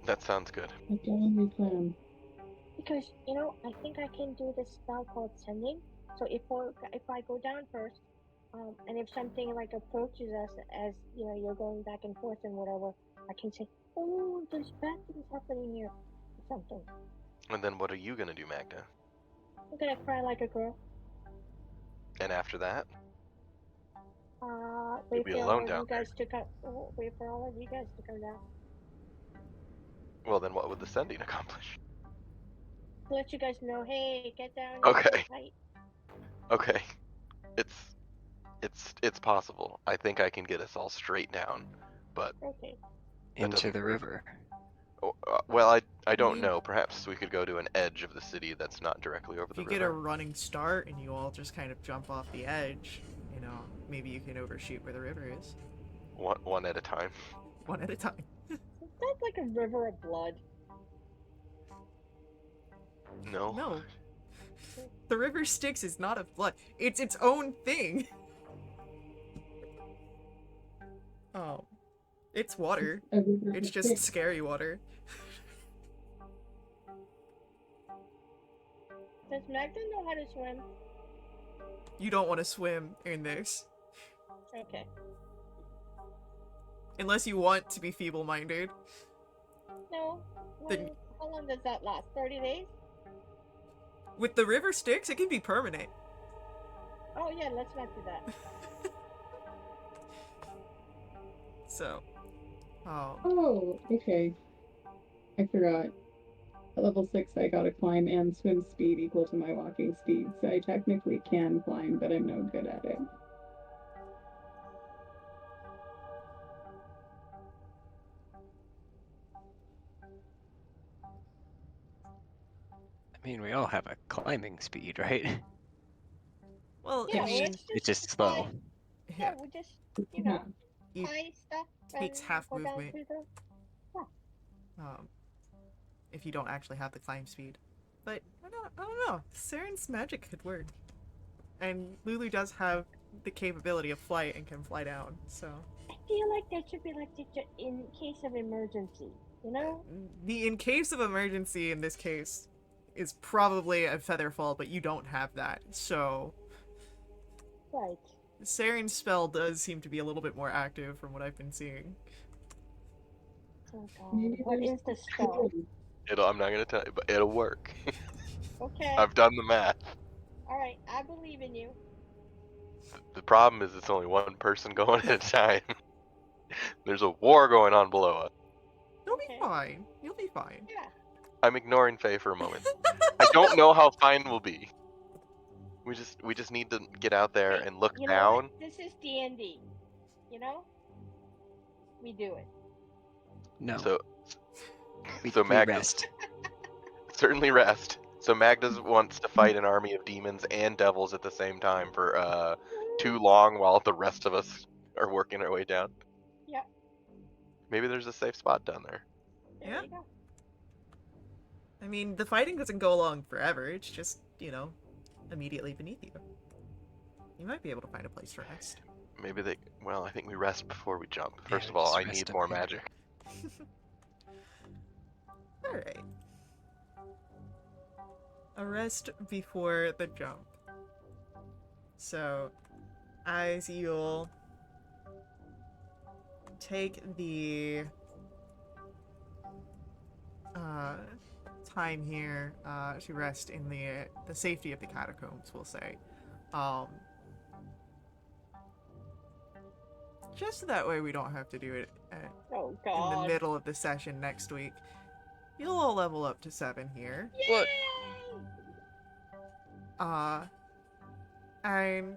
That sounds good. A daily plan. Because I think I can do this spell called sending. So if I go down first, and if something like approaches us as you're going back and forth and whatever, I can say, "Oh, there's bad things happening here," or something. And then what are you gonna do, Magda? I'm gonna cry like a girl. And after that, Wait be for alone all of down you guys to come. Wait for all of you guys to come down. well, then what would the sending accomplish? To let you guys know, hey, get down. Okay. Tight. Okay, it's possible. I think I can get us all straight down, but Okay. Into doesn't- the river. well, I don't mean- know. Perhaps we could go to an edge of the city that's not directly over If the you get a river. running start and you all just kind of jump off the edge, you know, maybe you can overshoot where the river is. One at a time. One at a time. Is that like a river of blood? No. No. The river Styx is not of blood. It's its own thing. Oh. It's water. A river It's of just Styx. scary water. Does Magda know how to swim? You don't want to swim in this. Okay. Unless you want to be feeble-minded. No. Then- How long does that last? 30 days? With the river Styx, it can be permanent. Oh yeah, let's not do that. So. Oh. Oh, okay. I forgot. At level 6, I got a climb and swim speed equal to my walking speed, so I technically can climb, but I'm no good at it. I mean, we all have a climbing speed, right? Well, Yeah, I mean, let's It's just slow. fly. Yeah, yeah, we just, you know, you- high stuff. takes and half go down movement. to the- if you don't actually have the climb speed. But, I don't know. Saren's magic could work. And Lulu does have the capability of flight and can fly down, so. I feel like that should be like in case of emergency, you know? The in case of emergency in this case is probably a feather fall, but you don't have that, so. Right. Saren's spell does seem to be a little bit more active from what I've been seeing. Oh god. Maybe What there's is the spell? I'm not gonna tell you, but it'll work. Okay. I've done the math. Alright, I believe in you. The problem is it's only one person going at a time. There's a war going on below us. You'll be Okay. fine. You'll be fine. Yeah. I'm ignoring Faye for a moment. I don't know how fine we'll be. We just need to get out there Hey, and look you know down. what? This is D&D. You know? We do it. No. So we, so we Magda rest. certainly rest. So Magda wants to fight an army of demons and devils at the same time for too long while the rest of us are working our way down. Yeah. Maybe there's a safe spot down there. There Yeah. you go. I mean, the fighting doesn't go along forever. It's just, you know, immediately beneath you. You might be able to find a place to rest. Maybe they. Well, I think we rest before we jump. Yeah, First we of all, just I rest need up more here. magic. Alright. A rest before the jump. So, as you'll take the time here to rest in the safety of the catacombs, we'll say. Just that way we don't have to do it Oh in god. the middle of the session next week. You'll all level up to 7 here. What? And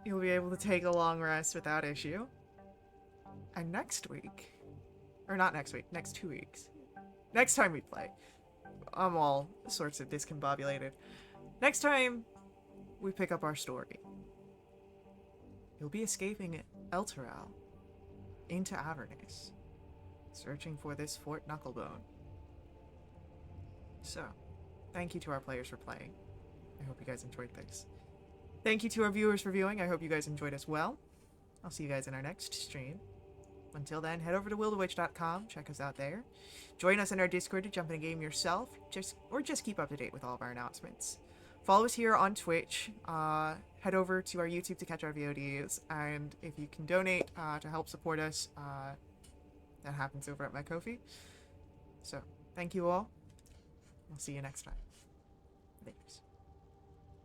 you'll be able to take a long rest without issue. And next week, or not next week, next 2 weeks, next time we play, I'm all sorts of discombobulated. Next time, we pick up our story. You'll be escaping Elturel into Avernus, searching for this Fort Knucklebone. So, thank you to our players for playing. I hope you guys enjoyed this. Thank you to our viewers for viewing. I hope you guys enjoyed as well. I'll see you guys in our next stream. Until then, head over to wildwitch.com, check us out there. Join us in our Discord to jump in a game yourself, just keep up to date with all of our announcements. Follow us here on Twitch. Head over to our YouTube to catch our VODs, and if you can donate to help support us, that happens over at my Ko-fi. So, thank you all, We'll see you next time. Thanks.